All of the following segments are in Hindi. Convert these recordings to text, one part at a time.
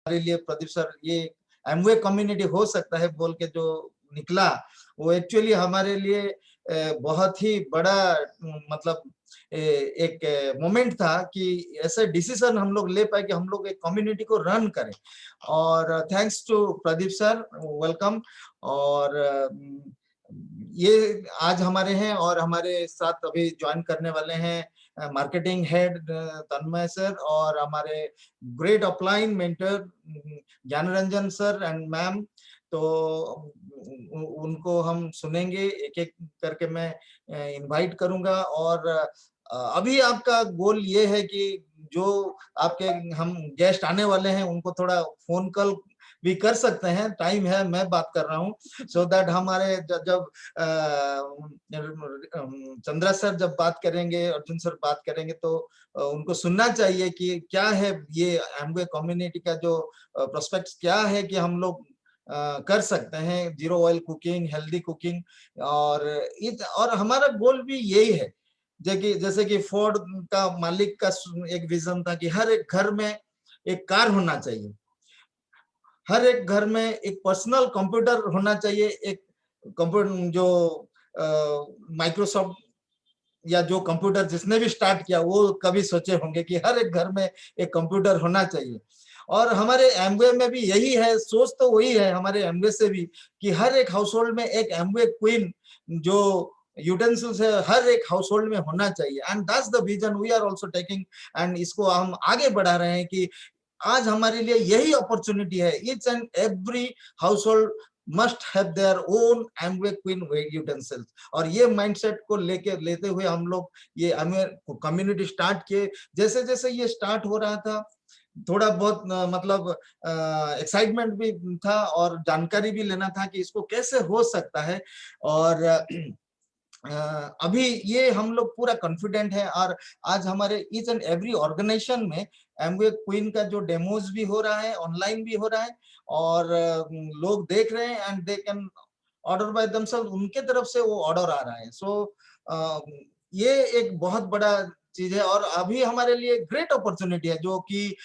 लिए प्रदीप सर ये एमवे कम्युनिटी हो सकता है बोल के जो निकला, वो एक्चुअली हमारे लिए बहुत ही बड़ा मतलब एक मोमेंट था कि ऐसे डिसीजन हम लोग ले पाए कि हम लोग एक कम्युनिटी को रन करें। और thanks to Pradeep sir, welcome. और ये आज हमारे हैं और हमारे साथ अभी ज्वाइन करने वाले हैं मार्केटिंग हेड तन्मय सर और हमारे great upline mentor Gyanranjan sir and ma'am. तो उनको हम सुनेंगे, एक एक करके मैं इनवाइट करूंगा। और अभी आपका गोल ये है कि जो आपके हम गेस्ट आने वाले हैं उनको थोड़ा फोन कॉल भी कर सकते हैं, टाइम है, मैं बात कर रहा हूँ सो दैट हमारे जब चंद्रा सर जब बात करेंगे, अर्जुन सर बात करेंगे तो उनको सुनना चाहिए कि क्या है ये एमवे कम्युनिटी का जो प्रोस्पेक्ट्स क्या है कि हम लोग कर सकते हैं, zero oil cooking, healthy cooking. और हमारा गोल भी यही है जैसे कि फोर्ड का मालिक का एक विजन था कि हर एक घर में एक कार होना चाहिए, हर एक घर में एक पर्सनल कंप्यूटर होना चाहिए, एक कंप्यूटर जो माइक्रोसॉफ्ट या जो कंप्यूटर जिसने भी स्टार्ट किया वो कभी सोचे होंगे कि हर एक घर में एक कंप्यूटर होना चाहिए। और हमारे एमवे में भी यही है, सोच तो वही है हमारे एमवे से भी कि हर एक हाउस होल्ड में एक एमवे क्वीन जो यूटेंसिल्स है हर एक हाउस होल्ड में होना चाहिए। And that's the vision we are also taking, and इसको हम आगे बढ़ा रहे हैं कि आज हमारे लिए यही अपॉर्चुनिटी है, each and every house hold must have their own Amway queen utensils. और ये माइंडसेट को लेते हुए हम लोग ये कम्युनिटी स्टार्ट किए। जैसे जैसे ये स्टार्ट हो रहा था थोड़ा बहुत मतलब एक्साइटमेंट भी था और जानकारी भी लेना था कि इसको कैसे हो सकता है। और अभी ये हम लोग पूरा कॉन्फिडेंट है। और आज हमारे ईच एंड एवरी ऑर्गेनाइजेशन में एमवे क्वीन का जो डेमोज भी हो रहा है, ऑनलाइन भी हो रहा है, और लोग देख रहे हैं and they can order by themselves, उनके तरफ से वो ऑर्डर आ रहा है। सो ये एक बहुत बड़ा चीज है और अभी हमारे लिए ग्रेट अपॉर्चुनिटी है जो कि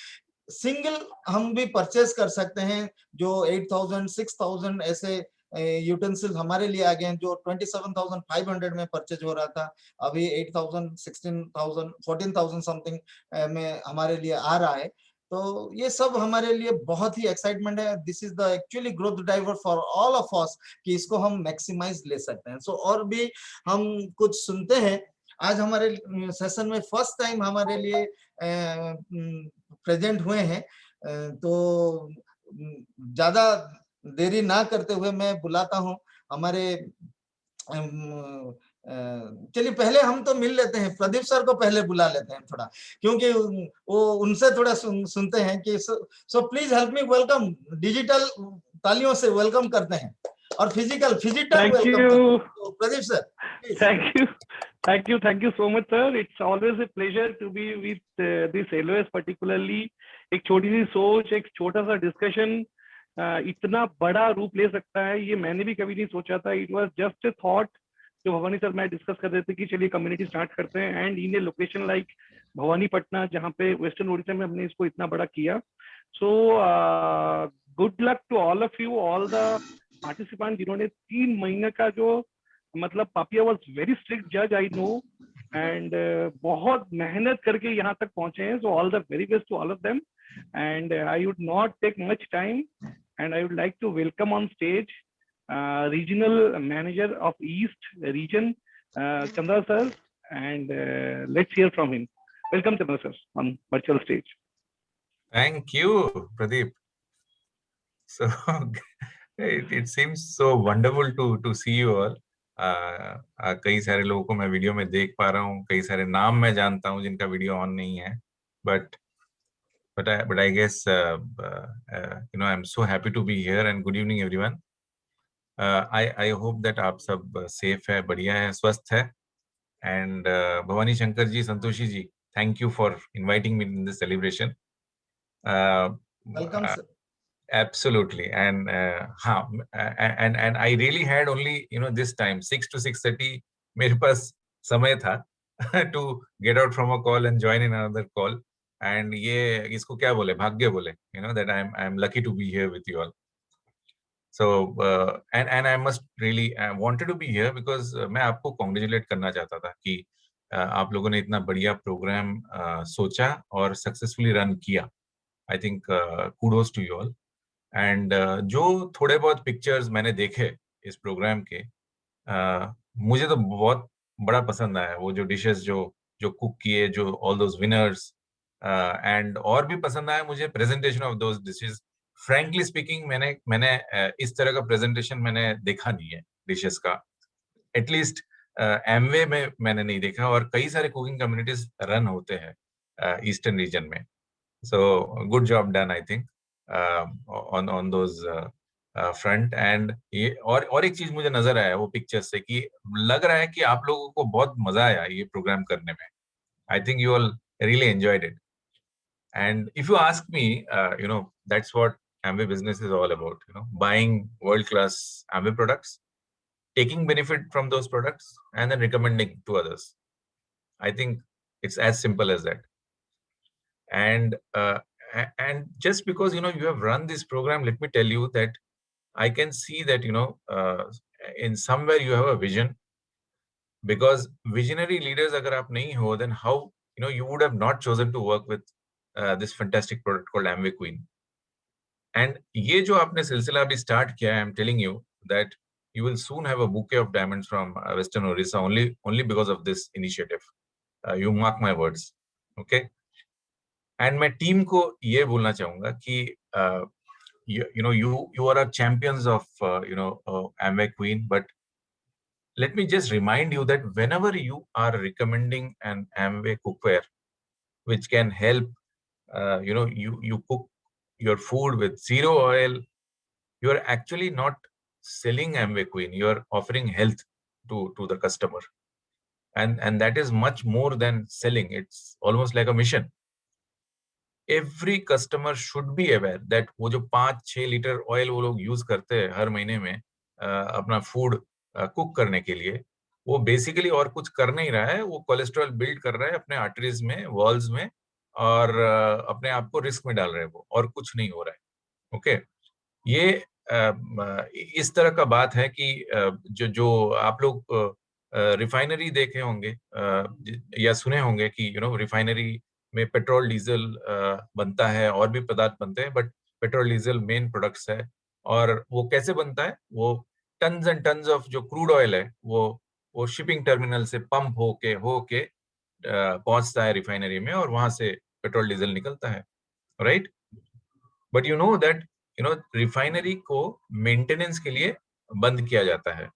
सिंगल हम भी परचेस कर सकते हैं। जो 8,000 6,000 ऐसे यूटेंसिल हमारे लिए आ गए हैं जो 27,500 में परचेज हो रहा था, अभी 8,000 16,000 14,000 समथिंग में हमारे लिए आ रहा है। तो ये सब हमारे लिए बहुत ही एक्साइटमेंट है। This is the actually growth driver for all of us कि इसको हम मैक्सिमाइज ले सकते हैं। सो और भी हम कुछ सुनते हैं। आज हमारे सेशन में फर्स्ट टाइम हमारे लिए प्रेजेंट हुए हैं, तो ज्यादा देरी ना करते हुए मैं बुलाता हूं हमारे चलिए पहले हम तो मिल लेते हैं, प्रदीप सर को पहले बुला लेते हैं थोड़ा, क्योंकि वो उनसे थोड़ा सुनते हैं कि so please help me welcome, digital तालियों से वेलकम करते हैं और फिजिकल वेलकम करते हैं। तो Pradeep sir Thank you so much, sir. It's always a pleasure to be with this LOS particularly. एक छोटी सी सोच, एक छोटा सा डिस्कशन इतना बड़ा रूप ले सकता है ये मैंने भी कभी नहीं सोचा था। It was just a thought जो भवानी सर मैं डिस्कस कर रहे थे कि चलिए कम्युनिटी स्टार्ट करते हैं, and in A location like Bhawanipatna जहाँ पे वेस्टर्न उड़ीसा में हमने इसको इतना बड़ा किया। So good luck to all of you, all the participant जिन्होंने 3 महीने का जो मतलब पापिया वॉज वेरी स्ट्रिक्ट जज आई नो, एंड बहुत मेहनत करके यहाँ तक पहुंचे हैं। So all the very best to all of them, and I would not take much time, and I would like to welcome on stage regional manager of East region, Chandra sir, and let's hear from him. Welcome Chandra sir on virtual stage. Thank you, Pradeep. So it seems so wonderful to see you all. कई सारे लोगों को मैं वीडियो में देख पा रहा हूँ, कई सारे नाम मैं जानता हूँ जिनका वीडियो ऑन नहीं है, but I guess I'm so happy to be here, and good evening everyone. I hope that आप सब सेफ है, बढ़िया है, स्वस्थ है, and Bhavani Shankar ji, Santoshi ji, thank you for inviting me in this celebration. Welcome sir. Absolutely, and and I really had only this time 6 to 6:30 मेरे पास समय था to get out from a call and join in another call, and ये इसको क्या बोले, भाग्य बोले, you know, that I am lucky to be here with you all. So and I must really wanted to be here because मैं आपको congratulate करना चाहता था कि आप लोगों ने इतना बढ़िया प्रोग्राम सोचा और सक्सेसफुली रन किया. I think kudos to you all. And जो थोड़े बहुत पिक्चर्स मैंने देखे इस प्रोग्राम के, मुझे तो बहुत बड़ा पसंद आया. वो जो डिशेस जो जो कुक किए, जो ऑल दोज विनर्स, एंड और भी पसंद आया मुझे presentation of those dishes. Frankly speaking मैंने इस तरह का प्रेजेंटेशन मैंने देखा नहीं है डिशेस का, एटलीस्ट एमवे में मैंने नहीं देखा. और कई सारे कुकिंग कम्युनिटीज रन होते हैं ईस्टर्न रीजन में. So good job done I think on those front. And ये और एक चीज मुझे नजर आया वो पिक्चर से कि लग रहा है कि आप लोगों को बहुत मजा आया ये प्रोग्राम करने में. I think you all really enjoyed it. And if you ask me, you know, that's what Amway business is all about, you know, buying world-class Amway products, taking benefit from those products, and then recommending to others. I think it's as simple as that. And just because, you know, you have run this program, let me tell you that I can see that, you know, in somewhere you have a vision. Because visionary leaders agar aap nahi ho, then how, you know, you would have not chosen to work with this fantastic product called Amway Queen. And ये जो आपने सिलसिला अभी स्टार्ट किया है, I'm telling you that you will soon have a bouquet of diamonds from Western Orissa only because of this initiative. You mark my words, okay? And मैं टीम को ये बोलना चाहूँगा कि you know, you are a champions of you know, Amway Queen, but let me just remind you that whenever you are recommending an Amway cookware which can help, you know, you cook your food with zero oil, you are actually not selling Amway Queen. You are offering health to the customer, and that is much more than selling. It's almost like a mission. Every customer should be aware that वो जो 5-6 लीटर ऑयल वो लोग यूज करते हैं हर महीने में अपना फूड कुक करने के लिए, वो बेसिकली और कुछ कर नहीं रहा है. वो कोलेस्ट्रॉल बिल्ड कर रहा है अपने आर्टरीज में, वॉल्स में, और अपने आप को रिस्क में डाल रहे हैं वो, और कुछ नहीं हो रहा है. ओके, ये इस तरह का बात है कि जो जो आप लोग रिफाइनरी देखे होंगे या सुने होंगे कि यू नो रिफाइनरी में पेट्रोल डीजल बनता है और भी पदार्थ बनते हैं, but petrol diesel main products है. और वो कैसे बनता है, वो टन्स एंड टन्स ऑफ जो क्रूड ऑयल है वो शिपिंग टर्मिनल से पंप होके पहुंचता है रिफाइनरी में, और वहां से पेट्रोल डीजल निकलता है, right? But you know that, you know, refinery को मेंटेनेंस के लिए बंद किया जाता है.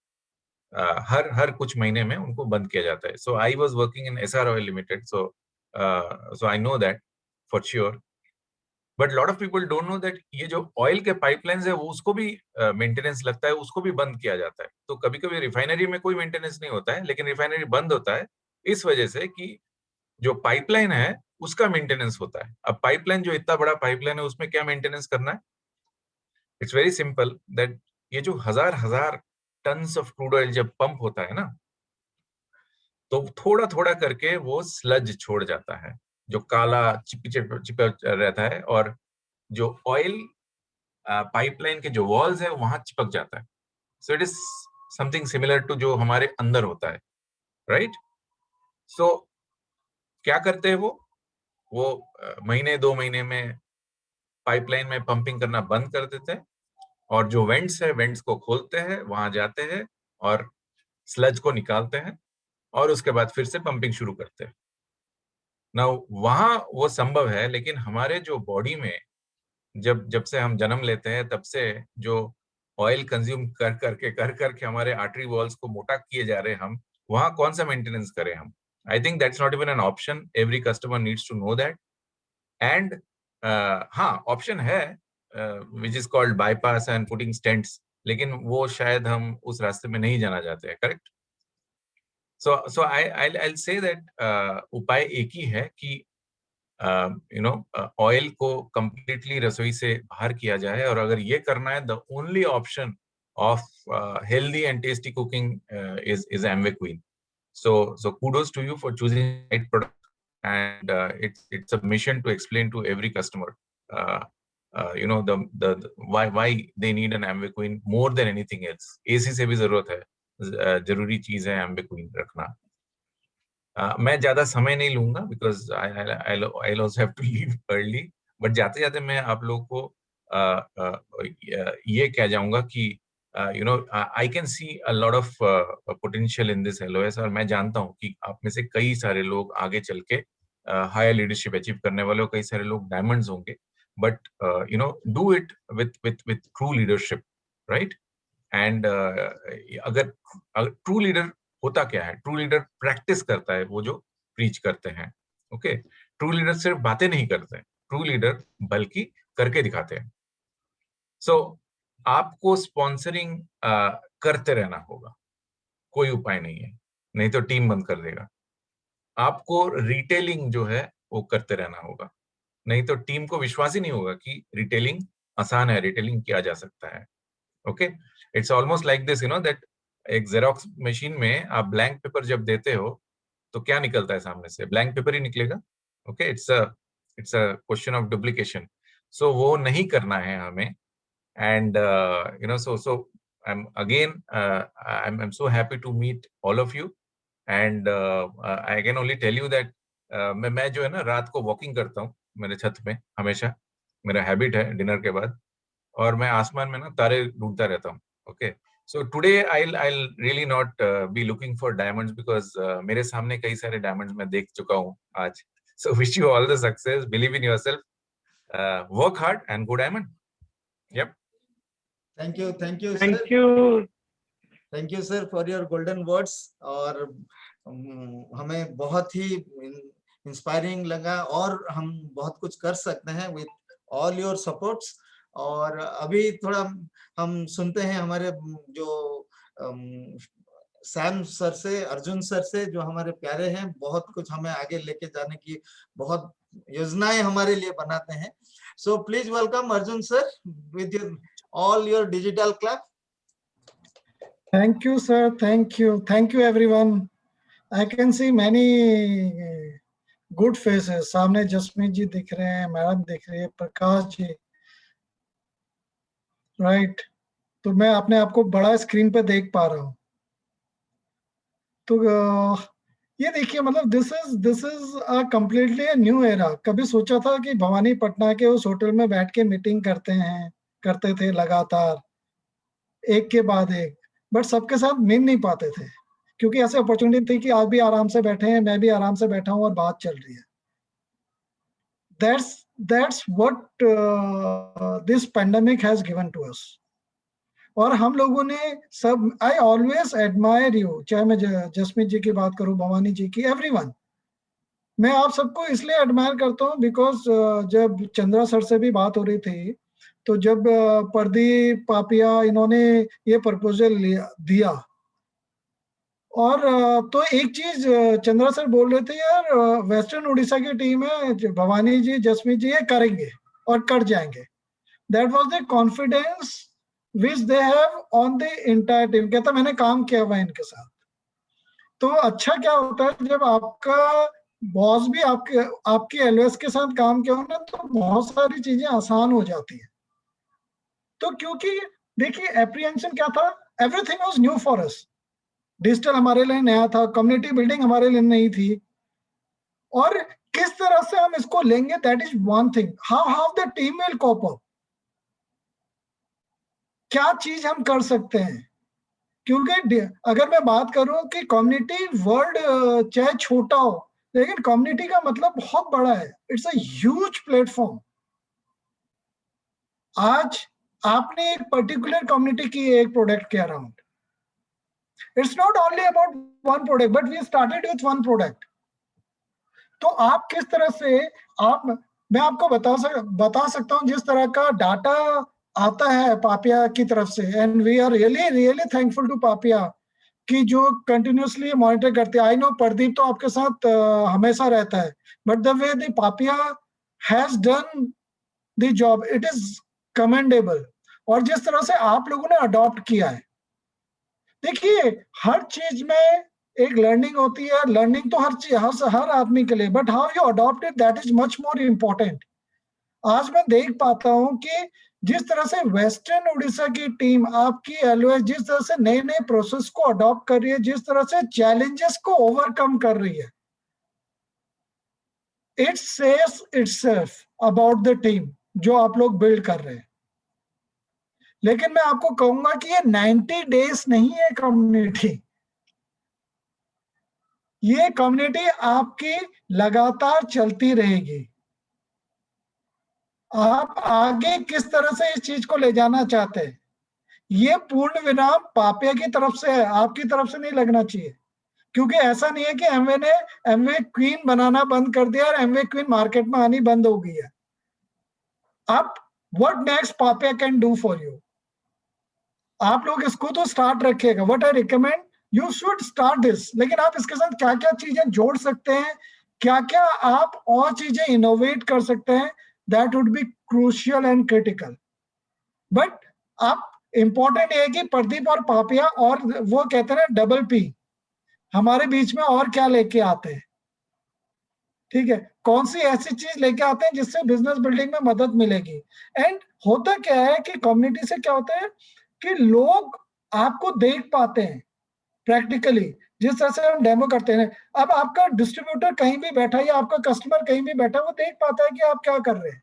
हर कुछ महीने में उनको बंद किया जाता है. So I was working in SR oil limited, so I know that for sure. But lot of people don't know that ये जो ऑयल के पाइपलाइंस है वो उसको भी मेंटेनेंस लगता है, उसको भी बंद किया जाता है. तो कभी कभी रिफाइनरी में कोई मेंटेनेंस नहीं होता है, लेकिन रिफाइनरी बंद होता है इस वजह से कि जो पाइपलाइन है उसका मेंटेनेंस होता है. अब पाइपलाइन, जो इतना बड़ा पाइपलाइन है, उसमें क्या मेंटेनेंस करना है? इट्स वेरी सिंपल दैट ये जो हजार टन्स ऑफ क्रूड ऑयल जब पंप होता है ना, तो थोड़ा थोड़ा करके वो स्लज छोड़ जाता है, जो काला चिपक रहता है, और जो ऑयल पाइपलाइन के जो वॉल्स है वहां चिपक जाता है. So it is something similar to जो हमारे अंदर होता है, राइट? सो क्या करते हैं वो महीने 2 महीने में पाइपलाइन में पंपिंग करना बंद कर देते हैं, और जो वेंट्स है वेंट्स को खोलते हैं, वहां जाते हैं और स्लज को निकालते हैं, और उसके बाद फिर से पंपिंग शुरू करते हैं. नाउ वहां वो संभव है, लेकिन हमारे जो बॉडी में जब से हम जन्म लेते हैं तब से जो ऑयल कंज्यूम कर करके हमारे आर्टरी वॉल्स को मोटा किए जा रहे हैं हम, वहां कौन सा मेंटेनेंस करें हम? I think that's not even an option. Every customer needs to know that. And हाँ, ऑप्शन है which is called bypass and putting stents, लेकिन वो शायद हम उस रास्ते में नहीं जाना चाहते हैं, correct? So I'll say that उपाय एक ही है कि यू नो ऑयल को कंप्लीटली रसोई से बाहर किया जाए, और अगर ये करना है, the only option of healthy and tasty cooking is Amway Queen. So kudos to you for choosing the right product and it's a mission to explain to every customer you know the why they need an Amway Queen more than anything else. AC से भी जरूरत है, जरूरी चीज है Amway Queen रखना. मैं ज्यादा समय नहीं लूंगा because I'll also have to leave early, but जाते जाते मैं आप लोगों को ये कह जाऊंगा कि you know I can see a lot of potential in this LOS, और मैं जानता हूँ कि आप में से कई सारे लोग आगे चल के हायर लीडरशिप अचीव करने वाले हो, कई सारे लोग डायमंड्स होंगे, but you know do it with true leadership, right? And अगर ट्रू लीडर होता क्या है, ट्रू लीडर प्रैक्टिस करता है वो जो प्रीच करते हैं. ओके, ट्रू लीडर सिर्फ बातें नहीं करते हैं, ट्रू लीडर बल्कि करके दिखाते हैं. सो आपको स्पॉन्सरिंग करते रहना होगा, कोई उपाय नहीं है, नहीं तो टीम बंद कर देगा. आपको रिटेलिंग जो है वो करते रहना होगा, नहीं तो टीम को विश्वास ही नहीं होगा कि रिटेलिंग आसान है, रिटेलिंग किया जा सकता है. Okay, it's almost like this, you know that एक जेरोक्स मशीन में आप ब्लैंक पेपर जब देते हो तो क्या निकलता है सामने से, ब्लैंक पेपर ही निकलेगा. Okay, it's a question of duplication. So वो नहीं करना है हमें. And you know so I'm again I'm so happy to meet all of you, and I can only tell you that मैं जो है ना रात को वॉकिंग करता हूँ मेरे छत में, हमेशा मेरा हैबिट है डिनर के बाद, और मैं आसमान में ना तारे ढूंढता रहता हूँ. Okay, so today I'll really not be looking for diamonds because मेरे सामने कई सारे diamonds मैं देख चुका हूँ आज. So wish you all the success, believe in yourself, work hard and go diamond. Yep. Thank you sir. Thank you. Thank you sir for your golden words. और हमें बहुत ही इंस्पायरिंग लगा, और हम बहुत कुछ कर सकते हैं विद ऑल योर सपोर्ट्स. और अभी थोड़ा हम सुनते हैं हमारे जो सैम सर से, अर्जुन सर से, जो हमारे प्यारे हैं, बहुत कुछ हमें आगे लेके जाने की बहुत योजनाएं हमारे लिए बनाते हैं. So please welcome Arjun sir with all your digital club. Thank you, sir. Thank you. Thank you, everyone. I can see many good faces. सामने जसमीत जी दिख रहे हैं, मैडम दिख रही है, प्रकाश जी, राइट. तो मैं अपने आप को बड़ा स्क्रीन पे देख पा रहा हूँ. तो ये देखिए, मतलब this is a completely a new era. कभी सोचा था कि भवानी पटना के उस होटल में बैठ के मीटिंग करते थे लगातार, एक के बाद एक, बट सबके साथ मिल नहीं पाते थे, क्योंकि ऐसे अपॉर्चुनिटी थी कि आप भी आराम से बैठे हैं, मैं भी आराम से बैठा हूं और बात चल रही है. That's what this pandemic has given to us. और हम लोगों ने सब, आई ऑलवेज एडमायर यू, चाहे मैं जसमीत जी की बात करूं, भवानी जी की, एवरीवन. मैं आप सबको इसलिए एडमायर करता हूं बिकॉज जब चंद्रा सर से भी बात हो रही थी, तो जब प्रदीप पापिया इन्होंने ये प्रपोजल दिया, और तो एक चीज चंद्रा सर बोल रहे थे, यार वेस्टर्न उड़ीसा की टीम है, भवानी जी जसमीत जी ये करेंगे और कर जाएंगे. That was the confidence which they have on the entire team. कहता मैंने काम किया हुआ इनके साथ. तो अच्छा क्या होता है जब आपका बॉस भी आपकी एलओएस के साथ काम किया हो ना, तो बहुत सारी चीजें आसान हो जाती है. तो क्योंकि देखिए एप्रीहेंशन क्या था, everything was new for us. Digital हमारे लिए नया था, कम्युनिटी बिल्डिंग हमारे लिए नई थी, और किस तरह से हम इसको लेंगे, that is one thing. How the team will cope up, क्या चीज हम कर सकते हैं. क्योंकि अगर मैं बात करूं कि कम्युनिटी वर्ल्ड चाहे छोटा हो, लेकिन कम्युनिटी का मतलब बहुत बड़ा है. It's a huge platform. आज आपने एक पर्टिकुलर कम्युनिटी की एक प्रोडक्ट के around. It's not only about one product, but we started with one product. तो आप किस तरह से मैं आपको बता सकता हूं जिस तरह का डाटा आता है पापिया की तरफ से, and we are really thankful to Papiya कि जो कंटिन्यूसली मॉनिटर करते हैं. आई नो प्रदीप तो आपके साथ हमेशा रहता है, but the way the Papiya has done the job, it is commendable. और जिस तरह से आप लोगों ने अडॉप्ट किया है, देखिए हर चीज में एक लर्निंग होती है, लर्निंग तो हर आदमी के लिए, but how you adopt it that is much more important. आज मैं देख पाता हूं कि जिस तरह से वेस्टर्न उड़ीसा की टीम, आपकी एलओएस जिस तरह से नए नए प्रोसेस को अडॉप्ट कर रही है, जिस तरह से चैलेंजेस को ओवरकम कर रही है, it says itself about the team जो आप लोग बिल्ड कर रहे हैं। लेकिन मैं आपको कहूंगा कि ये 90 डेज नहीं है कम्युनिटी, ये कम्युनिटी आपकी लगातार चलती रहेगी। आप आगे किस तरह से इस चीज को ले जाना चाहते हैं, ये पूर्ण विराम पापिया की तरफ से है, आपकी तरफ से नहीं लगना चाहिए। क्योंकि ऐसा नहीं है कि एमवे ने एमवे क्वीन बनाना बंद कर दिया और एमवे क्वीन मार्केट में आनी बंद हो गई है। अब what next Papiya can do for you, आप लोग इसको तो स्टार्ट रखिएगा। What I recommend, you should start this. लेकिन आप इसके साथ क्या क्या चीजें जोड़ सकते हैं, क्या क्या आप और चीजें इनोवेट कर सकते हैं, that would be crucial and critical. But आप इंपॉर्टेंट है कि प्रदीप और पापिया और वो कहते हैं ना डबल पी, हमारे बीच में और क्या लेके आते हैं, ठीक है, कौन सी ऐसी चीज लेके आते हैं जिससे बिजनेस बिल्डिंग में मदद मिलेगी। एंड होता क्या है कि कम्युनिटी से क्या होता है कि लोग आपको देख पाते हैं प्रैक्टिकली, जिस तरह से हम डेमो करते हैं। अब आपका डिस्ट्रीब्यूटर कहीं भी बैठा है या आपका कस्टमर कहीं भी बैठा है, वो देख पाता है कि आप क्या कर रहे हैं,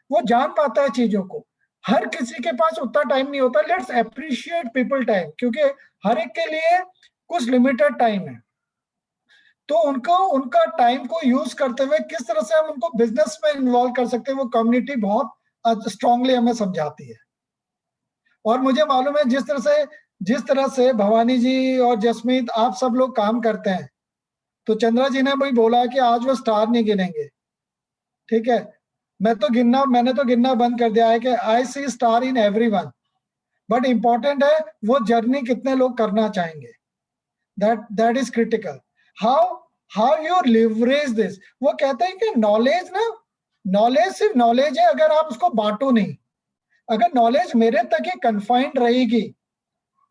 वो जान पाता है चीजों को। हर किसी के पास उतना टाइम नहीं होता। लेट्स अप्रिशिएट पीपल टाइम, क्योंकि हर एक के लिए कुछ लिमिटेड टाइम है। तो उनको उनका टाइम को यूज करते हुए किस तरह से हम उनको बिजनेस में इन्वॉल्व कर सकते हैं, वो कम्युनिटी बहुत स्ट्रांगली हमें समझाती है। और मुझे मालूम है जिस तरह से भवानी जी और जसमीत आप सब लोग काम करते हैं, तो चंद्रा जी ने भी बोला कि आज वो स्टार नहीं गिनेंगे, ठीक है। मैंने तो गिनना बंद कर दिया है कि I see star in everyone, but important है वो जर्नी कितने लोग करना चाहेंगे, that is critical. How you leverage this. वो कहते हैं कि नॉलेज सिर्फ नॉलेज है अगर आप उसको बांटो नहीं। अगर नॉलेज मेरे तक ही कन्फाइंड रहेगी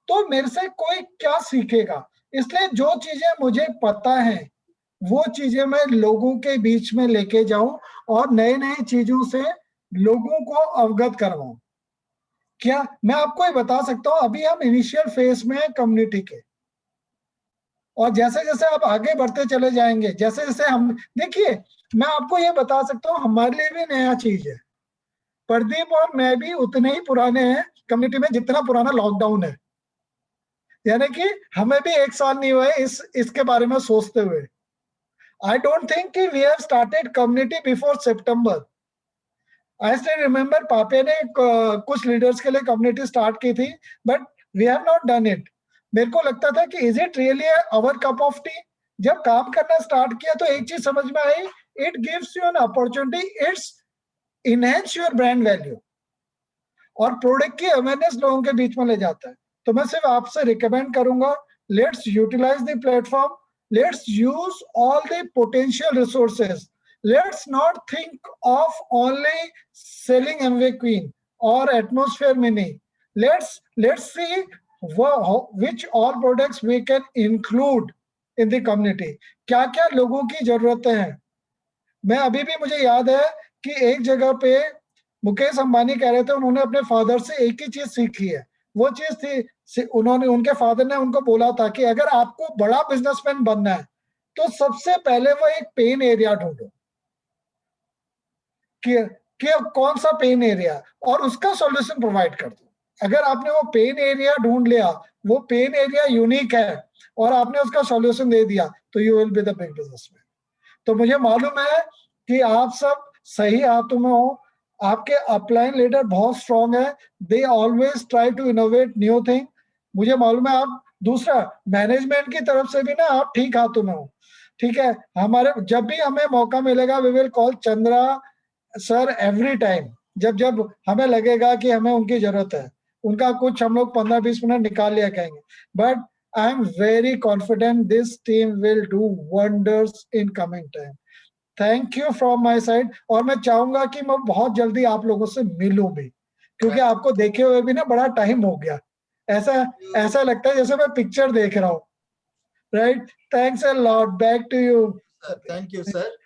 तो मेरे से कोई क्या सीखेगा। इसलिए जो चीजें मुझे पता है वो चीजें मैं लोगों के बीच में लेके जाऊं और नए नए चीजों से लोगों को अवगत करवाऊं। क्या मैं आपको ये बता सकता हूं, अभी हम इनिशियल फेज में है कम्युनिटी के, और जैसे जैसे आप आगे बढ़ते चले जाएंगे, जैसे जैसे हम देखिए, मैं आपको ये बता सकता हूँ हमारे लिए भी नया चीज है। प्रदीप और मैं भी उतने ही पुराने हैं कम्युनिटी में जितना पुराना लॉकडाउन है, यानी कि हमें भी 1 साल नहीं हुए इसके बारे में सोचते हुए। आई डोंट थिंक कि we have started community before सितंबर। आई स्टिल रिमेंबर पापे ने कुछ लीडर्स के लिए कम्युनिटी स्टार्ट की थी, but we have not done it. मेरे को लगता था कि is it really our cup of tea. जब काम करना स्टार्ट किया तो एक चीज समझ में आई, it gives you an opportunity, it's enhance your brand value और प्रोडक्ट की अवेयरनेस लोगों के बीच में ले जाता है। तो मैं सिर्फ आपसे रिकमेंड करूंगा, let's utilise the platform, let's use all the potential resources, let's not think of only selling MV Queen or Atmosphere Mini. Let's see which all products we can include in the community. क्या क्या लोगों की जरूरतें हैं। मैं अभी भी मुझे याद है कि एक जगह पे मुकेश अंबानी कह रहे थे उन्होंने अपने फादर से एक ही चीज सीखी है। वो चीज थी, उनके फादर ने उनको बोला था कि अगर आपको बड़ा बिजनेसमैन बनना है तो सबसे पहले वो एक पेन एरिया ढूंढो कि कौन सा पेन एरिया, और उसका सॉल्यूशन प्रोवाइड कर दो। अगर आपने वो पेन एरिया ढूंढ लिया, वो पेन एरिया यूनिक है और आपने उसका सॉल्यूशन दे दिया, तो you will be the big businessman. तो मुझे मालूम है कि आप सब सही हाथों में हो, आपके अपलाइन लीडर बहुत स्ट्रांग है, they always try to innovate new thing. मुझे मालूम है आप, दूसरा मैनेजमेंट की तरफ से भी ना आप ठीक हाथों में हो, ठीक है। हमारे जब भी हमें मौका मिलेगा we will call Chandra sir every time, जब हमें लगेगा कि हमें उनकी जरूरत है, उनका कुछ हम लोग 15-20 मिनट निकाल लिया कहेंगे। But I am very confident this team will do wonders in coming time. Thank you from my side. और मैं चाहूंगा कि मैं बहुत जल्दी आप लोगों से मिलूं भी, क्योंकि आपको देखे हुए भी ना बड़ा टाइम हो गया। ऐसा लगता है जैसे मैं पिक्चर देख रहा हूँ। Right? Thanks a lot. Back to you. Thank you sir.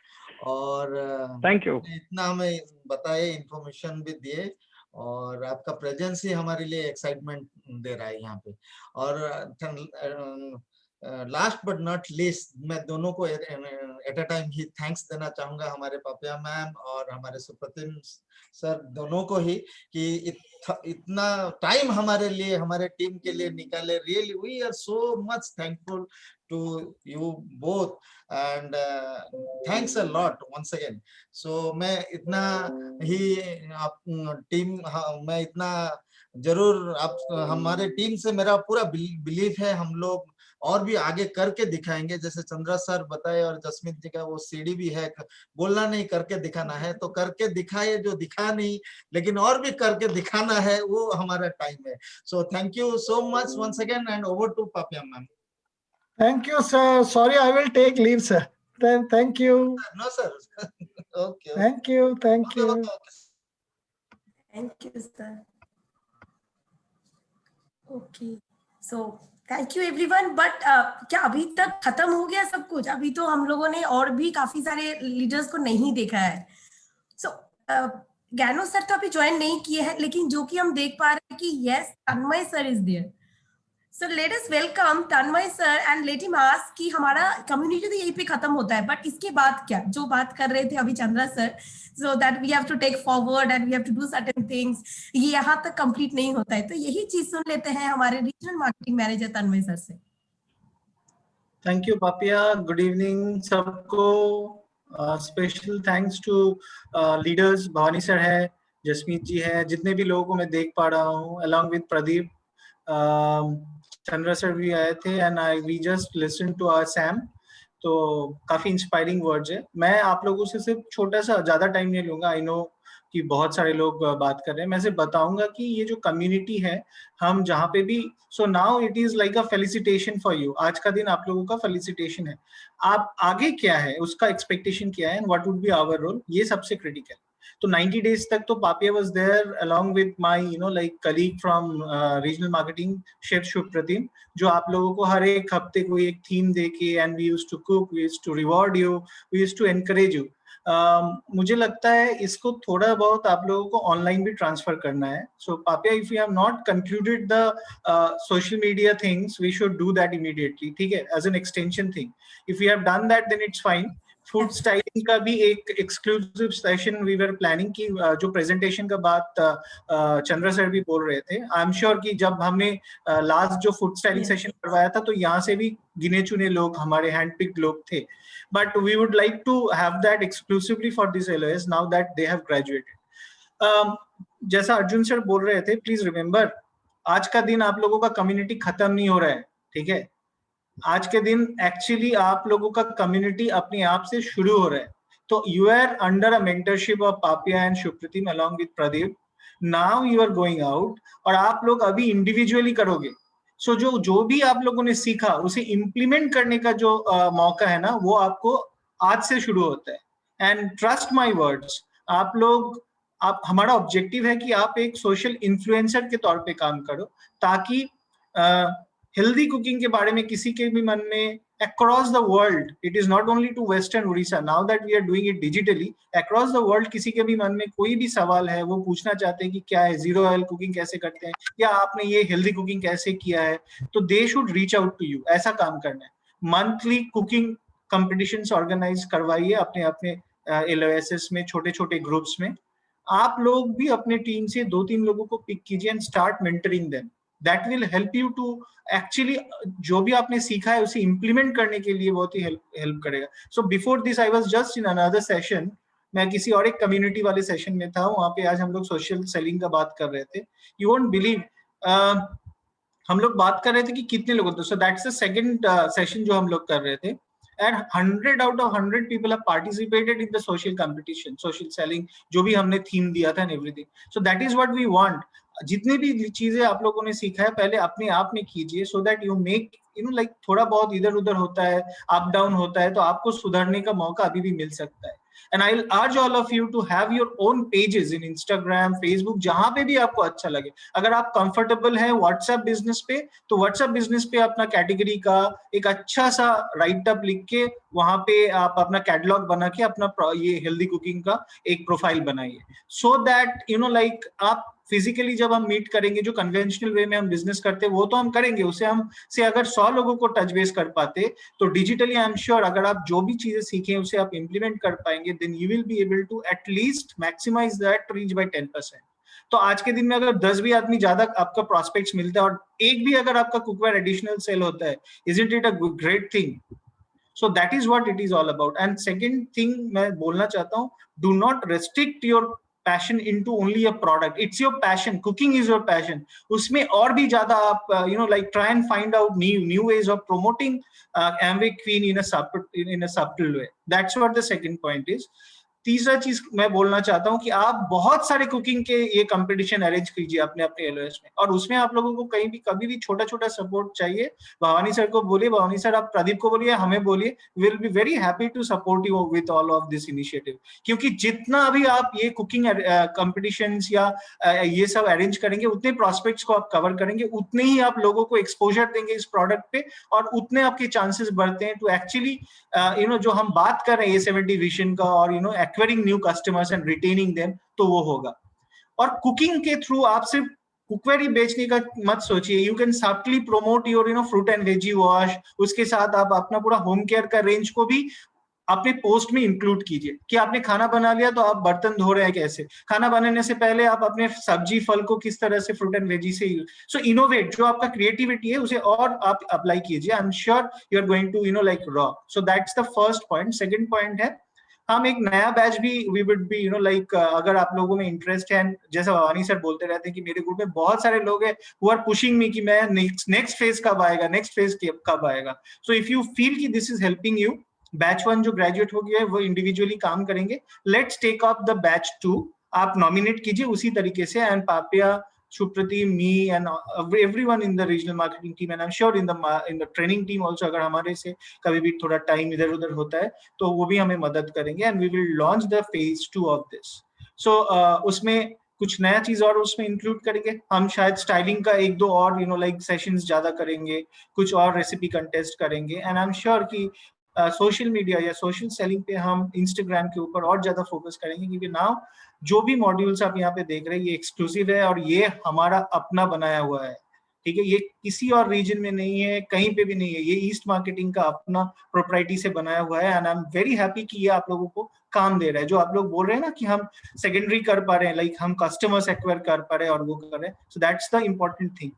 और थैंक यू। इतना हमें बताए, इंफॉर्मेशन भी दिए, और आपका प्रेजेंस ही हमारे लिए एक्साइटमेंट दे रहा है यहाँ पे। और लास्ट बट नॉट लीस्ट, मैं दोनों को at a time he thanks देना चाहूंगा, हमारे पापिया मैम और हमारे सुप्रतिम सर दोनों को ही, कि इतना टाइम हमारे लिए, हमारे टीम के लिए निकाले। Really we are so much thankful to you both, and thanks a lot once again. So मैं इतना ही आप टीम, मैं इतना जरूर आप, हमारे टीम से मेरा पूरा बिलीफ है, हम लोग और भी आगे करके दिखाएंगे। जैसे चंद्रा सर बताए और जसमीत जी का वो सीढ़ी भी है, बोलना नहीं करके दिखाना है, तो करके दिखाए, जो दिखा नहीं लेकिन और भी करके दिखाना है, वो हमारा टाइम है। So thank you so much once again, and over to Papiya ma'am. Thank you, sir. Sorry, I will take leave, sir. Then thank you. No sir. Okay Thank you. Thank okay you. Thank you, sir. Okay. So thank you everyone. But क्या अभी तक खत्म हो गया सब कुछ? अभी तो हम लोगों ने और भी काफी सारे लीडर्स को नहीं देखा है। सो ज्ञानो सर तो अभी ज्वाइन नहीं किए हैं, लेकिन जो कि हम देख पा रहे हैं कि yes, Tanmay sir is there. So let us welcome Tanmay sir and let him ask कि हमारा कम्युनिटी तो यहीं पे खत्म होता है, बट इसके बाद क्या, जो बात कर रहे थे अभी Chandra sir, so that we have to take forward and we have to do certain things, ये यहाँ तक कंप्लीट नहीं होता है। तो यही चीज सुन लेते हैं हमारे regional marketing manager Tanmay sir से। Thank you Papiya. Good evening सबको। Special thanks to leaders, Bhavani sir है, जसमीत जी है, जितने भी लोगों को मैं देख पा रहा हूँ, along with Pradeep, Chandra sir भी आए थे, and we just listen to our Sam. तो काफी इंस्पायरिंग वर्ड्स है। मैं आप लोगों से सिर्फ छोटा सा, ज्यादा टाइम नहीं लूंगा, आई नो कि बहुत सारे लोग बात कर रहे हैं। मैं सिर्फ बताऊंगा कि ये जो कम्युनिटी है, हम जहाँ पे भी, so now it is like a felicitation for you. आज का दिन आप लोगों का फेलिसिटेशन है। आप आगे क्या है, उसका एक्सपेक्टेशन क्या है, and what would be our role, ये सबसे क्रिटिकल। तो 90 days तक तो Papiya was there along with my like colleague from regional marketing, chef Supratim, जो आप लोगों को हर एक हफ्ते कोई एक थीम देके, and we used to cook, we used to reward you, we used to encourage you. मुझे लगता है इसको थोड़ा बहुत आप लोगों को ऑनलाइन भी ट्रांसफर करना है। So Papiya, if you have not concluded the social media things, we should do that immediately, ठीक है, as an extension thing. If you have done that then it's fine. Food styling का भी एक exclusive session we were planning की, जो प्रेजेंटेशन का बात चंद्रा सर भी बोल रहे थे। आई एम श्योर कि जब हमने लास्ट जो फूड स्टाइलिंग सेशन करवाया था, तो यहाँ से भी गिने चुने लोग, हमारे हैंड पिक्ड लोग थे, but we would like to have that exclusively for these LOS now that they have graduated. जैसा अर्जुन सर बोल रहे थे, प्लीज रिमेम्बर, आज का दिन आप लोगों का कम्युनिटी खत्म नहीं हो रहा है, ठीक है। आज के दिन एक्चुअली आप लोगों का कम्युनिटी अपने आप से शुरू हो रहा है। तो you are under a mentorship of Papiya and Supratim along with Pradeep. Now you are going out, और आप लोग अभी इंडिविजुअली करोगे। सो जो भी आप लोगों ने सीखा, उसे इम्प्लीमेंट करने का जो मौका है ना, वो आपको आज से शुरू होता है। एंड ट्रस्ट माय वर्ड्स, आप लोग, आप, हमारा ऑब्जेक्टिव है कि आप एक सोशल इन्फ्लुएंसर के तौर पे काम करो, ताकि हेल्दी कुकिंग के बारे में किसी के भी मन में across the world, it is not only to western Odisha, now that we are doing it digitally, across the world, किसी के भी मन में कोई भी सवाल है, वो पूछना चाहते हैं कि क्या है जीरो ऑयल कुकिंग कैसे करते हैं, या आपने ये हेल्दी कुकिंग कैसे किया है, तो they should reach out to you. ऐसा काम करना है। मंथली कुकिंग कॉम्पिटिशन्स ऑर्गेनाइज करवाइए अपने अपने LOSs में, छोटे छोटे ग्रुप्स में। आप लोग भी अपने टीम से 2-3 लोगों को पिक कीजिए and start mentoring them. That will help you to actually, जो भी आपने सीखा है उसे इम्प्लीमेंट करने के लिए बहुत ही हेल्प करेगा। So before this I was just in another session, मैं किसी और एक कम्युनिटी वाले सेशन में था, वहां पे आज हम लोग सोशल सेलिंग का बात कर रहे थे। यू वोंट बिलीव, हम लोग बात कर रहे थे कि कितने लोग थे। सो दैट्स द सेकंड सेशन जो हम लोग कर रहे थे, and 100 out of 100 people have participated in the social competition, social selling, जो भी हमने थीम दिया था and everything. So that is what we want. जितने भी चीजें आप लोगों ने सीखा है, पहले अपने आप में कीजिए, so that you make, you know, like थोड़ा बहुत इधर उधर होता है, अप डाउन होता है, तो आपको सुधरने का मौका अभी भी मिल सकता है। And I'll urge all of you to have your own pages in Instagram, Facebook, जहां पे भी आपको अच्छा लगे. अगर आप comfortable है WhatsApp business पे, तो WhatsApp business पे अपना category का एक अच्छा सा write up लिख के वहां पे आप अपना कैटलॉग बना के अपना ये हेल्दी कुकिंग का एक प्रोफाइल बनाइए, so that you know like आप फिजिकली जब हम मीट करेंगे, जो कन्वेंशनल वे में हम बिजनेस करते हैं वो तो हम करेंगे, उसे हम से अगर 100 लोगों को टच बेस कर पाते, तो डिजिटली आई एम श्योर अगर आप जो भी चीजें सीखे उसे आप इंप्लीमेंट कर पाएंगे, then you will be able to at least maximise that reach by 10%. तो आज के दिन में अगर 10 भी आदमी ज्यादा आपका प्रोस्पेक्ट्स मिलता है और एक भी अगर आपका कुकवेयर एडिशनल सेल होता है, isn't it a great thing? So that is what it is all about. And second thing मैं बोलना चाहता हूँ, do not restrict your passion into only a product. It's your passion. Cooking is your passion. उसमें और भी ज़्यादा आप you know like try and find out new ways of promoting Amway Queen in a subtle way. That's what the second point is. तीसरा चीज मैं बोलना चाहता हूं कि आप बहुत सारे कुकिंग के ये कंपटीशन अरेंज कीजिए अपने अपने एलओएस में, और उसमें आप लोगों को कहीं भी कभी भी छोटा छोटा सपोर्ट चाहिए, भवानी सर को बोलिए, भवानी सर आप प्रदीप को बोलिए, हमें बोलिए, will be very happy to support you with all of this initiative. क्योंकि जितना अभी आप ये कुकिंग कंपटीशंस या ये सब अरेंज करेंगे, उतने प्रोस्पेक्ट्स को आप कवर करेंगे, उतने ही आप लोगों को एक्सपोजर देंगे इस प्रोडक्ट पे, और उतने आपके चांसेस बढ़ते हैं टू एक्चुअली यू नो जो हम बात कर रहे हैं A70 विजन का, और you know acquiring new customers and retaining them, तो वो होगा. और कुकिंग के थ्रू आप सिर्फ कुकवेयर ही बेचने का मत सोचिए, you can subtly promote your you know fruit and veggie wash, उसके साथ आप अपना पूरा होम केयर का रेंज को भी अपने पोस्ट में इंक्लूड कीजिए कि आपने खाना बना लिया तो आप बर्तन धो रहे हैं कैसे, खाना बनाने से पहले आप अपने सब्जी फल को किस तरह से फ्रूट एंड वेजी से, सो इनोवेट, जो आपका क्रिएटिविटी है उसे और आप अप्लाई कीजिए. I am sure you are going to you know like rock. So that's the first point. Second point है, हम एक नया बैच भी we would be you know like, अगर आप लोगों में इंटरेस्ट है, जैसा भवानी सर बोलते रहते हैं कि मेरे ग्रुप में बहुत सारे लोग हैं हु आर पुशिंग मी कि मैं नेक्स्ट फेज कब आएगा, नेक्स्ट फेज कब आएगा. सो इफ यू फील कि this is helping you, batch 1 जो ग्रेजुएट हो गया है वो इंडिविजुअली काम करेंगे, let's take up the batch 2, आप नॉमिनेट कीजिए उसी तरीके से. And Papiya, Suprati, me and everyone in the regional marketing team, and I'm sure in the training team also, अगर हमारे से कभी भी थोड़ा टाइम इधर उधर होता है तो वो भी हमें मदद करेंगे, and we will launch the phase 2 of this. So उसमें कुछ नया चीज और उसमें इंक्लूड करेंगे हम, शायद स्टाइलिंग का 1-2 और यू नो लाइक सेशंस ज्यादा करेंगे, कुछ और रेसिपी कंटेस्ट करेंगे. एंड आई एम श्योर कि सोशल मीडिया या सोशल सेलिंग पे हम इंस्टाग्राम के ऊपर और ज्यादा फोकस करेंगे, क्योंकि नाउ जो भी मॉड्यूल्स आप यहाँ पे देख रहे हैं ये एक्सक्लूसिव है और ये हमारा अपना बनाया हुआ है. ठीक है, ये किसी और रीजन में नहीं है, कहीं पे भी नहीं है, ये ईस्ट मार्केटिंग का अपना प्रोप्राइटी से बनाया हुआ है. And I am very happy कि ये आप लोगों को काम दे रहा है. जो आप लोग बोल रहे हैं ना कि हम सेकेंडरी कर पा रहे हैं, लाइक हम कस्टमर्स एक्वायर कर पा रहे हैं और वो कर रहे हैं, सो दैट्स द इम्पोर्टेंट थिंग.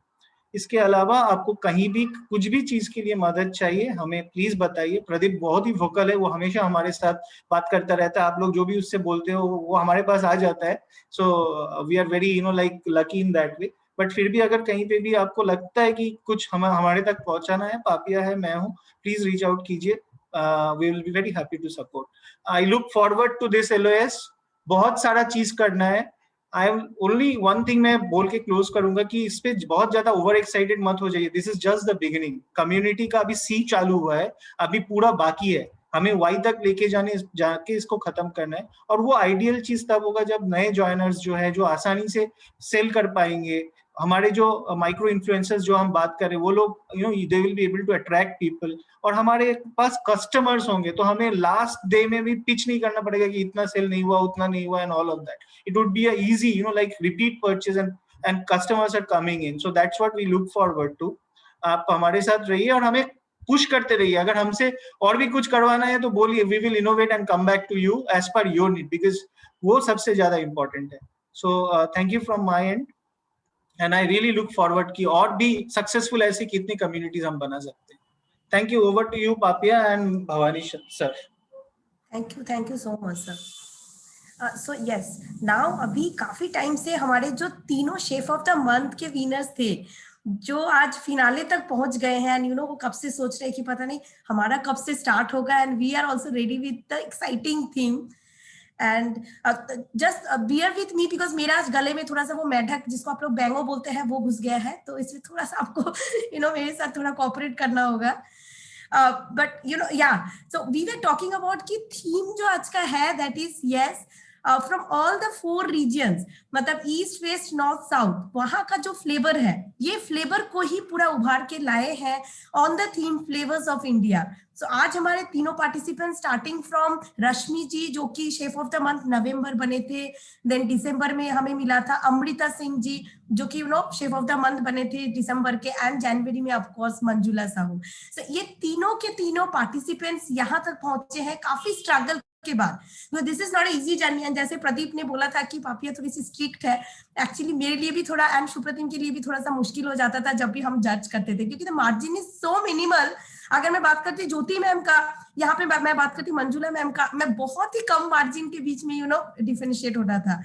इसके अलावा आपको कहीं भी कुछ भी चीज के लिए मदद चाहिए हमें प्लीज बताइए. प्रदीप बहुत ही वोकल है, वो हमेशा हमारे साथ बात करता रहता है, आप लोग जो भी उससे बोलते हो वो हमारे पास आ जाता है. So we are very you know like lucky in that way. But फिर भी अगर कहीं पे भी आपको लगता है कि कुछ हमारे तक पहुंचाना है, पापिया है, मैं हूँ, प्लीज रीच आउट कीजिए. We will be very happy to support. I look forward to this LOS. बहुत सारा चीज करना है. I am only one thing मैं बोल के क्लोज करूंगा कि इस पे बहुत ज्यादा ओवर एक्साइटेड मत हो जाइए. This is just the beginning. Community का अभी C चालू हुआ है, अभी पूरा बाकी है. हमें Y तक लेके जाके इसको खत्म करना है. और वो आइडियल चीज तब होगा जब नए ज्वाइनर्स जो है, जो आसानी से सेल कर पाएंगे, हमारे जो माइक्रो इन्फ्लुएंसर्स जो हम बात करें वो लोग you know they will be able to attract people, और हमारे पास कस्टमर्स होंगे तो हमें लास्ट डे में भी पिच नहीं करना पड़ेगा कि इतना सेल नहीं हुआ, उतना नहीं हुआ, and all of that. It would be a easy you know like repeat purchase and customers are coming in. So that's what we look forward to. आप हमारे साथ रहिए और हमें पुश करते रहिए. अगर हमसे और भी कुछ करवाना है तो बोलिए, we will innovate and come back to you as per your need, because वो सबसे ज्यादा इंपॉर्टेंट है. So thank you from my end, and I really look forward कि और भी सक्सेसफुल ऐसी कितनी कम्युनिटीज हम बना सकते हैं. Thank you. Over to you Papiya and Bhavani sir. Thank you so much sir. So yes, now अभी काफी टाइम से हमारे जो तीनों शेफ ऑफ द मंथ के विनर्स थे, जो आज फिनाले तक पहुंच गए हैं, एंड यू नो वो कब से सोच रहे हैं कि पता नहीं हमारा कब से स्टार्ट होगा, and we are also ready with the exciting thing. And just bear with me because मेरा आज गले में थोड़ा सा वो मेढक जिसको आप लोग बैंगो बोलते हैं वो घुस गया है, तो इसलिए थोड़ा सा आपको यू नो मेरे साथ थोड़ा कोऑपरेट करना होगा. but so we were talking about कि theme जो आज का है, that is yes, from all the 4 regions, मतलब ईस्ट वेस्ट नॉर्थ साउथ, वहां का जो फ्लेवर है, ये फ्लेवर को ही पूरा उभार के लाए हैं on the theme flavours of India. So आज हमारे तीनों participant starting from Rashmi ji जो कि chef of the month November बने थे, देन दिसंबर में हमें मिला था अमृता सिंह जी जो कि शेफ ऑफ द मंथ बने थे दिसंबर के, एंड जनवरी में ऑफ कोर्स मंजुला साहू. सो ये तीनों के तीनों पार्टिसिपेंट्स यहाँ तक पहुंचे हैं काफी स्ट्रगल के बाद. This is not easy journey. And जैसे प्रदीप ने बोला था कि पापिया थोड़ी सी स्ट्रिक्ट है, एक्चुअली मेरे लिए भी थोड़ा एंड सुप्रतिम के लिए भी थोड़ा सा मुश्किल हो जाता था जब भी हम जज करते थे, क्योंकि the margin is so minimal. अगर मैं बात करती ज्योति मैम का, यहाँ पे मैं बात करती मंजुला मैम का, मैं बहुत ही कम मार्जिन के बीच में डिफरेंशिएट होता था.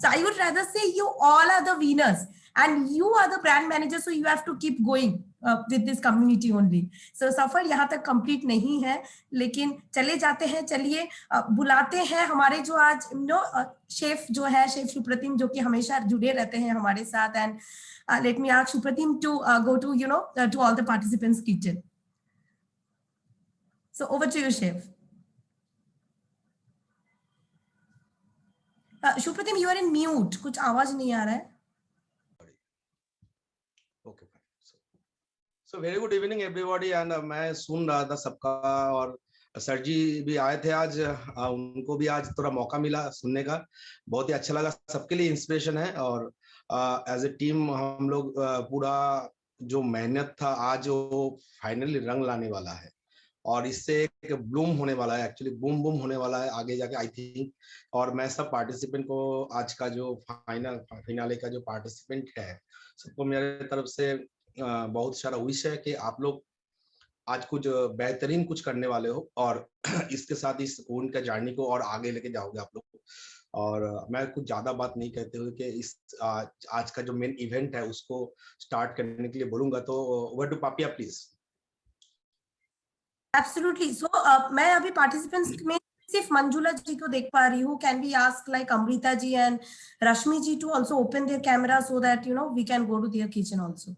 So I would rather say you all are the winners and you are the brand manager, so you have to keep going with this community only. So सफर यहाँ तक complete नहीं है, लेकिन चले जाते हैं. चलिए बुलाते हैं हमारे जो आज शेफ जो है, शेफ सुप्रतिम, जो कि हमेशा जुड़े रहते हैं हमारे साथ. And let me ask Supratim to go to to all the participants kitchen. So over to you, chef. Supratim, you are in mute. कुछ आवाज नहीं आ रहा है. Okay, fine. So very good evening everybody. And मैं सुन रहा था सबका, और सर जी भी आए थे आज, उनको भी आज थोड़ा मौका मिला सुनने का, बहुत ही अच्छा लगा. सबके लिए इंस्पिरेशन है. और एज ए टीम हम लोग पूरा जो मेहनत था आज वो फाइनली रंग लाने वाला है, और इससे एक ब्लूम होने वाला है, एक्चुअली बूम बूम होने वाला है आगे जाके आई थिंक. और मैं सब पार्टिसिपेंट को आज का जो फाइनले का जो पार्टिसिपेंट है सबको मेरे तरफ से बहुत सारा विश है कि आप लोग आज कुछ बेहतरीन कुछ करने वाले हो, और इसके साथ इस उनका जर्नी को और आगे लेके जाओगे आप लोग. और मैं कुछ ज्यादा बात नहीं कहते हुए कि इस आज का जो मेन इवेंट है उसको स्टार्ट करने के लिए बोलूंगा. तो over to Papiya please. Absolutely. So मैं अभी पार्टिसिपेंट्स में सिर्फ मंजुला जी को देख पा रही हूँ. Can we ask like Amrita ji and Rashmi ji to also open their camera so that we can go to their kitchen also.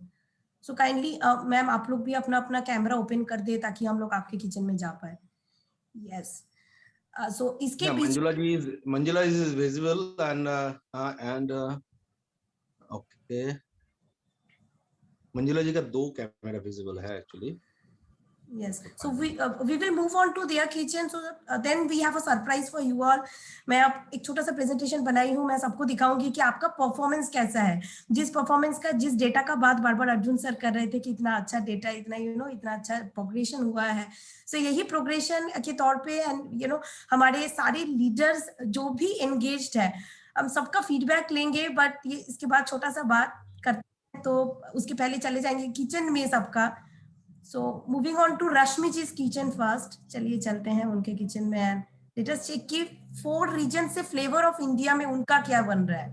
So kindly ma'am आप लोग भी अपना अपना कैमरा ओपन कर दे ताकि हम लोग आपके किचन में जा पाए. यस. सो इसके बीच Manjula is visible and okay. Manjula ji का 2 कैमरा विजिबल है actually. Yes, so we will move on to their kitchen. So then we have a surprise for you all. मैं अब एक छोटा सा प्रेजेंटेशन बनाई हूँ, मैं सबको दिखाऊंगी कि आपका परफॉर्मेंस कैसा है. जिस परफॉर्मेंस का, जिस डेटा का बात बार बार अर्जुन सर कर रहे थे कि इतना अच्छा डेटा, इतना इतना अच्छा प्रोग्रेशन हुआ है. सो यही प्रोग्रेशन के तौर पे एंड हमारे सारे लीडर्स जो भी एंगेज्ड है, हम सबका फीडबैक लेंगे. बट ये इसके बाद छोटा सा बात करते हैं, तो उसके पहले चले जाएंगे किचन में सबका. So moving on to Rashmi ji's kitchen first. चलिए चलते हैं उनके किचन में एंड लेट अस चेक कि 4 रीजन से फ्लेवर ऑफ इंडिया में उनका क्या बन रहा है.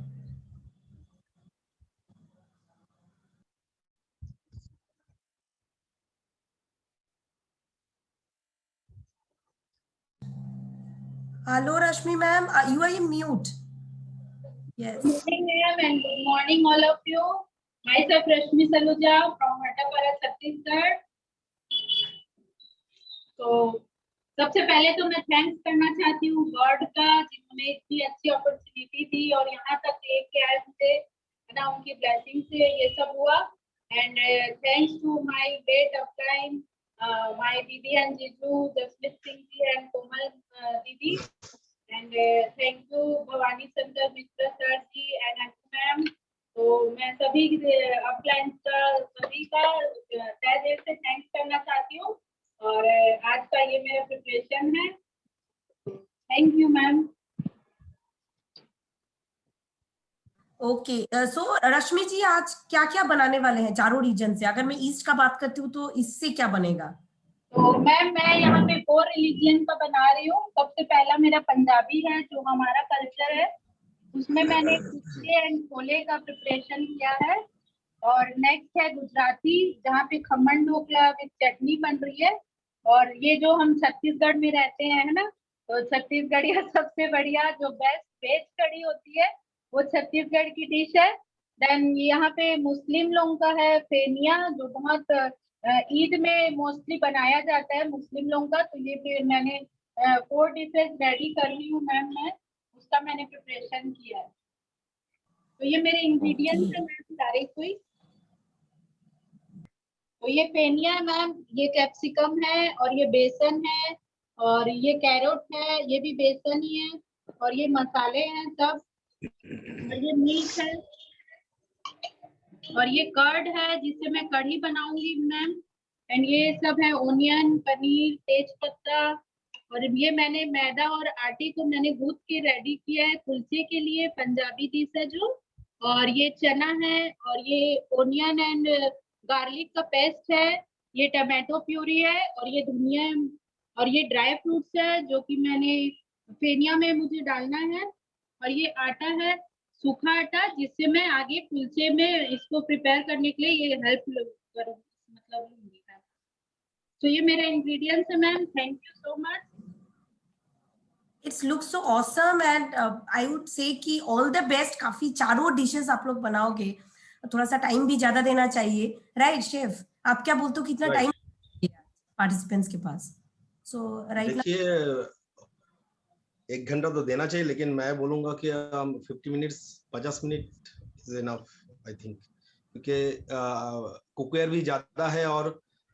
Hello Rashmi ma'am, you are in mute. Yes. Good morning ma'am and good morning all of you. Myself Rashmi Saluja from Bhattapara, Chhattisgarh. तो सबसे पहले तो मैं थैंक्स करना चाहती हूँ गॉड का, जिन्होंने इतनी अच्छी अपॉर्चुनिटी दी और यहाँ तक लेके आए मुझे, है ना, उनकी ब्लेसिंग से ये सब हुआ. And thanks to my great upline, my दीदी एंड जीजू जसमीत सिंह जी एंड कोमल दीदी. And thank you Bhawani Shankar Mishra sir ji and Anshu ma'am. तो मैं सभी अपलाइन का सभी का तहे दिल से थैंक्स करना चाहती हूँ. और आज का ये मेरा प्रिपरेशन है. Thank you ma'am. ओके, सो रश्मि जी आज क्या क्या बनाने वाले हैं चारों रीजन से? अगर मैं ईस्ट का बात करती हूँ तो इससे क्या बनेगा? तो मैम मैं यहाँ पे 4 रिलीजियन का बना रही हूँ. सबसे पहला मेरा पंजाबी है जो हमारा कल्चर है, उसमें मैंने कुल्चे एंड छोले का प्रिपरेशन किया है. और नेक्स्ट है गुजराती, जहाँ पे खमन ढोकला विद चटनी बन रही है. और ये जो हम छत्तीसगढ़ में रहते हैं, है ना, तो छत्तीसगढ़िया सबसे बढ़िया जो बेस्ट वेज कढ़ी होती है वो छत्तीसगढ़ की डिश है. देन यहाँ पे मुस्लिम लोगों का है फेनिया, जो बहुत ईद में मोस्टली बनाया जाता है मुस्लिम लोगों का, तो ये फिर मैंने 4 डिशेज रेडी कर ली हूँ मैम, मैं उसका मैंने प्रिपरेशन किया है। तो ये मेरे इंग्रेडिएंट्स है मैम सारे कोई। तो ये फेनिया है मैम, ये कैप्सिकम है और ये बेसन है और ये कैरोट है, ये भी बेसन ही है और ये मसाले हैं सब, और ये मीट है और ये कर्ड है जिससे मैं कढ़ी बनाऊंगी मैम, एंड ये सब है ओनियन, पनीर, तेज पत्ता, और ये मैंने मैदा और आटे को मैंने गूंथ के रेडी किया है कुलचे के लिए, पंजाबी डिश है जो, और ये चना है और ये ओनियन एंड गार्लिक का पेस्ट है, ये टमाटो प्यूरी है और ये धनिया और ये ड्राई फ्रूट्स है जो कि मैंने फेनिया में मुझे डालना है, और ये आटा है सूखा आटा जिससे मैं आगे कुलचे में इसको प्रिपेयर करने के लिए ये हेल्प मतलब लूंगी मैम। तो ये मेरा इंग्रेडिएंट्स है ma'am, thank you so much. It's look so awesome and I would say कि ऑल द बेस्ट। काफी चारों डिशेस आप लोग बनाओगे, थोड़ा सा टाइम भी ज्यादा देना चाहिए, राइट शेफ? आप क्या बोलते हो, कितना टाइम पार्टिसिपेंट्स के पास? सो राइट, देखिए 1 घंटा तो देना चाहिए, लेकिन मैं बोलूंगा कि 50 minutes 50 minute is enough I think, क्योंकि कुकवेयर भी ज्यादा है। और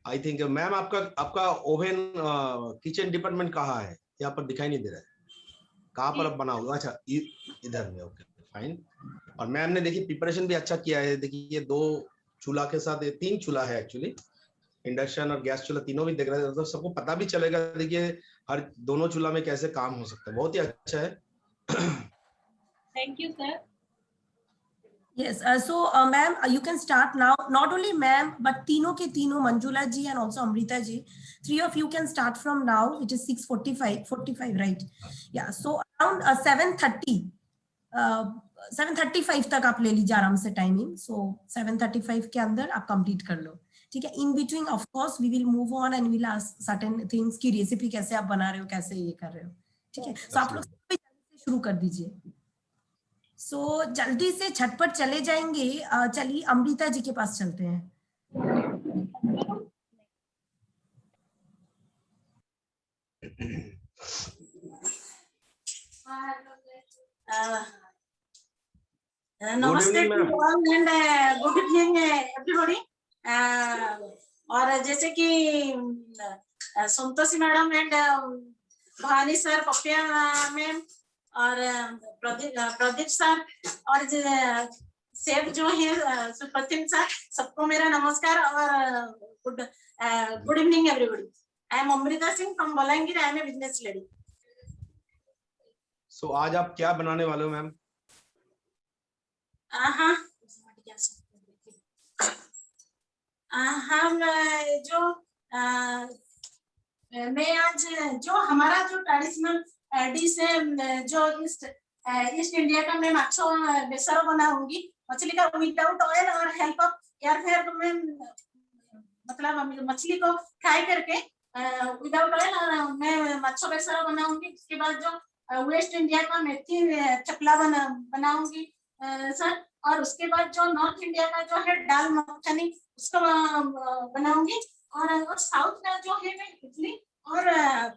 आई थिंक मैम आपका ओवन किचन डिपार्टमेंट कहाँ है? यहाँ पर दिखाई नहीं दे रहा है, कहाँ पर आप बनाओगे? अच्छा इधर में, ओके फाइन। और मैम ने देखिए प्रिपरेशन भी अच्छा किया है, देखिए 2 चूल्हा के साथ 3 चूल्हा है एक्चुअली, इंडक्शन और गैस चूल्हा तीनों भी देख रहे हैं, तो सबको पता भी चलेगा देखिए हर दोनों चूल्हा में कैसे काम हो सकता है, बहुत ही अच्छा है। Thank you sir. yes, so ma'am, you can start now. Not only ma'am but तीनों के तीनों, मंजुला जी and also Amrita ji, 3 of you can start from now. It is 6:45 right? Yeah, so around 7:30 7:35 तक आप ले लीजिए आराम से टाइमिंग। सो 7:35 के अंदर आप कंप्लीट कर लो, ठीक है? In between of course we will move on and will ask certain things की रेसिपी कैसे आप बना रहे हो, कैसे ये कर रहे हो, ठीक है? सो आप लोग जल्दी से शुरू कर दीजिए। सो जल्दी से झटपट चले जाएंगे। चलिए अमृता जी के पास चलते हैं। नमस्ते एंड गुड इवनिंग एवरीबॉडी। और जैसे कि Santoshi madam and Bhavani sir, Papiya ma'am और प्रदीप सर और सेफ जो है सुप्रतिम सर, सबको मेरा नमस्कार और good evening everybody. I am Amrita Singh from Balangir, I am a business lady. So आज आप क्या बनाने वाले हो मैम? हम जो मैं आज जो हमारा जो ट्रेडिशनल डिश है जो ईस्ट इंडिया का, मैं माछो बेसर बनाऊंगी, मछली का विदाउट ऑयल और हेल्प ऑफ एयर फेयर में, मतलब मछली को फ्राई करके विदाउट ऑयल, और मैं माछो बेसर बनाऊंगी। उसके बाद जो वेस्ट इंडिया का मेथी थपला बनाऊंगी सर, और उसके बाद जो नॉर्थ इंडिया का जो है दाल मखनी उसको बनाऊंगी, और साउथ का जो है मैं इडली और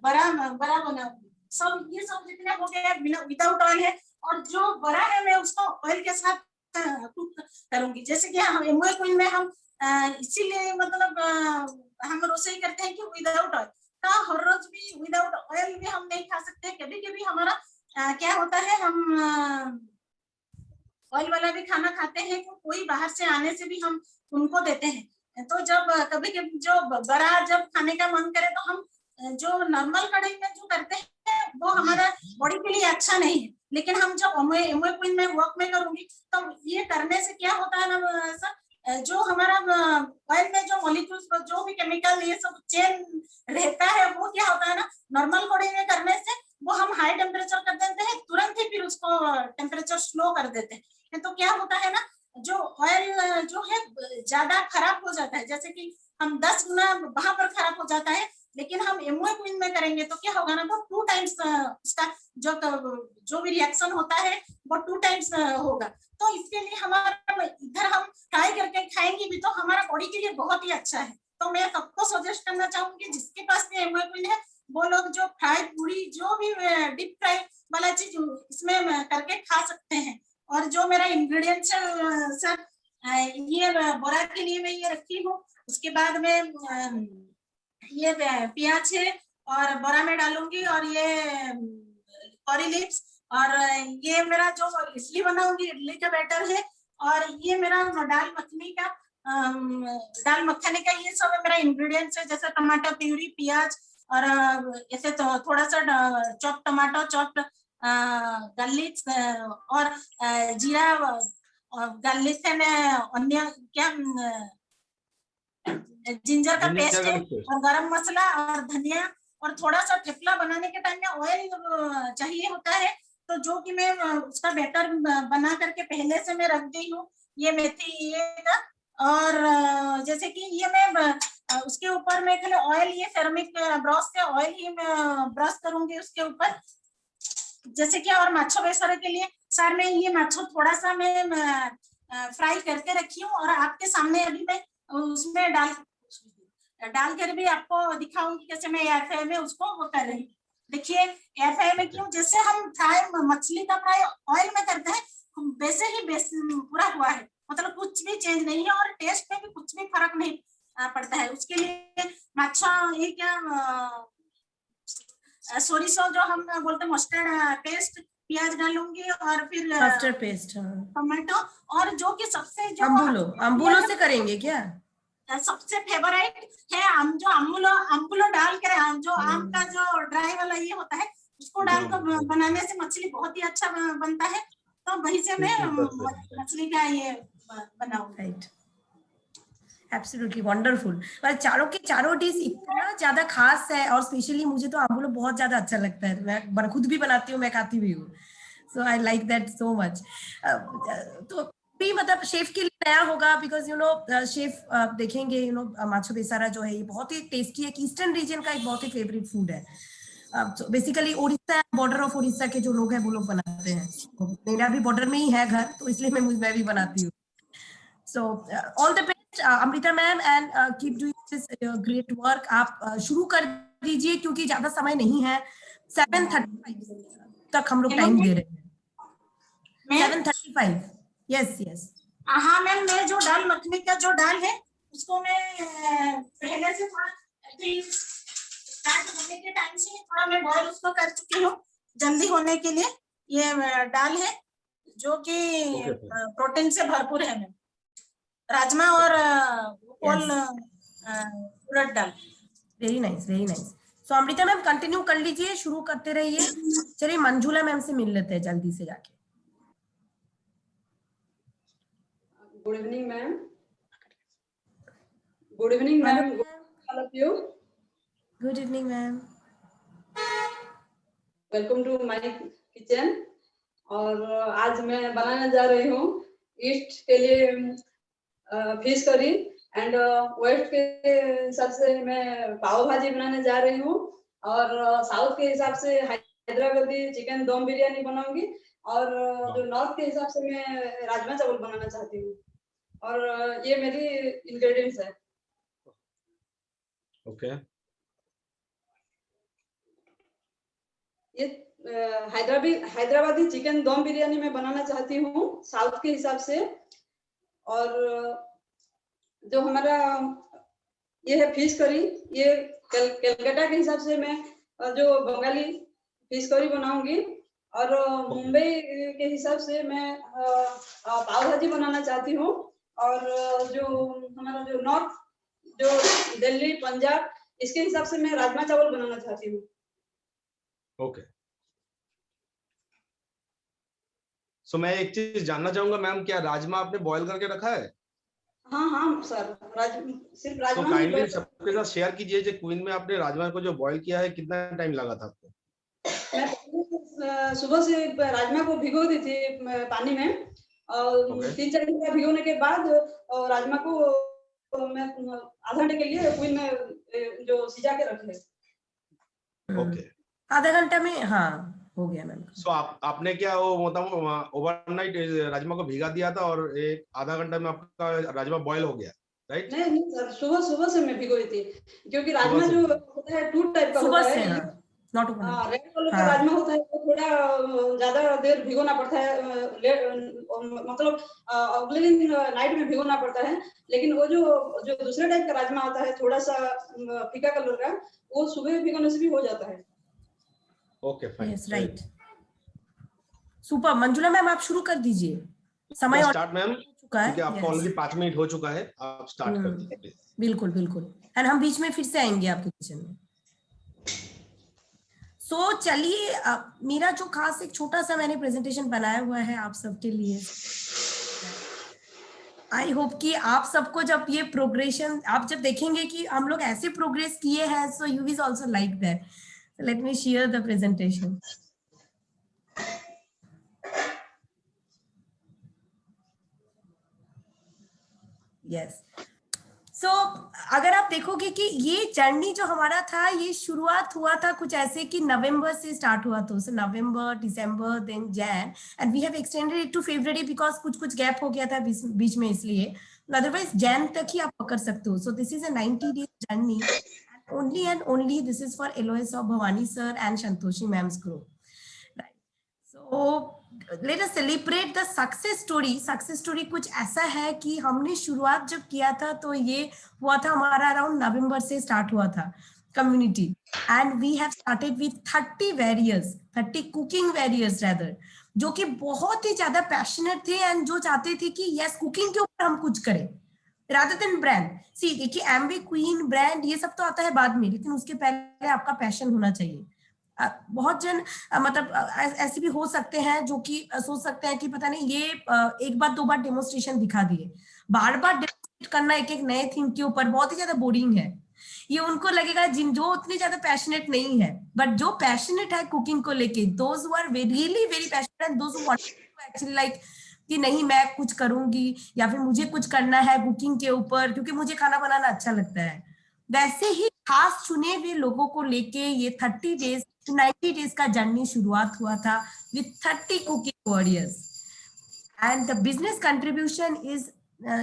बड़ा बनाऊंगी। सब ये सब जितने हो गए विदाउट ऑयल है, और जो बड़ा है मैं उसको ऑयल के साथ कुक करूंगी। जैसे कि हम एमओए क्वीन में हम इसीलिए मतलब हम रोसई करते हैं कि विदाउट ऑयल का, हर रोज भी विदाउट ऑयल भी हम नहीं खा सकते। कभी कभी हमारा क्या होता है, हम ऑयल वाला भी खाना खाते हैं, तो कोई बाहर से आने से भी हम उनको देते हैं। तो जब कभी कभी जो बड़ा जब खाने का मन करे तो हम जो नॉर्मल कढ़ाई में जो करते हैं वो हमारा बॉडी के लिए अच्छा नहीं है। लेकिन हम जब एमओए क्वीन में वर्क में करूंगी तो ये करने से क्या होता है ना सर, जो हमारा ऑयल में जो मॉलिक्यूल्स जो भी केमिकल ये सब चेन रहता है, वो क्या होता है ना, नॉर्मल कढ़ाई में करने से वो हम हाई टेम्परेचर कर देते हैं, तुरंत ही फिर उसको टेम्परेचर स्लो कर देते हैं। तो क्या होता है ना, जो ऑयल जो है ज्यादा खराब हो जाता है, जैसे कि हम 10 गुना वहां पर खराब हो जाता है। लेकिन हम एमओए क्वीन में करेंगे तो क्या होगा ना, वो 2 टाइम्स उसका जो भी रिएक्शन होता है वो 2 टाइम्स होगा। तो इसके लिए हमारा इधर हम ट्राई करके खाएंगे भी तो हमारा बॉडी के लिए बहुत ही अच्छा है। तो मैं सबको सजेस्ट करना चाहूंगी जिसके पास भी एमवे क्वीन है वो लोग जो फ्राई पूरी जो भी डीप फ्राई वाला चीज इसमें करके खा सकते हैं। और जो मेरा इंग्रेडिएंट्स है सर, ये बोरा के लिए मैं ये रखी हूँ। उसके बाद में ये प्याज है और बोरा में डालूंगी, और ये करी लीव्स, और ये मेरा जो इडली बनाऊंगी इडली का बैटर है, और ये मेरा दाल मखनी का ये सब मेरा इंग्रेडिएंट्स है, जैसे टमाटर प्यूरी, प्याज, और ऐसे तो थोड़ा सा चॉप टमाटो, चॉप गार्लिक और जीरा, गार्लिक एंड ऑनियन, क्या जिंजर का पेस्ट है, और गरम मसाला और धनिया, और थोड़ा सा थेपला बनाने के टाइम में ऑयल चाहिए होता है, तो जो कि मैं उसका बैटर बना करके पहले से मैं रख दी हूँ। ये मेथी ये का, और जैसे कि ये मैं उसके ऊपर मैं खाली ऑयल, ये सेरामिक ब्रश का ऑयल ही मैं ब्रश करूंगी उसके ऊपर, जैसे कि। और माछो बेसर के लिए सर मैं ये माछो थोड़ा सा मैं फ्राई करके रखी हूँ, और आपके सामने अभी मैं उसमें डाल कर भी आपको दिखाऊंगी कैसे मैं एयर फ्राई में उसको वो कर रही हूँ। देखिए एयर फ्राई में क्यों, जैसे हम फ्राई मछली का फ्राई ऑयल में करते हैं वैसे ही पूरा हुआ है, मतलब कुछ भी चेंज नहीं है, और टेस्ट में भी कुछ भी फर्क नहीं पड़ता है। उसके लिए माछा ये क्या सोरिसो जो हम बोलते हैं मस्टर्ड पेस्ट, प्याज डालूंगी, और फिर मस्टर्ड पेस्ट, टमाटो, और जो कि सबसे जो अम्बुलो से करेंगे क्या, सबसे फेवरेट है जो अम्बुलो डाल कर जो आम का जो ड्राई वाला ये होता है उसको डालकर बनाने से मछली बहुत ही अच्छा बनता है, तो वही से मैं मछली का ये बनाऊंगी। Right, absolutely wonderful. पर चारों के चारों डिश इतना ज्यादा खास है, और स्पेशली मुझे तो आम्बुलो बहुत ज्यादा अच्छा लगता है, मैं खुद भी बनाती हूँ, मैं खाती भी हूँ, so I like that so much. तो भी मतलब शेफ के लिए नया होगा, बिकॉज यू नो शेफ देखेंगे यू नो माछो बेसारा जो है ये बहुत ही टेस्टी है, ईस्टर्न रीजन का एक बहुत ही फेवरेट फूड है। Basically Orissa, border of Orissa के जो लोग हैं वो लोग बनाते हैं, तो मेरा भी बॉर्डर में ही है घर, तो इसलिए मैं भी बनाती हूँ। सो all the best Amrita ma'am, and keep doing this great work. आप शुरू कर दीजिए क्योंकि ज्यादा समय नहीं है, 7:35 तक हम लोग टाइम दे रहे हैं। 7:35, यस यस। हाँ मैम, मैं जो दाल मखनी का जो दाल है उसको मैं पहले से थोड़ा स्टार्ट होने के टाइम से थोड़ा मैं बॉईल उसको कर चुकी हूँ जल्दी होने के लिए। ये दाल है जो कि प्रोटीन से भरपूर है मैम, राजमा और उड़द दाल। Very nice, very nice. So Amrita ma'am continue कर लीजिए, शुरू करते रहिए। चलिए मंजुला मैम से मिल लेते हैं जल्दी से जाके। Good evening, ma'am. Good evening, ma'am. All of you. Good evening, ma'am. Welcome to my kitchen. और आज मैं बनाने जा रही हूँ ईस्ट के लिए फिश करी, एंड वेस्ट के हिसाब से मैं पाव भाजी बनाने जा रही हूँ, और साउथ के हिसाब से हैदराबादी चिकन दम बिरयानी बनाऊंगी, और जो नॉर्थ के हिसाब से मैं राजमा चावल बनाना चाहती हूँ, और ये मेरी इंग्रेडिएंट्स है। ओके। ये हैदराबादी चिकन दम बिरयानी में बनाना चाहती हूँ साउथ के हिसाब से, और जो हमारा ये है फिश करी, ये कलकत्ता के हिसाब से मैं जो बंगाली फिश करी बनाऊंगी, और मुंबई के हिसाब से मैं पाव भाजी बनाना चाहती हूँ, और जो हमारा जो नॉर्थ जो दिल्ली पंजाब इसके हिसाब से मैं राजमा चावल बनाना चाहती हूँ। ओके। सो मैं एक चीज जानना चाहूंगा मैम, क्या राजमा आपने बॉईल करके रखा है? हाँ हाँ सर, सिर्फ राजमा। तो काइंडली सबके साथ शेयर कीजिए जो क्वीन में आपने राजमा को जो बॉईल किया है कितना टाइम लगा था आपको? मैं सुबह से राजमा को भिगो दी थी पानी में, और 3-4 घंटा भिगोने के बाद राजमा को मैं आधा घंटे के लिए क्वीन में जो सिजा के रखे। ओके, आधा घंटा में हाँ हो गया मैम। सो आपने क्या वो मतलब ओवरनाइट राजमा को भिगा दिया था और एक आधा घंटा में आपका राजमा बॉईल हो गया? राइट? नहीं सर, सुबह से मैं भिगोई थी, क्योंकि राजमा जो होता है 2 टाइप का होता है। नॉट रेड कलर का राजमा होता है, वो थोड़ा ज्यादा देर भिगोना पड़ता है, मतलब अगले दिन नाइट में भिगोना पड़ता है। लेकिन वो जो दूसरे टाइप का राजमा आता है, थोड़ा सा फीका कलर का, वो सुबह भिगोने से भी हो जाता है। Okay fine, yes right, super. Manjula ma'am आप शुरू कर दीजिए, समय स्टार्ट मैम, क्योंकि आपको ऑलरेडी 5 मिनट हो चुका है, आप स्टार्ट कर दीजिए। बिल्कुल बिल्कुल, एंड हम बीच में फिर से आएंगे आपके किचन में। सो चलिए, मेरा जो खास एक छोटा सा मैंने प्रेजेंटेशन बनाया हुआ है आप सबके लिए। आई होप कि आप सबको जब ये प्रोग्रेशन आप जब देखेंगे कि हम लोग ऐसे प्रोग्रेस किए हैं, so you will also like that. Let me share the presentation. Yes, so अगर आप देखोगे कि ये जर्नी जो हमारा था, ये शुरुआत हुआ था कुछ ऐसे कि नवंबर से स्टार्ट हुआ था। So November, December, then Jan, and we have extended it to February because कुछ गैप हो गया था बीच में, इसलिए अदरवाइज जैन तक ही आप पकड़ सकते हो। So this is a 90 days journey, only and only this is for LOS of Bhavani sir and Shantoshi ma'am's group, right? So let us celebrate the success story. Success story कुछ ऐसा है कि हमने शुरुआत जब किया था तो ये हुआ था हमारा अराउंड नवंबर से स्टार्ट हुआ था community, and we have started with 30 cooking warriors rather, जो कि बहुत ही ज्यादा पैशनेट थे एंड जो चाहते थे कि यस कुकिंग के ऊपर हम कुछ करें rather than brand. See, देखिए एम्वे, क्वीन, ब्रांड ये सब तो आता है बाद में, लेकिन उसके पहले आपका पैशन होना चाहिए। बहुत जन मतलब ऐसे भी हो सकते हैं जो कि सोच सकते हैं कि पता नहीं ये एक बार 2 बार डेमोन्स्ट्रेशन दिखा दिए, बार डेमोन्स्ट्रेट करना एक नए थीम के ऊपर बहुत ही ज्यादा बोरिंग है। ये उनको लगेगा जो उतने ज्यादा पैशनेट नहीं है, बट जो पैशनेट है कुकिंग को लेके, those who are really very passionate and those who want to actually like कि नहीं मैं कुछ करूंगी या फिर मुझे कुछ करना है कुकिंग के ऊपर क्योंकि मुझे खाना बनाना अच्छा लगता है, वैसे ही खास चुने हुए लोगों को लेके ये 30 डेज 90 डेज का जर्नी शुरुआत हुआ था with 30 cooking warriors. And the business contribution is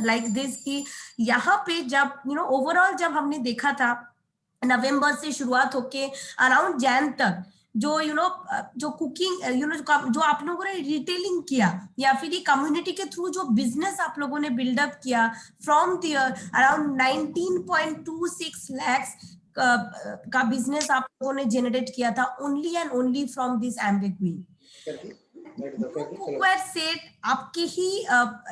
like this कि यहाँ पे जब ओवरऑल जब हमने देखा था नवंबर से शुरुआत होके अराउंड जैन तक जो जो कुकिंग जो आप लोगों ने रिटेलिंग किया या फिर ये कम्युनिटी के थ्रू जो बिजनेस आप लोगों ने बिल्डअप किया फ्रॉम द अराउंड 19.26 lakhs का बिजनेस आप लोगों ने जनरेट किया था only and only from this Amway queen. Cookware set आपके ही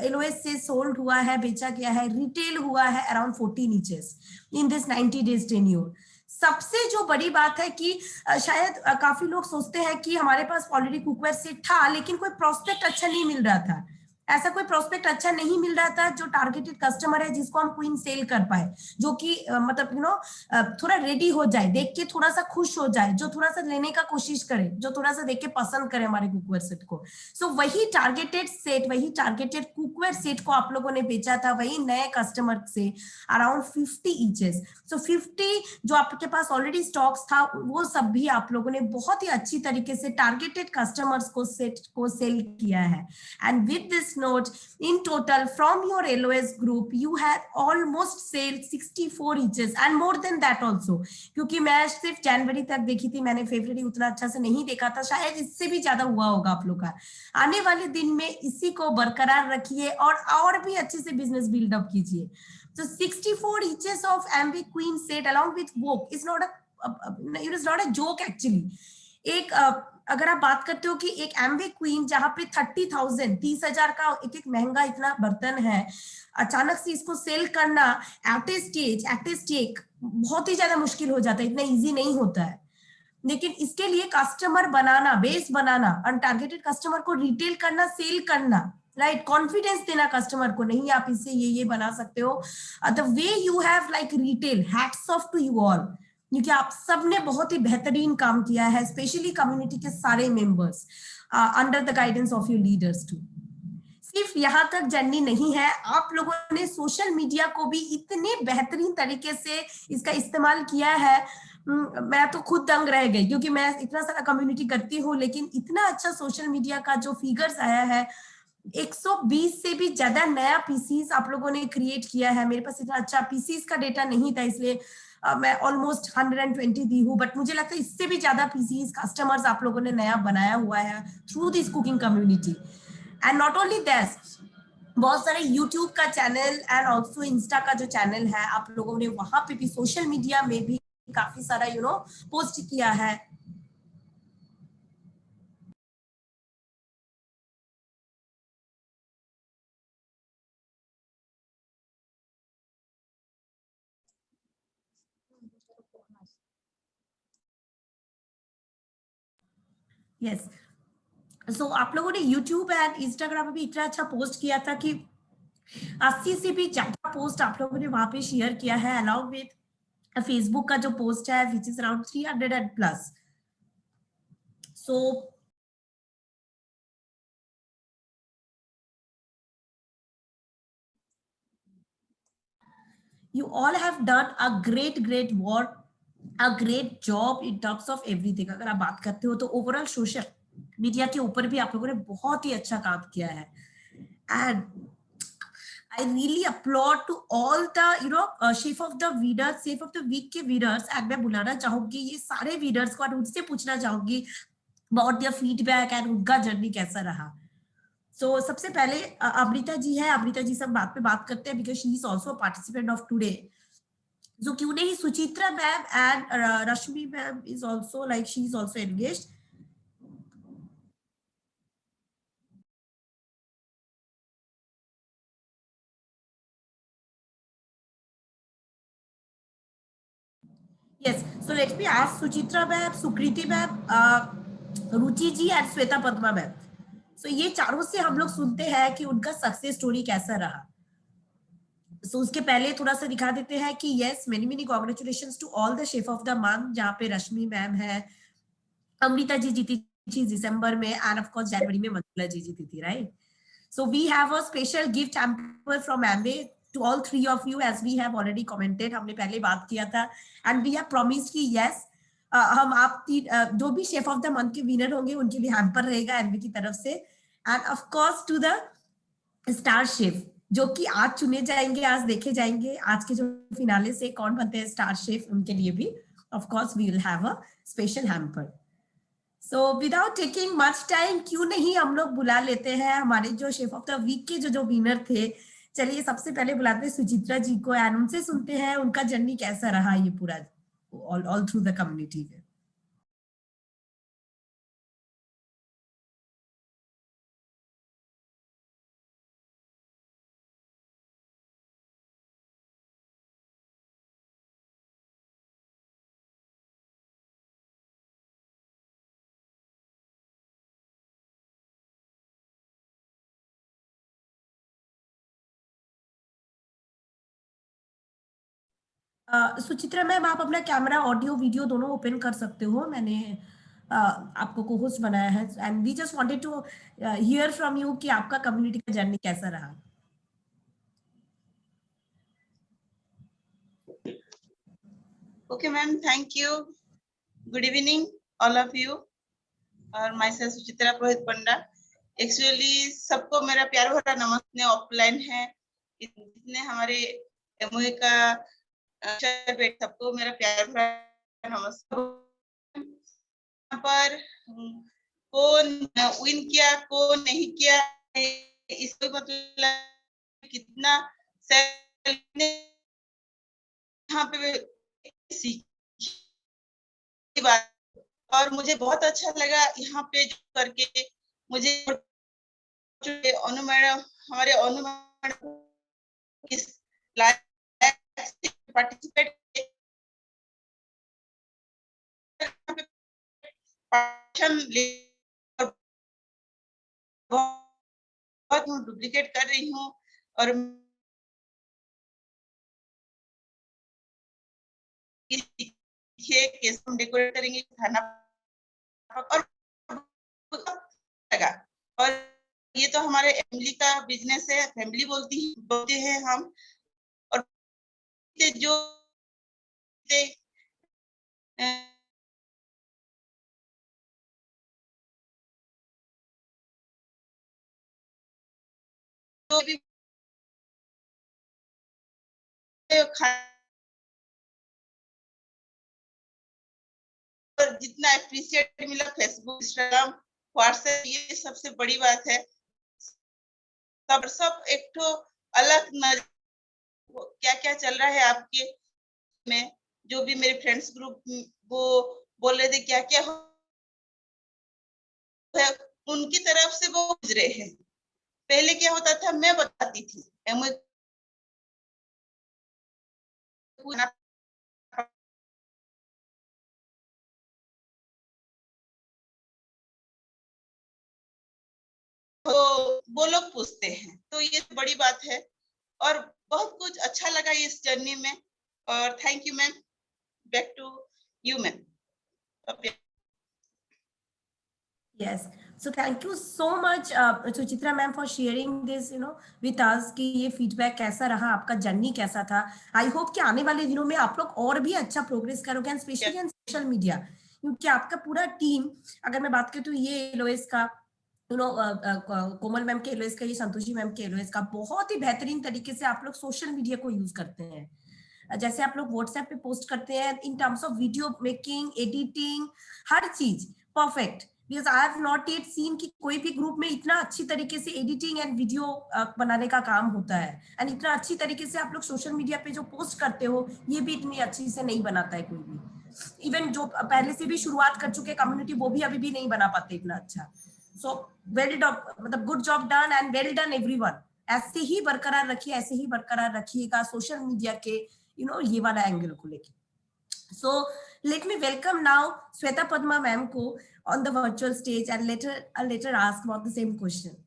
LOS से सोल्ड हुआ है, बेचा गया है, रिटेल हुआ है around 14 inches in this 90 days tenure. सबसे जो बड़ी बात है कि शायद काफी लोग सोचते हैं कि हमारे पास ऑलरेडी कुकवेयर सेट था लेकिन कोई प्रोस्पेक्ट अच्छा नहीं मिल रहा था। ऐसा कोई प्रोस्पेक्ट अच्छा नहीं मिल रहा था जो टारगेटेड कस्टमर है जिसको हम क्वीन सेल कर पाए, जो कि मतलब थोड़ा रेडी हो जाए, देख के थोड़ा सा खुश हो जाए, जो थोड़ा सा लेने का कोशिश करे, जो थोड़ा सा देख के पसंद करे हमारे कुकवेयर सेट को। सो वही टारगेटेड सेट, वही टारगेटेड कुकवेयर सेट को आप लोगों ने बेचा था वही नए कस्टमर से अराउंड 50 इंचेस। सो 50 जो आपके पास ऑलरेडी स्टॉक्स था वो सब भी आप लोगों ने बहुत ही अच्छी तरीके से टारगेटेड कस्टमर्स को सेट को सेल किया है। And with this note, in total from your LOS group you had almost sold 64 inches and more than that also, क्योंकि मैं सिर्फ जनवरी तक देखी थी, मैंने फरवरी उतना अच्छा से नहीं देखा था, शायद इससे भी ज्यादा हुआ होगा आप लोग का। आने वाले दिन में इसी को बरकरार रखिए और भी अच्छे से बिजनेस बिल्डअप कीजिए। So 64 inches of Amway Queen set along with Vogue is not a joke actually। एक अगर आप बात करते हो कि एक एम्वे क्वीन जहां पे 30,000 का एक महंगा इतना बर्तन है, अचानक से इसको सेल करना एट ए स्टेक बहुत ही ज्यादा मुश्किल हो जाता है, इतना इजी नहीं होता है। लेकिन इसके लिए कस्टमर बनाना, बेस बनाना और टारगेटेड कस्टमर को रिटेल करना, सेल करना, राइट, कॉन्फिडेंस देना कस्टमर को, नहीं आप इससे ये बना सकते हो। The way you have like retail, hats off to you all, क्योंकि आप सबने बहुत ही बेहतरीन काम किया है, स्पेशली कम्युनिटी के सारे members under the guidance of your leaders to. सिर्फ यहाँ तक जर्नी नहीं है, आप लोगों ने सोशल मीडिया को भी इतने बेहतरीन तरीके से इसका इस्तेमाल किया है, मैं तो खुद दंग रह गई क्योंकि मैं इतना सारा कम्युनिटी करती हूँ, लेकिन इतना अच्छा सोशल मीडिया का जो फिगर्स आया है 120 से भी ज्यादा नया पीसीस आप लोगों ने क्रिएट किया है। मेरे पास इतना अच्छा पीसीस का डेटा नहीं था, इसलिए मैं ऑलमोस्ट 120 दी हूँ, बट मुझे लगता है इससे भी ज्यादा पीसीस कस्टमर्स आप लोगों ने नया बनाया हुआ है through this cooking community. And not only that, बहुत सारे यूट्यूब का चैनल एंड ऑल्सो इंस्टा का जो चैनल है, आप लोगों ने वहां पे भी, सोशल मीडिया में भी काफी सारा पोस्ट किया है। यस, सो आप लोगों ने यूट्यूब एंड इंस्टाग्राम में भी इतना अच्छा पोस्ट किया था कि 80 से भी ज्यादा पोस्ट आप लोगों ने वहां पे शेयर किया है, अलॉन्ग विद फेसबुक का जो पोस्ट है which is around 300 and plus. So you all have done a great work, a great job in terms of everything। अगर आप बात करते हो तो ओवरऑल सोशल मीडिया के ऊपर भी आप लोगों ने बहुत ही अच्छा काम किया है। And I really applaud to all the chef of the weeders, chef of the week के वीडर्स। एंड मैं बुलाना चाहूंगी ये सारे वीडर्स को और उनसे पूछना चाहूंगी अबाउट देयर फीडबैक एंड उनका जर्नी कैसा रहा। सो सबसे पहले अमृता जी है, अमृता जी से हम बात पे बात करते हैं because she is also participant of today. So क्यों नहीं Suchitra ma'am and Rashmi ma'am is also like she is also engaged. Yes, so let me ask Suchitra ma'am, Sukriti ma'am, Ruchi ji and Shweta Padma ma'am. So ये चारों से हम लोग सुनते हैं कि उनका सक्सेस स्टोरी कैसा रहा। सो उसके पहले थोड़ा सा दिखा देते हैं कि yes, many congratulations to all the chef of the month, जहाँ पे रश्मि मैम है, अमृता जी जीती थी दिसंबर में, एंड ऑफ कोर्स जनवरी में मंजुला जी जीती थी, right. So we have a special gift hamper from Amway to all three of you, as we have already commented, हमने पहले बात किया था, and we have promised कि yes, हम आप जो भी शेफ ऑफ द मंथ के विनर होंगे उनके लिए हैम्पर रहेगा एमवे की तरफ से। And of course to the star chef जो कि आज चुने जाएंगे, आज देखे जाएंगे आज के जो फिनाले से कौन बनते हैं स्टार शेफ, उनके लिए भी of course we will have a special hamper. So without taking much time, क्यों नहीं हम लोग बुला लेते हैं हमारे जो शेफ ऑफ द वीक के जो विनर थे। चलिए सबसे पहले बुलाते हैं सुचित्रा जी को एंड उनसे सुनते हैं उनका जर्नी कैसा रहा ये पूरा ऑल थ्रू द कम्युनिटी में। सुचित्रा मैम, आप अपना कैमरा ऑडियो वीडियो दोनों ओपन कर सकते हो, मैंने आपको को होस्ट बनाया है and we just wanted to hear from you कि आपका कम्युनिटी का जर्नी कैसा रहा। Okay, ma'am, thank you. Good evening, all of you. और myself सुचित्रा पुरोहित पंडा। Actually सबको मेरा प्यार भरा नमस्ते ऑफलाइन है, जितने हमारे एमओए का सबको मेरा प्यार भरा नमस्कार। यहाँ पर कौन विन किया कौन नहीं किया इसको मतलब कितना यहाँ पे बात, और मुझे बहुत अच्छा लगा यहाँ पे करके। मुझे अनु मैडम, हमारे अनु मैडम इस पार्टिसिपेट बहुत डुप्लीकेट कर रही हूँ और कैसे हम डेकोरेट करेंगे खाना और और ये तो हमारे फैमिली का बिजनेस है, फैमिली बोलते हैं हम। और जो जो भी जितना अप्रिशिएट मिला फेसबुक, इंस्टाग्राम, व्हाट्सएप, ये सबसे बड़ी बात है। सब एक तो अलग नजर क्या क्या चल रहा है आपके में, जो भी मेरे फ्रेंड्स ग्रुप वो बोल रहे थे क्या क्या है, उनकी तरफ से वो गुजरे हैं। पहले क्या होता था, मैं बताती थी तो वो लोग पूछते हैं, तो ये बड़ी बात है और बहुत कुछ अच्छा लगा इस जर्नी में। और thank you ma'am, back to you ma'am. Yes. So thank you so much, Suchitra ma'am, for sharing this, with us कि ये feedback कैसा रहा, आपका जर्नी कैसा था। I hope कि आने वाले दिनों में आप लोग और भी अच्छा प्रोग्रेस करोगे, and specially on social media, क्योंकि आपका पूरा टीम, अगर मैं बात करूँ तो ये एलओएस का, कोमल मैम के एलओएस का, ये संतोषी मैम के एलओएस का, बहुत ही बेहतरीन तरीके से आप लोग सोशल मीडिया को यूज करते हैं। जैसे आप लोग व्हाट्सएप पे पोस्ट करते हैं, in terms of video making, editing, हर चीज perfect. Because I have not yet seen कि कोई भी ग्रुप में इतना अच्छी तरीके से एडिटिंग एंड वीडियो बनाने का काम होता है, एंड इतना अच्छी तरीके से आप लोग सोशल मीडिया पे जो पोस्ट करते हो, ये भी इतनी अच्छी से नहीं बनाता है कोई भी। इवन जो पहले से भी शुरुआत कर चुके कम्युनिटी, वो भी अभी भी नहीं बना पाते इतना अच्छा। सो वेल डन, मतलब good job done and well done everyone. ऐसे ही बरकरार रखिए, ऐसे ही बरकरार रखिएगा सोशल मीडिया के ये वाला एंगल को लेके। So let me welcome now Sweta Padma ma'am ko on the virtual stage, and later ask about the same question.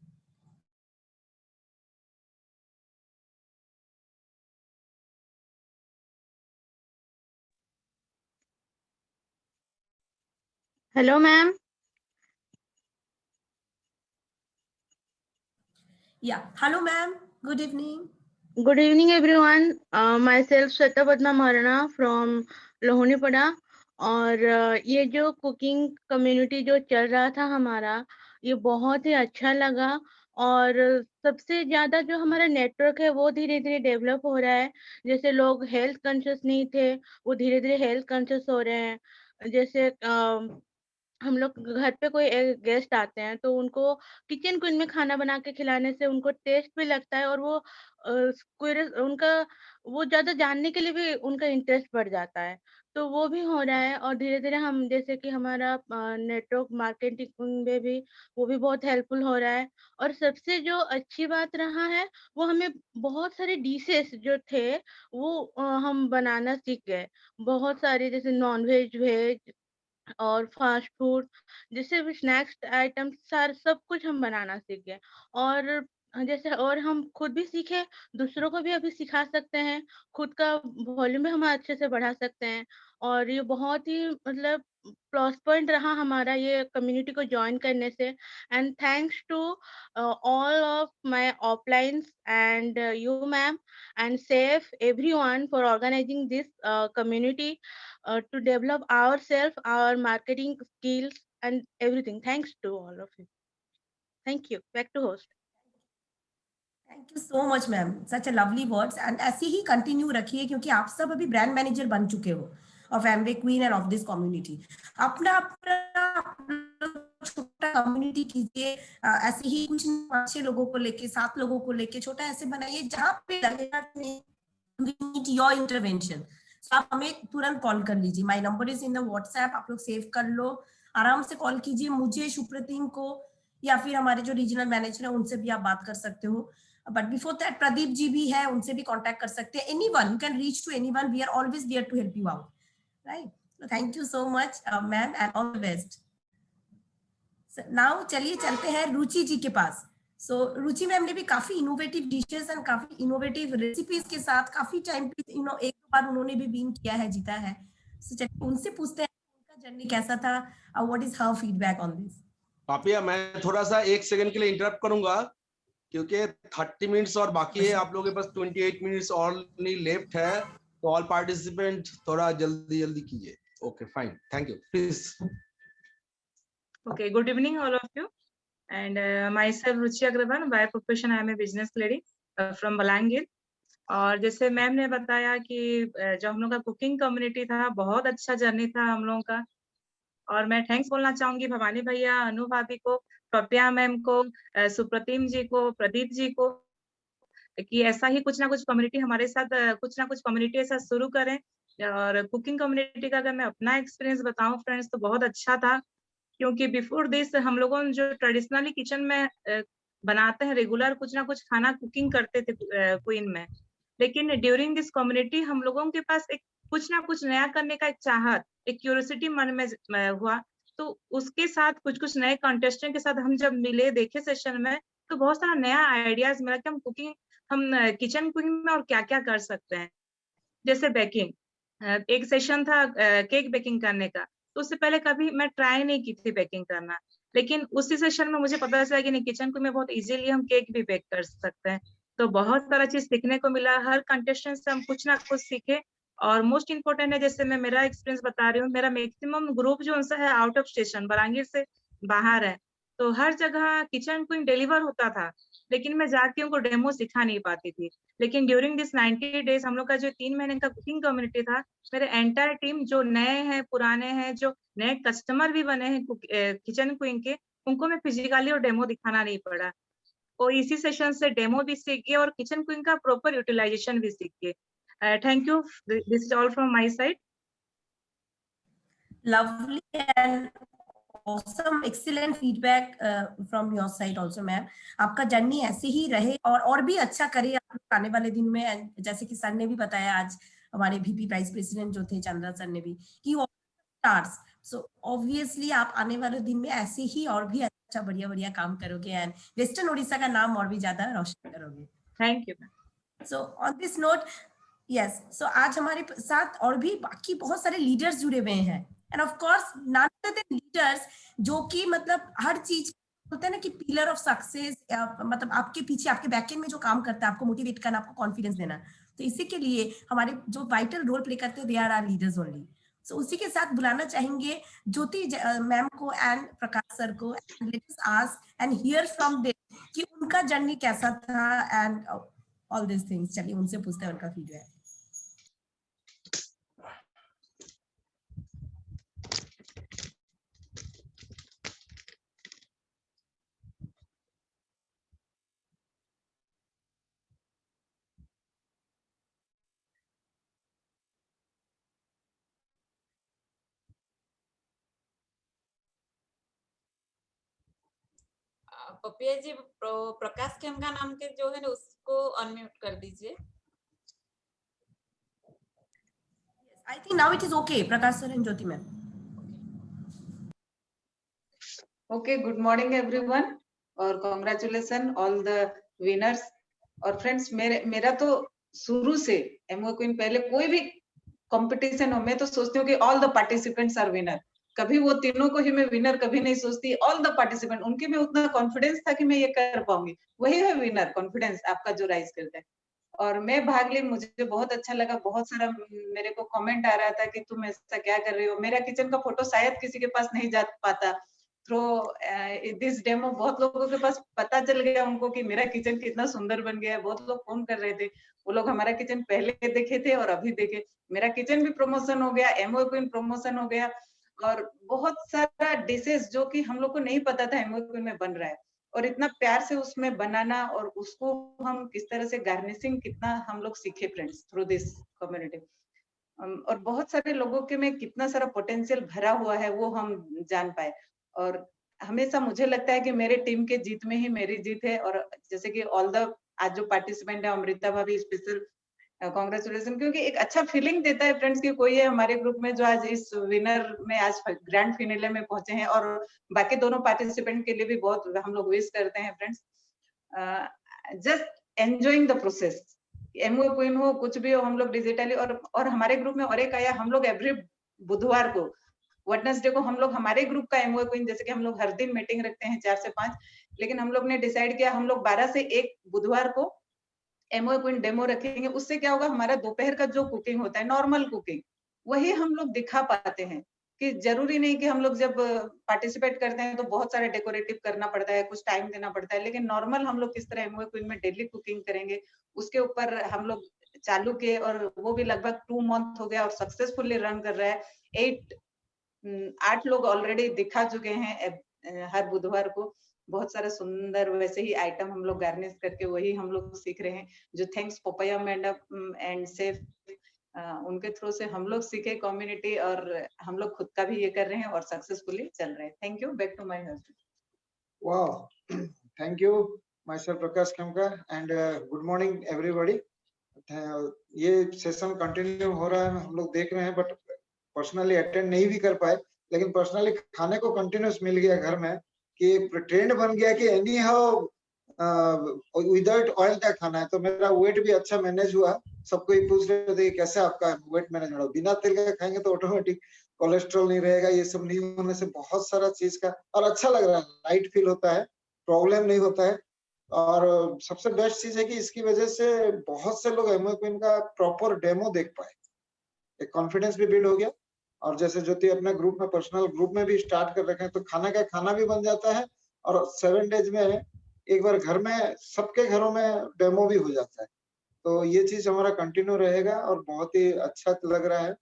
Hello ma'am. Yeah, hello ma'am, good evening. Good evening everyone. Myself Sweta Padma Marana from लोहनीपड़ा। और ये जो कुकिंग कम्युनिटी जो चल रहा था हमारा, ये बहुत ही अच्छा लगा। और सबसे ज्यादा जो हमारा नेटवर्क है वो धीरे धीरे डेवलप हो रहा है। जैसे लोग हेल्थ कॉन्शियस नहीं थे, वो धीरे धीरे हेल्थ कॉन्शियस हो रहे हैं। जैसे हम लोग घर पे कोई गेस्ट आते हैं तो उनको किचन क्वीन में खाना बना के खिलाने से उनको टेस्ट भी लगता है, और वो उनका वो ज्यादा जानने के लिए भी उनका इंटरेस्ट बढ़ जाता है। तो वो भी हो रहा है। और धीरे धीरे हम, जैसे कि हमारा नेटवर्क मार्केटिंग में भी वो भी बहुत हेल्पफुल हो रहा है। और सबसे जो अच्छी बात रहा है, वो हमें बहुत सारे डिशेस जो थे वो हम बनाना सीख गए। बहुत सारे, जैसे नॉन वेज, वेज और फास्ट फूड, जैसे भी स्नैक्स आइटम, सारे सब कुछ हम बनाना सीख गए। और जैसे और हम खुद भी सीखे, दूसरों को भी अभी सिखा सकते हैं, खुद का वॉल्यूम भी हम अच्छे से बढ़ा सकते हैं। और ये बहुत ही मतलब प्लस पॉइंट रहा हमारा ये कम्युनिटी को ज्वाइन करने से। And thanks to all of my offlines and you ma'am and chef everyone for organizing this community to develop ourselves, our marketing skills and everything. Thanks to all of you. Thank you. Back to host. Thank you so much ma'am, such a lovely words, and ऐसे ही कंटिन्यू रखिए, क्योंकि आप सब अभी ब्रांड मैनेजर बन चुके हो of Amway Queen and of this community. अपना छोटा कम्युनिटी कीजिए, ऐसे ही कुछ 5-6 लोगों को लेके, 7 लोगों को लेके छोटा ऐसे बनाइए जहाँ पे लगेगा योर इंटरवेंशन। आप हमें तुरंत कॉल कर लीजिए, my number is in the WhatsApp, आप लोग सेव कर लो, आराम से कॉल कीजिए मुझे, सुप्रतिम को, या फिर हमारे जो रीजनल मैनेजर है उनसे भी आप बात कर सकते हो। But before that Pradeep ji भी है, उनसे भी कांटेक्ट कर सकते हैं। Anyone, you can reach to anyone, we are always there to help you out, right? Thank you so much ma'am and all the best. Now चलिए चलते हैं रुचि जी के पास। सो रुचि मैम ने भी काफी इनोवेटिव डिशेस एंड काफी इनोवेटिव रेसिपीज के साथ काफी टाइम पे एक बार उन्होंने भी विन किया है, जीता है। सो चलिए उनसे पूछते हैं उनका जर्नी कैसा था, what is her feedback on this. Papiya, मैं थोड़ा सा 1 सेकंड के लिए इंटरप्ट करूंगा, क्योंकि 30 मिनट्स और बाकी है, आप लोगों के पास 28 मिनट्स ओनली लेफ्ट है, तो ऑल पार्टिसिपेंट थोड़ा जल्दी जल्दी कीजिए। Okay fine, thank you, please. Okay, good evening all of you. And myself Ruchi Agarwal, by profession I am a business lady from Balangir. और जैसे मैम ने बताया कि जो हम लोग का कुकिंग कम्युनिटी था, बहुत अच्छा जर्नी था हम लोगों का। और मैं थैंक्स बोलना चाहूंगी भवानी भैया, अनु भाभी को, पपिया मैम को, सुप्रतिम जी को, प्रदीप जी को, कि ऐसा ही कुछ ना कुछ कम्युनिटी हमारे साथ, कुछ ना कुछ कम्युनिटी ऐसा शुरू करें। और कुकिंग कम्युनिटी का अगर मैं अपना एक्सपीरियंस बताऊं फ्रेंड्स, तो बहुत अच्छा था, क्योंकि बिफोर दिस हम लोगों ने जो ट्रेडिशनली किचन में बनाते हैं, रेगुलर कुछ ना कुछ खाना कुकिंग करते थे क्वीन में, लेकिन ड्यूरिंग दिस कम्युनिटी हम लोगों के पास एक कुछ ना कुछ नया करने का एक चाहत, एक क्यूरियोसिटी मन में हुआ। तो उसके साथ कुछ नए कंटेस्टेंट के साथ हम जब मिले, देखे सेशन में, तो बहुत सारा नया आइडियाज मिला कि हम किचन कुकिंग में और क्या क्या कर सकते हैं। जैसे बेकिंग, एक सेशन था केक बेकिंग करने का, तो उससे पहले कभी मैं ट्राई नहीं की थी बेकिंग करना, लेकिन उसी सेशन में मुझे पता चला कि नहीं, किचन कुकिंग में बहुत इजीली हम केक भी बेक कर सकते हैं। तो बहुत सारा चीज सीखने को मिला, हर कंटेस्टेंट से हम कुछ ना कुछ सीखे। और मोस्ट इम्पोर्टेंट है, जैसे मैं मेरा एक्सपीरियंस बता रही हूँ, मेरा मैक्सिमम ग्रुप जो उनसे है आउट ऑफ स्टेशन, बलांगीर से बाहर है, तो हर जगह किचन कुकिंग डिलीवर होता था, लेकिन मैं जाके उनको डेमो सिखा नहीं पाती थी। लेकिन ड्यूरिंग दिस 90 डेज हम लोग का जो 3 महीने का कुकिंग कम्युनिटी था, मेरे एंटायर टीम, जो नए हैं, पुराने हैं, जो नए कस्टमर भी बने हैं किचन कुकिंग के, उनको मैं फिजिकली और डेमो दिखाना नहीं पड़ा। और इसी सेशन से डेमो भी सीख गए और किचन कुकिंग का प्रॉपर यूटिलाइजेशन भी सीख गए। Thank you, this is all from my side. Lovely and awesome, excellent feedback from your side also, ma'am. आपका जर्नी ऐसे ही रहे और भी अच्छा करे आने वाले दिन में। जैसे कि सर ने भी बताया, आज हमारे VP वाइस प्रेसिडेंट जो थे चंद्रा सर ने भी, कि स्टार्स, सो ऑब्वियसली आप आने वाले दिन में ऐसे ही और भी अच्छा बढ़िया काम करोगे एंड वेस्टर्न उड़ीसा का नाम और भी ज्यादा रोशन करोगे। Thank you. So on this note, yes, so आज हमारे साथ और भी बाकी बहुत सारे लीडर्स जुड़े हुए हैं, and of course not other than leaders, जो कि मतलब हर चीज बोलते हैं ना कि पिलर ऑफ सक्सेस, मतलब आपके पीछे, आपके बैकएंड में जो काम करता है, आपको मोटिवेट करना, आपको कॉन्फिडेंस देना, तो इसी के लिए हमारे जो वाइटल रोल प्ले करते हैं, दे आर लीडर्स ओनली। सो उसी के साथ बुलाना चाहेंगे ज्योति मैम को एंड प्रकाश सर को, and let us ask and here from them कि उनका जर्नी कैसा था एंड ऑल दिस थिंग्स। चलिए उनसे पूछते हैं उनका फीडबैक। पपिया जी, प्रकाश खेमका नाम के जो है ना, उसको अनम्यूट कर दीजिए। I think now it is okay, Prakash sir and Jyoti ma'am. Okay, good morning everyone और congratulations all the winners। और friends, मेरा तो शुरू से MO क्वीन, पहले कोई भी कंपटीशन हो, मैं तो सोचती हूँ कि all the participants are winner। कभी वो तीनों को ही मैं विनर कभी नहीं सोचती, ऑल द पार्टिसिपेंट, उनके में उतना कॉन्फिडेंस था कि मैं ये कर पाऊंगी, वही है विनर, कॉन्फिडेंस आपका जो राइज करता है। और मैं भाग ली, मुझे बहुत अच्छा लगा, बहुत सारा मेरे को कमेंट आ रहा था कि तुम ऐसा क्या कर रही हो। मेरा किचन का फोटो शायद किसी के पास नहीं जा पाता, थ्रू दिस डेमो बहुत लोगों के पास पता चल गया उनको कि मेरा किचन कितना सुंदर बन गया है। बहुत लोग फोन कर रहे थे, वो लोग हमारा किचन पहले देखे थे और अभी देखे, मेरा किचन भी प्रमोशन हो गया, MO क्वीन प्रमोशन हो गया, और बहुत सारा डिशेस जो कि हम लोग को नहीं पता था MO क्वीन में बन रहा है, और इतना प्यार से उसमें बनाना और उसको हम किस तरह से गार्निशिंग, कितना हम लोग सीखे फ्रेंड्स थ्रू दिस कम्युनिटी। और बहुत सारे लोगों के में कितना सारा पोटेंशियल भरा हुआ है वो हम जान पाए। और हमेशा मुझे लगता है कि मेरे टीम के जीत में ही मेरी जीत है। और जैसे कि ऑल द आज जो पार्टिसिपेंट है, अमृता भाभी स्पेशल कांग्रेचुलेशन, क्योंकि एक अच्छा फीलिंग देता है फ्रेंड्स कि कोई है हमारे ग्रुप में जो आज इस विनर में, आज ग्रैंड फिनाले में पहुंचे हैं। और बाकी दोनों पार्टिसिपेंट के लिए भी बहुत हम लोग विश करते हैं friends. Just enjoying the process, MO queen हो कुछ भी हो, हम लोग डिजिटली, और हमारे ग्रुप में और एक आया, हम लोग एवरी बुधवार को, वेडनेसडे को हम लोग हमारे ग्रुप का MO क्वीन, जैसे कि हम लोग हर दिन मीटिंग रखते हैं 4 से 5, लेकिन हम लोग ने डिसाइड किया हम लोग 12 से 1 बुधवार को MO क्वीन डेमो रखेंगे। उससे क्या होगा, हमारा दोपहर का जो कुकिंग होता है, नॉर्मल कुकिंग, वही हम लोग दिखा पाते हैं। कि जरूरी नहीं कि हम लोग जब पार्टिसिपेट करते हैं तो बहुत सारे डेकोरेटिव करना पड़ता है, कुछ टाइम देना पड़ता है, लेकिन नॉर्मल हम लोग किस तरह एमवे क्वीन में डेली कुकिंग करेंगे उसके ऊपर हम लोग चालू किए, और वो भी लगभग 2 मंथ हो गया और सक्सेसफुली रन कर रहा है। 8 लोग ऑलरेडी दिखा चुके हैं हर बुधवार को। बहुत सारे सुंदर वैसे ही आइटम हम लोग गार्निश करके वही हम लोग सीख रहे हैं, जो thanks papaya madam and safe उनके थ्रू से हम लोग सीखे कम्युनिटी, और हम लोग खुद का भी ये कर रहे हैं और सक्सेसफुली चल रहे हैं। Thank you. Back to my husband. वाह, thank you myself Prakash Khemkar and good morning everybody. ये सेशन कंटिन्यू हो रहा है, हम लोग देख रहे हैं, बट पर्सनली अटेंड नहीं भी कर पाए, लेकिन पर्सनली खाने को कंटिन्यूस मिल गया घर में कि एक ट्रेंड बन गया कि एनी हाउ विदाउट ऑयल का खाना है। तो मेरा वेट भी अच्छा मैनेज हुआ। सबको ही पूछ रहे थे कैसे आपका वेट मैनेजमेंट हो, बिना तेल का खाएंगे तो ऑटोमेटिक कोलेस्ट्रॉल नहीं रहेगा। ये सब नहीं होने से बहुत सारा चीज का और अच्छा लग रहा है, लाइट फील होता है, प्रॉब्लम नहीं होता है। और सबसे बेस्ट चीज है कि इसकी वजह से बहुत से लोग एमवे क्वीन का प्रॉपर डेमो देख पाए, एक कॉन्फिडेंस भी बिल्ड हो गया। और जैसे ज्योति अपने ग्रुप में पर्सनल ग्रुप में भी स्टार्ट कर रखे हैं, तो खाना का खाना भी बन जाता है और 7 डेज में एक बार घर में सबके घरों में डेमो भी हो जाता है। तो ये चीज हमारा कंटिन्यू रहेगा और बहुत ही अच्छा लग रहा है।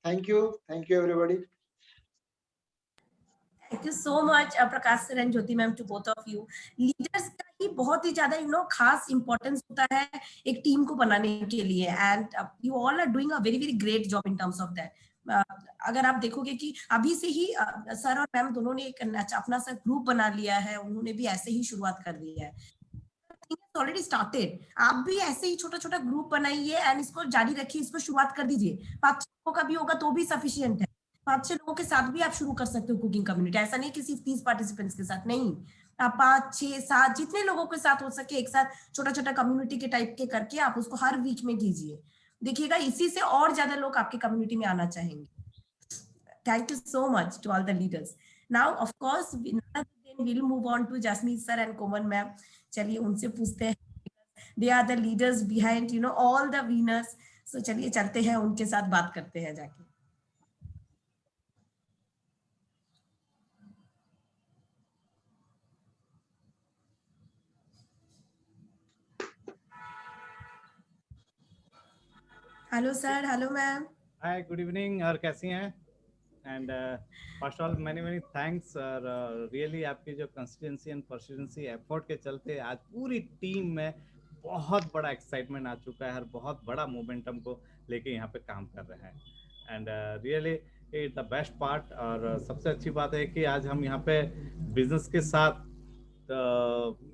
Thank you everybody. Thank you so much Prakash sir and Jyoti ma'am, to both of you. Leaders का ही बहुत ही ज्यादा खास इंपॉर्टेंस होता है एक टीम को बनाने के लिए, and you all are doing a very very great job in terms of that. अगर आप देखोगे कि अभी से ही सर और मैम दोनों ने एक अपना सा ग्रुप बना लिया है, उन्होंने भी ऐसे ही शुरुआत कर दी है, ऑलरेडी स्टार्टेड। आप भी ऐसे ही छोटा छोटा ग्रुप बनाइए एंड इसको जारी रखिए, इसको शुरुआत कर दीजिए। 5-6 लोगों का भी होगा तो भी सफिशिएंट है। 5-6 लोगों के साथ भी आप शुरू कर सकते हो कुकिंग कम्युनिटी। ऐसा नहीं कि सिर्फ 30 पार्टिसिपेंट्स के साथ, नहीं, आप 5-6-7 जितने लोगों के साथ हो सके एक साथ छोटा छोटा कम्युनिटी के टाइप के करके आप उसको हर वीक में कीजिए। देखिएगा इसी से और ज्यादा लोग आपके कम्युनिटी में आना चाहेंगे। Thank you so much to all the leaders. Now, of course, we'll move on to Jasmeet sir and Koman ma'am. चलिए उनसे पूछते हैं, they are the leaders behind all the winners. So चलिए चलते हैं उनके साथ बात करते हैं जाके। Hello sir, hello ma'am. Hi, good evening. और कैसी हैं? And first all many thanks. और रियली आपकी जो कंसिस्टेंसी एंड परसिस्टेंसी एफर्ट के चलते आज पूरी टीम में बहुत बड़ा एक्साइटमेंट आ चुका है और बहुत बड़ा मोमेंटम को लेके यहाँ पे काम कर रहे हैं। And really it the best part. और सबसे अच्छी बात है कि आज हम यहाँ पे बिजनेस के साथ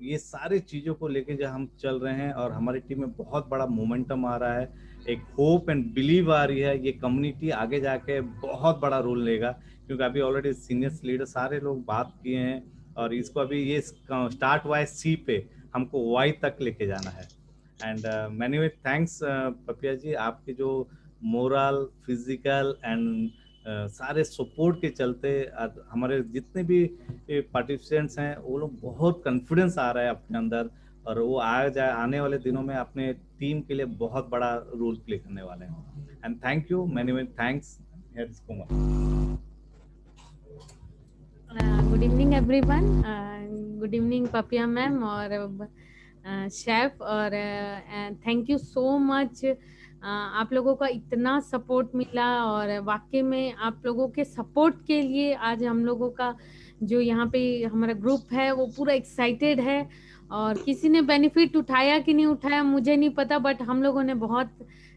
ये सारी चीज़ों को लेके जो हम चल रहे हैं और हमारी टीम में बहुत बड़ा मोमेंटम आ रहा है, एक होप एंड बिलीव आ रही है। ये कम्युनिटी आगे जाके बहुत बड़ा रोल लेगा, क्योंकि अभी ऑलरेडी सीनियर लीडर सारे लोग बात किए हैं और इसको अभी ये स्टार्ट हुआ है सी पे, हमको वाई तक लेके जाना है। एंड मैनी थैंक्स पपिया जी, आपके जो मोरल, फिजिकल एंड सारे सपोर्ट के चलते हमारे जितने भी पार्टिसिपेंट्स हैं वो लोग बहुत कॉन्फिडेंस आ रहा है अपने अंदर, और वो आने वाले दिनों में अपने टीम के लिए बहुत बड़ा रोल प्ले करने वाले हैं। And thank you, many thanks. Good evening everyone. Good evening Papiya ma'am और शेफ, और थैंक यू सो मच। आप लोगों का इतना सपोर्ट मिला और वाकई में आप लोगों के सपोर्ट के लिए आज हम लोगों का जो यहाँ पे हमारा ग्रुप है वो पूरा एक्साइटेड है। और किसी ने बेनिफिट उठाया कि नहीं उठाया मुझे नहीं पता, बट हम लोगों ने बहुत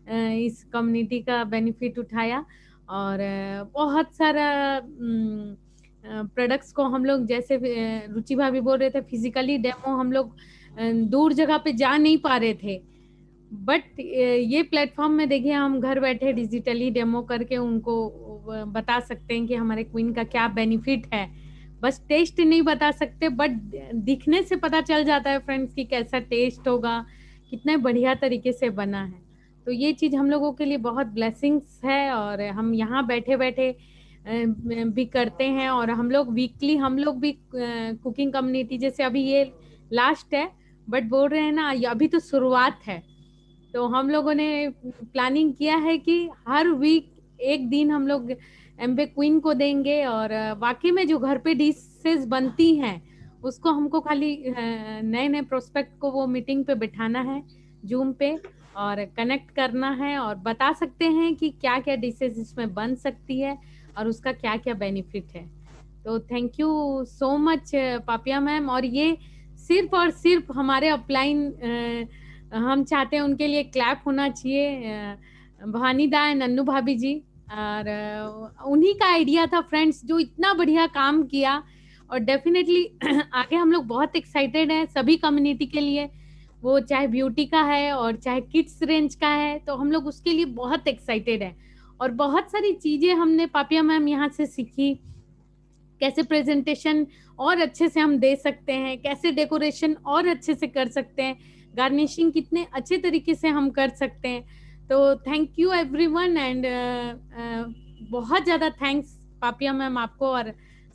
इस कम्युनिटी का बेनिफिट उठाया और बहुत सारा प्रोडक्ट्स को हम लोग, जैसे रुचि भाभी बोल रहे थे, फिजिकली डेमो हम लोग दूर जगह पे जा नहीं पा रहे थे, बट ये प्लेटफॉर्म में देखिए हम घर बैठे डिजिटली डेमो करके उनको बता सकते हैं कि हमारे क्वीन का क्या बेनिफिट है। बस टेस्ट नहीं बता सकते, बट दिखने से पता चल जाता है फ्रेंड्स कि कैसा टेस्ट होगा, कितने बढ़िया तरीके से बना है। तो ये चीज़ हम लोगों के लिए बहुत ब्लेसिंग्स है और हम यहाँ बैठे बैठे भी करते हैं। और हम लोग वीकली हम लोग भी कुकिंग कम्युनिटी, जैसे अभी ये लास्ट है बट बोल रहे हैं ना अभी तो शुरुआत है, तो हम लोगों ने प्लानिंग किया है कि हर वीक एक दिन हम लोग एमवे क्वीन को देंगे। और वाकई में जो घर पे डिशेस बनती हैं उसको हमको खाली नए नए प्रोस्पेक्ट को वो मीटिंग पे बिठाना है जूम पे और कनेक्ट करना है और बता सकते हैं कि क्या क्या डिशेस इसमें बन सकती है और उसका क्या क्या बेनिफिट है। तो thank you so much Papiya ma'am. और ये सिर्फ और सिर्फ हमारे अपलाइन हम चाहते हैं उनके लिए क्लैप होना चाहिए, भवानी दा एंड अन्नू भाभी जी। और उन्हीं का आइडिया था फ्रेंड्स, जो इतना बढ़िया काम किया। और डेफिनेटली आगे हम लोग बहुत एक्साइटेड हैं सभी कम्युनिटी के लिए, वो चाहे ब्यूटी का है और चाहे किड्स रेंज का है, तो हम लोग उसके लिए बहुत एक्साइटेड हैं। और बहुत सारी चीजें हमने पापिया मैम यहाँ से सीखी, कैसे प्रेजेंटेशन और अच्छे से हम दे सकते हैं, कैसे डेकोरेशन और अच्छे से कर सकते हैं, गार्निशिंग कितने अच्छे तरीके से हम कर सकते हैं। तो थैंक यू एवरीवन एंड बहुत ज़्यादा थैंक्स पापिया मैम आपको और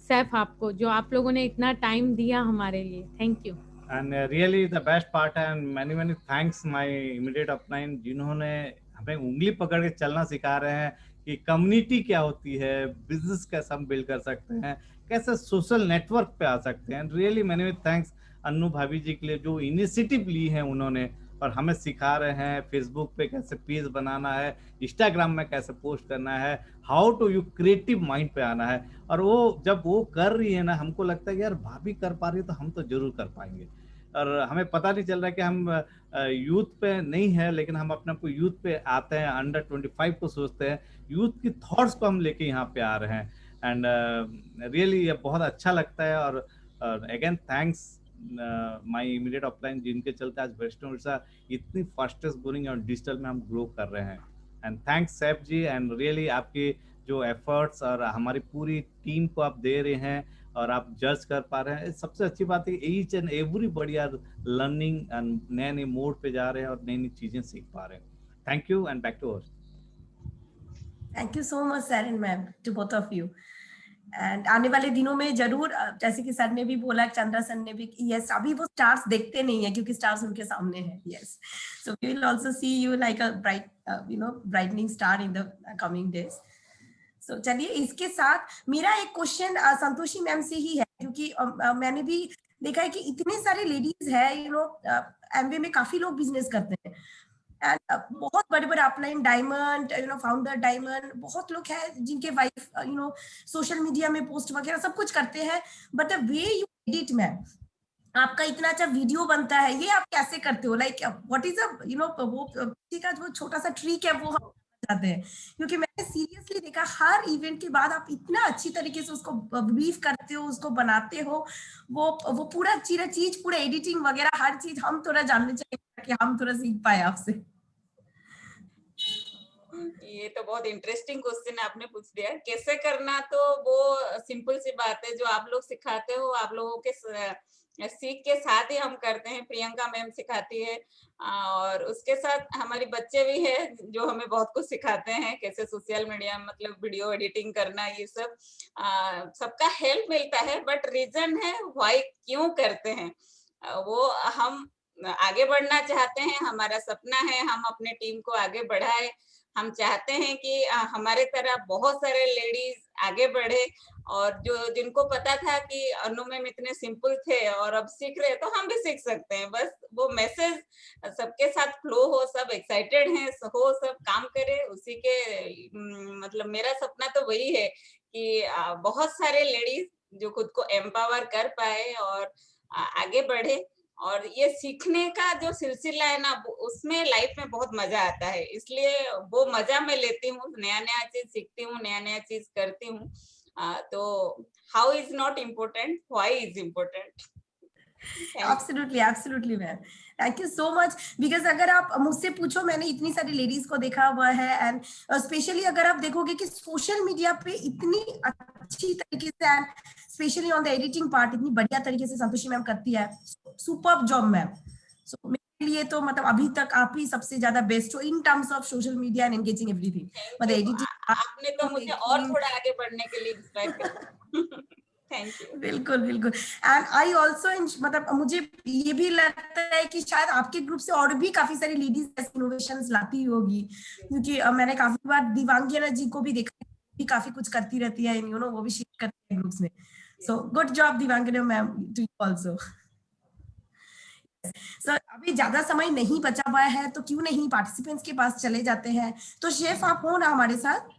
सैफ आपको, जो आप लोगों ने इतना टाइम दिया हमारे लिए। Thank you. And really the best part and many thanks my immediate upline, जिन्होंने हमें उंगली पकड़ के चलना सिखा रहे हैं कि कम्युनिटी क्या होती है, बिजनेस कैसे हम बिल्ड कर सकते हैं, कैसे सोशल नेटवर्क पे आ सकते हैं। रियली मैनी थैंक्स अन्नू भाभी जी के लिए, जो इनिशिएटिव ली है उन्होंने और हमें सिखा रहे हैं फेसबुक पे कैसे पेज बनाना है, इंस्टाग्राम में कैसे पोस्ट करना है, how to you creative mind पे आना है। और वो जब वो कर रही है ना, हमको लगता है कि यार भाभी कर पा रही है तो हम तो जरूर कर पाएंगे। और हमें पता नहीं चल रहा है कि हम यूथ पे नहीं है, लेकिन हम अपने आप को यूथ पे आते हैं, अंडर 25 को सोचते हैं, यूथ की थॉट्स को हम लेके यहाँ पे आ रहे हैं। एंड रियली ये बहुत अच्छा लगता है। और again thanks my immediate upline, जिनके चलते आज वेस्टर्न उड़ीसा इतनी फास्टेस्ट ग्रोइंग और डिजिटल में हम ग्रो कर रहे हैं। And thanks Saif ji, and really आपके जो एफर्ट्स और हमारी पूरी टीम को आप दे रहे हैं और आप जज कर पा रहे हैं, सबसे अच्छी बात है each and everybody are learning and नए नए मोड पे जा रहे हैं और नई नई चीजें सीख पा रहे हैं। Thank you and back to us. Thank you so much sir and ma'am, to both of you. And आने वाले दिनों में जरूर, जैसे कि सर ने भी बोला, चंद्रा सर ने भी, यस अभी वो स्टार्स देखते नहीं है क्योंकि स्टार्स उनके सामने है। Yes, so we will also see you like a bright brightening star in the coming days. So, चलिए इसके साथ मेरा एक क्वेश्चन संतोषी मैम से ही है, क्योंकि मैंने भी देखा है कि इतने सारे लेडीज है, एमवे में काफी लोग बिजनेस करते हैं एंड बहुत बड़े बड़े अपलाइन डायमंड, फाउंडर डायमंड, बहुत लोग हैं जिनके वाइफ सोशल मीडिया में पोस्ट वगैरह सब कुछ करते हैं। But the way you edit ma'am, आपका इतना अच्छा वीडियो बनता है, ये आप कैसे करते हो? लाइक व्हाट इज वो का जो छोटा सा ट्रिक है वो हम जाते हैं, क्योंकि मैंने सीरियसली देखा हर इवेंट के बाद आप इतना अच्छी तरीके से उसको ब्रीफ करते हो, उसको बनाते हो, वो पूरा चीज पूरा एडिटिंग वगैरह हर चीज हम थोड़ा जानने चाहिए कि हम थोड़ा सीख पाए आपसे। ये तो बहुत इंटरेस्टिंग क्वेश्चन आपने पूछ दिया। कैसे करना, तो वो सिंपल सी बात है, जो आप लोग सिखाते हो आप लोगों के सीख के साथ ही हम करते हैं। प्रियंका मैम सिखाती है और उसके साथ हमारी बच्चे भी है जो हमें बहुत कुछ सिखाते हैं, कैसे सोशल मीडिया मतलब वीडियो एडिटिंग करना, ये सब सबका हेल्प मिलता है। बट रीजन है व्हाई, क्यों करते हैं, वो हम आगे बढ़ना चाहते हैं, हमारा सपना है हम अपने टीम को आगे बढ़ाए। हम चाहते हैं कि हमारे तरह बहुत सारे लेडीज आगे बढ़े, और जो जिनको पता था कि अनु मैम इतने सिंपल थे और अब सीख रहे तो हम भी सीख सकते हैं। बस वो मैसेज सबके साथ फ्लो हो, सब एक्साइटेड हैं हो, सब काम करे, उसी के मतलब मेरा सपना तो वही है कि बहुत सारे लेडीज जो खुद को एम्पावर कर पाए और आगे बढ़े। और ये सीखने का जो सिलसिला है ना, उसमें लाइफ में बहुत मजा आता है, इसलिए वो मजा मैं लेती हूँ, नया नया चीज सीखती हूँ, नया नया चीज करती हूँ। तो how is not important, why is important. Absolutely ma'am, thank you so much. Because अगर आप मुझसे पूछो, मैंने इतनी सारी लेडीज को देखा हुआ है एंड स्पेशली अगर आप देखोगे कि सोशल मीडिया पे इतनी अच्छी तरीके से and specially on the editing part इतनी बढ़िया तरीके से संतोषी मैम करती है, सुपर्ब जॉब मैम। सो मेरे लिए तो मतलब अभी तक आप ही सबसे ज्यादा बेस्ट हो इन terms of social media and engaging everything. मतलब एडिटिंग आपने तो मुझे और थोड़ा आगे बढ़ने के लिए इंस्पायर किया। Thank you. बिल्कुल एंड आई ऑल्सो मतलब मुझे ये भी लगता है कि शायद आपके ग्रुप से और भी काफी सारी लेडीज इनोवेशंस लाती होगी, क्योंकि मैंने काफी बार दिव्यांगिया जी को भी देखा भी काफी कुछ करती रहती है, यू नो, वो भी शेयर करती है ग्रुप्स में. So good job Divyangana ma'am, to you also. Sir अभी ज्यादा समय नहीं बचा हुआ है, तो क्यों नहीं पार्टिसिपेंट्स के पास चले जाते हैं. तो शेफ आप हो ना हमारे साथ,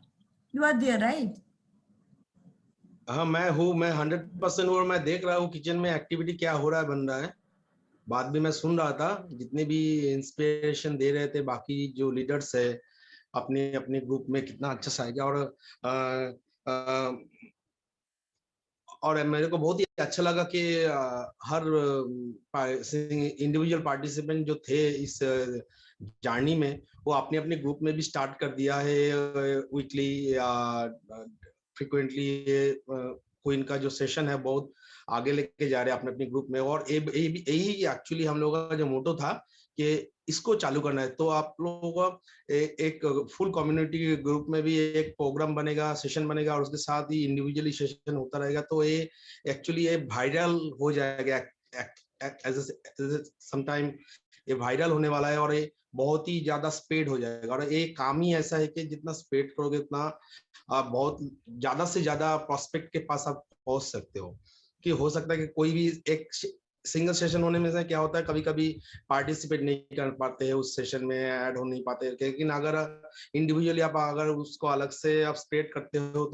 यू आर देयर राइट? हाँ मैं हूँ, मैं 100% हूँ और मैं देख रहा हूँ किचन में एक्टिविटी क्या हो रहा है, बन रहा है. बात भी मैं सुन रहा था, जितने भी इंस्पिरेशन दे रहे थे बाकी जो लीडर्स है अपने अपने ग्रुप में, कितना अच्छा सा है. और मेरे को बहुत ही अच्छा लगा कि हर इंडिविजुअल पार्टिसिपेंट जो थे इस जर्नी में, वो अपने अपने ग्रुप में भी स्टार्ट कर दिया है वीकली या फ्रिक्वेंटली. कोई इनका जो सेशन है बहुत आगे लेके जा रहे हैं अपने अपने ग्रुप में. और यही एक्चुअली हम लोगों का जो मोटो था कि इसको चालू करना है. तो आप लोगों का एक फुल कम्युनिटी ग्रुप में भी एक प्रोग्राम बनेगा, सेशन बनेगा, और उसके साथ ही इंडिविजुअली सेशन होता रहेगा. तो ये एक्चुअली ये वायरल हो जाएगा समटाइम, ये वायरल होने वाला है और ये बहुत ही ज्यादा स्प्रेड हो जाएगा. और ये काम ही ऐसा है कि जितना स्प्रेड करोगे उतना आप बहुत ज्यादा से ज्यादा प्रोस्पेक्ट के पास आप पहुंच सकते हो. कि हो सकता है कि कोई भी एक सिंगल सेशन होने में से क्या होता है, कभी कभी पार्टिसिपेट नहीं कर पाते हैं उस सेशन में, ऐड हो नहीं पाते. लेकिन अगर इंडिविजुअली आप अगर उसको अलग से आप स्प्रेड करते हो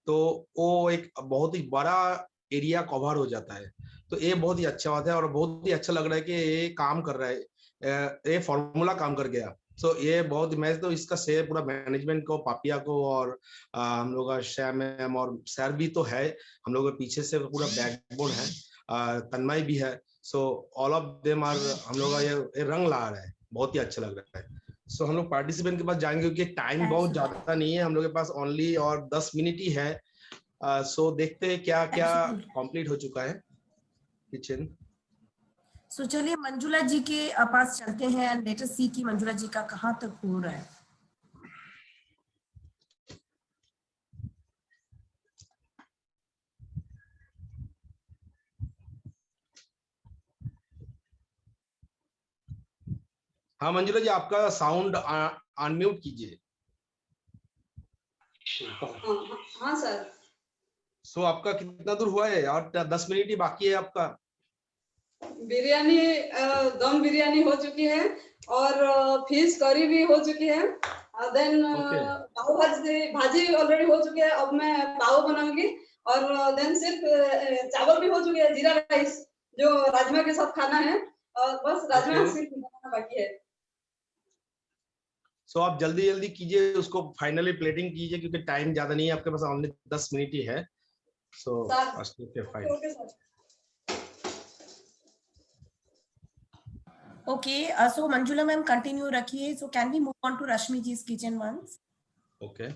तो वो एक बहुत ही बड़ा एरिया कवर हो जाता है. तो ये बहुत ही अच्छा बात है और बहुत ही अच्छा लग रहा है कि ये काम कर रहा है, ये फॉर्मूला काम कर गया. सो ये बहुत, मैं तो इसका श्रेय पूरा मैनेजमेंट को, पापिया को और हम लोग का श्याम मैम और सर भी तो है, हम लोग के पीछे से पूरा बैकबोन है, तन्मय भी है. So all of them are, हम लोग का ये रंग ला रहा है, बहुत ही अच्छा लग रहा है. सो हम लोग पार्टिसिपेंट के पास जाएंगे क्योंकि टाइम बहुत ज्यादा नहीं है हम लोग के पास, ओनली और 10 मिनट ही है. सो देखते हैं क्या क्या कंप्लीट हो चुका है किचन. सो चलिए मंजुला जी के पास चलते हैं एंड लेट अस सी कि मंजुला जी का कहाँ तक हो रहा है. हाँ मंजुला जी, आपका साउंड अनम्यूट कीजिए. हाँ सर. सो आपका कितना दूर हुआ है और 10 मिनट ही बाकी है आपका. बिरयानी, दम बिरयानी हो चुकी है और फिश करी भी हो चुकी है. देन पाव भाजी ऑलरेडी हो चुकी है. अब मैं पाव बनाऊंगी और देन सिर्फ चावल भी हो चुके हैं, जीरा राइस जो राजमा के साथ खाना है, और बस राजमा सिर्फ बनाना बाकी है. सो आप जल्दी जल्दी कीजिए, उसको फाइनली प्लेटिंग कीजिए क्योंकि टाइम ज्यादा नहीं है आपके पास, ओनली 10 मिनट ही है. So fine. Okay, so Manjula ma'am continue रखिए. So can we move on to Rashmi ji's kitchen once? Okay.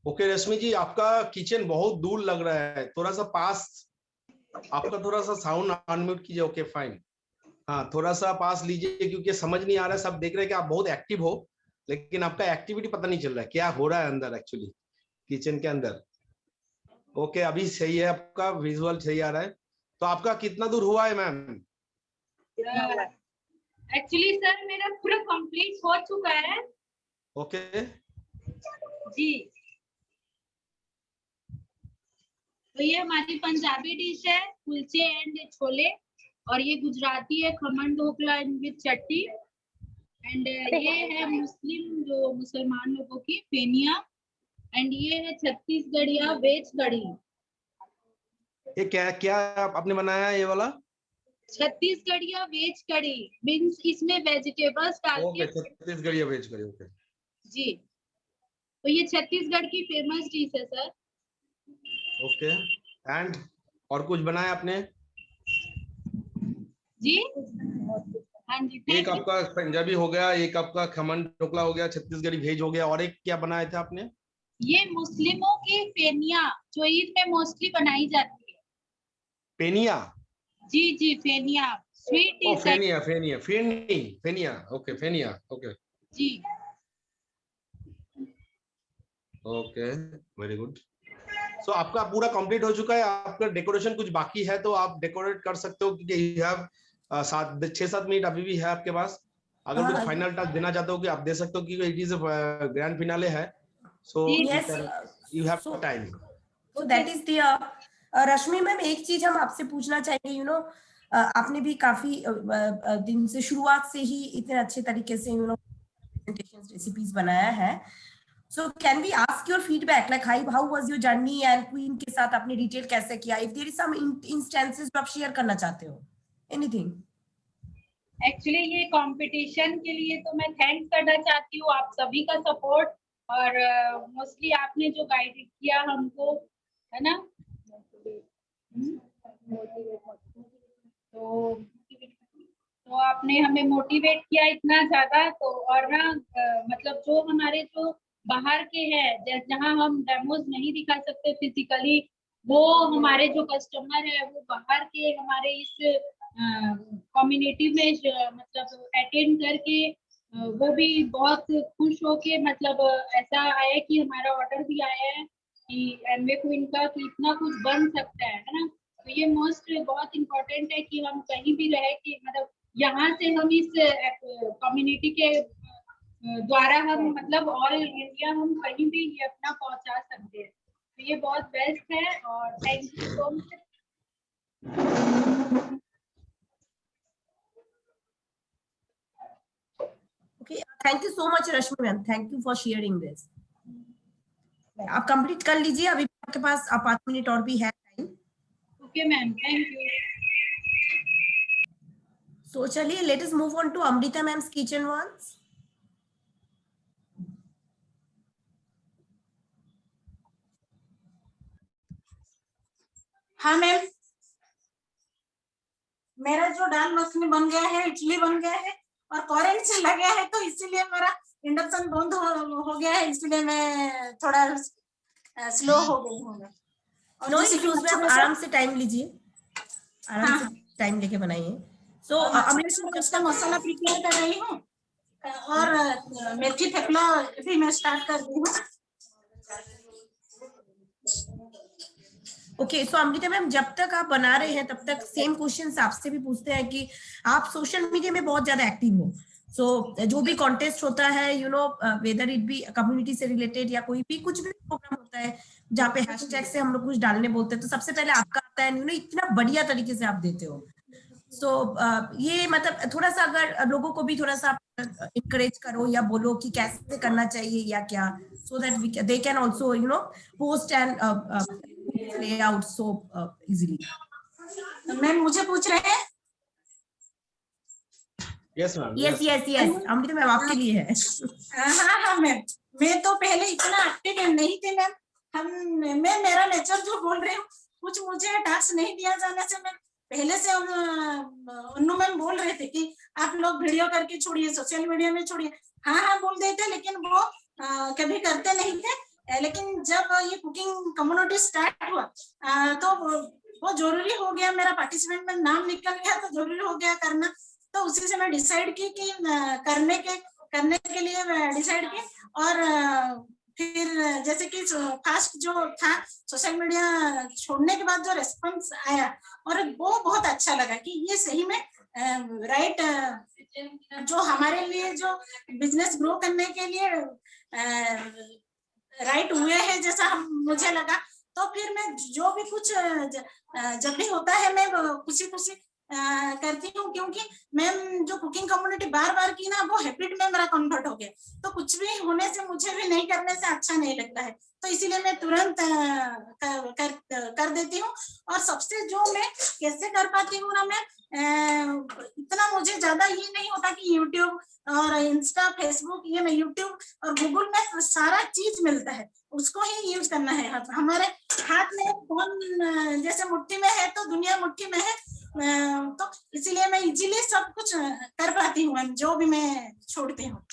Okay Rashmi ji, आपका किचन बहुत दूर लग रहा है, थोड़ा सा पास, आपका थोड़ा सा साउंड अनम्यूट कीजिए. Okay fine. हाँ थोड़ा सा पास लीजिए क्योंकि समझ नहीं आ रहा है. सब देख रहे हैं कि आप बहुत एक्टिव हो, लेकिन आपका एक्टिविटी पता नहीं चल रहा है क्या हो रहा है अंदर एक्चुअली किचन के अंदर. ओके अभी सही है, आपका विजुअल सही आ रहा है. तो आपका कितना दूर हुआ है मैम? एक्चुअली सर मेरा पूरा कंप्लीट हो चुका है. ओके जी. तो ये हमारी पंजाबी डिश है, कुलचे एंड छोले, और ये गुजराती है khaman dhokla with chutney, and ये है मुस्लिम जो मुसलमान लोगों की फेनिया, एंड ये है छत्तीसगढ़िया वेज कढ़ी. ये क्या क्या आपने बनाया ये वाला? छत्तीसगढ़िया वेज कढ़ी मींस इसमें वेजिटेबल्स डाल के. छत्तीसगढ़िया वेज कढ़ी. ओके जी. तो ये छत्तीसगढ़ की फेमस डिश है सर. ओके एंड और कुछ बनाया आपने? जी हाँ जी. एक आपका पंजाबी हो गया, एक आपका खमन ढोकला हो गया, छत्तीसगढ़ी भेज हो गया, और एक क्या बनाए थे आपने? ये मुस्लिमों की फेनिया जो ईद में मोस्टली बनाई जाती है. पेनिया? जी जी फेनिया, स्वीट डिश. फेनिया फेनिया फेनी फेनिया. ओके फेनिया. ओके जी. Okay, very good. सो आपका पूरा कंप्लीट हो चुका है, आपका डेकोरेशन कुछ बाकी है तो आप डेकोरेट कर सकते हो, क्योंकि यू हैव 6-7 मिनट अभी भी है आपके पास। अगर कुछ फाइनल टच देना चाहते हो कि आप दे सकते हो, क्योंकि इट इज ग्रैंड फिनाले है, so you have time. So that is the Rashmi ma'am, एक चीज हम आपसे पूछना चाहेंगे, यू नो आपने भी काफी दिन से, शुरुआत से ही इतने अच्छे तरीके से यू नो प्रेजेंटेशंस, रेसिपीज बनाया है। So can we ask your feedback, like how was your journey and queen के साथ आपने डिटेल कैसे किया? If there is some instances जो आप शेयर करना चाहते हो, anything? एक्चुअली ये कंपटीशन के लिए तो मैं थैंक्स करना चाहती हूँ आप सभी का सपोर्ट, और मोस्टली आपने जो गाइड किया हमको, है ना, तो आपने हमें मोटिवेट किया इतना ज्यादा। तो और ना मतलब जो हमारे जो बाहर के हैं, जहाँ हम डेमोज नहीं दिखा सकते फिजिकली, वो हमारे जो कस्टमर है वो बाहर के हमारे इस कम्युनिटी में मतलब अटेंड करके वो भी बहुत खुश होके, मतलब ऐसा आया कि हमारा ऑर्डर भी आया है कि एमवे क्वीन का, कि इतना कुछ बन सकता है ना। तो ये मोस्ट बहुत इम्पोर्टेंट है कि हम कहीं भी रहे कि मतलब यहाँ से हम इस कम्युनिटी के द्वारा हम मतलब ऑल इंडिया हम कहीं भी ये अपना पहुंचा सकते हैं। तो ये बहुत बेस्ट है, और thank you so much. Okay, thank you so much Rashmi ma'am, thank you for sharing this. आप कंप्लीट कर लीजिए, अभी आपके पास 5 मिनट और भी है time. Okay ma'am, thank you. So चलिए, let us move on to Amrita ma'am's kitchen once. हाँ मैम, मेरा जो दाल मखनी बन गया है, इडली बन गया है, और करेंट चला गया है, तो इसीलिए मेरा इंडक्शन बंद हो गया है, इसलिए मैं थोड़ा स्लो हो गई हूँ मैं। और नो इश्यूज में, आप आराम से टाइम लीजिए, आराम से टाइम लेके बनाइए। सो अमृता, उसका मसाला प्रिपेयर कर रही हूँ, और मेथी थेपला भी मैं स्टार्ट कर दी हूँ। ओके, सो अमृता मैम, जब तक आप बना रहे हैं तब तक सेम क्वेश्चंस आपसे भी पूछते हैं कि आप सोशल मीडिया में बहुत ज्यादा एक्टिव हो। सो जो भी कॉन्टेस्ट होता है, you know whether it be community से रिलेटेड या कोई भी कुछ भी प्रोग्राम होता है जहाँ पे हैशटैग से हम लोग कुछ डालने बोलते हैं, तो सबसे पहले आपका आता है, यू नो इतना बढ़िया तरीके से आप देते हो। सो ये मतलब थोड़ा सा अगर लोगों को भी थोड़ा सा इंकरेज करो या बोलो कि कैसे करना चाहिए या क्या, so that they can also you know post and lay out so easily. Ma'am मुझे पूछ रहे हैं? Yes ma'am, yes Amrita ma'am आपके लिए है। हाँ मैम, मैं तो पहले इतना एक्टिव नहीं थी मैम। मैं मेरा नेचर जो बोल रही हूँ, कुछ मुझे टास्क नहीं दिया जाने से मैं पहले से उन्नू मैम बोल रहे थे कि आप लोग वीडियो करके छोड़िए, सोशल मीडिया में छोड़िए। हाँ बोल देते, लेकिन वो कभी करते नहीं थे। लेकिन जब ये कुकिंग कम्युनिटी स्टार्ट हुआ तो वो जरूरी हो गया, मेरा पार्टिसिपेंट में नाम निकल गया तो जरूरी हो गया करना। तो उसी से मैं डिसाइड की कि करने के लिए डिसाइड की। और फिर जैसे कि फास्ट जो था सोशल मीडिया छोड़ने के बाद जो रेस्पॉन्स आया, और वो बहुत अच्छा लगा कि ये सही में राइट जो हमारे लिए जो बिजनेस ग्रो करने के लिए राइट हुए हैं जैसा मुझे लगा। तो फिर मैं जो भी कुछ जब भी होता है मैं खुशी करती हूँ, क्योंकि मैम जो कुकिंग कम्युनिटी बार की ना, वो हैबिट में मेरा कन्वर्ट हो गया। तो कुछ भी होने से मुझे भी नहीं करने से अच्छा नहीं लगता है, तो इसीलिए मैं तुरंत कर देती हूँ। और सबसे जो मैं कैसे कर पाती हूँ ना मैम, इतना मुझे ज्यादा ये नहीं होता कि यूट्यूब और इंस्टा फेसबुक, ये मैं यूट्यूब और गूगल में सारा चीज मिलता है, उसको ही यूज करना है। हमारे हाथ में फोन जैसे मुट्ठी में है तो दुनिया मुट्ठी में है, तो इसीलिए मैं इजीली सब कुछ कर पाती हूँ जो भी मैं छोड़ती हूँ।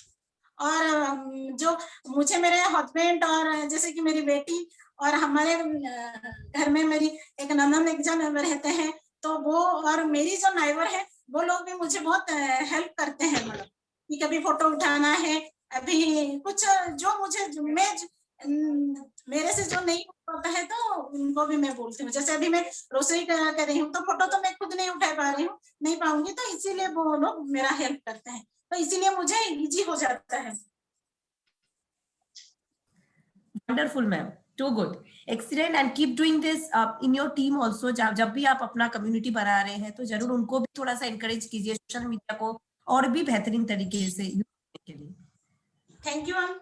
और जो मुझे मेरे हस्बैंड और जैसे कि मेरी बेटी और हमारे घर में मेरी एक ननद एक जन रहते हैं, तो वो और मेरी जो नाइबर है वो लोग भी मुझे बहुत हेल्प करते हैं। मतलब कि कभी फोटो उठाना है, अभी कुछ जो मुझे मैं मेरे से जो नहीं होता है तो उनको भी मैं बोलती हूँ। जैसे अभी मैं रसोई कर रही हूँ तो फोटो तो मैं खुद नहीं उठा पा रही हूँ, नहीं पाऊंगी, तो इसीलिए वो लोग मेरा हेल्प करते हैं, तो इसीलिए मुझे इजी हो जाता है। Wonderful ma'am, too good, excellent, and keep doing this in your team also. जब भी आप अपना कम्युनिटी बना रहे हैं तो जरूर उनको भी थोड़ा सा एनकरेज कीजिए सोशल मीडिया को और भी बेहतरीन तरीके से यूज करने के लिए। Thank you ma'am.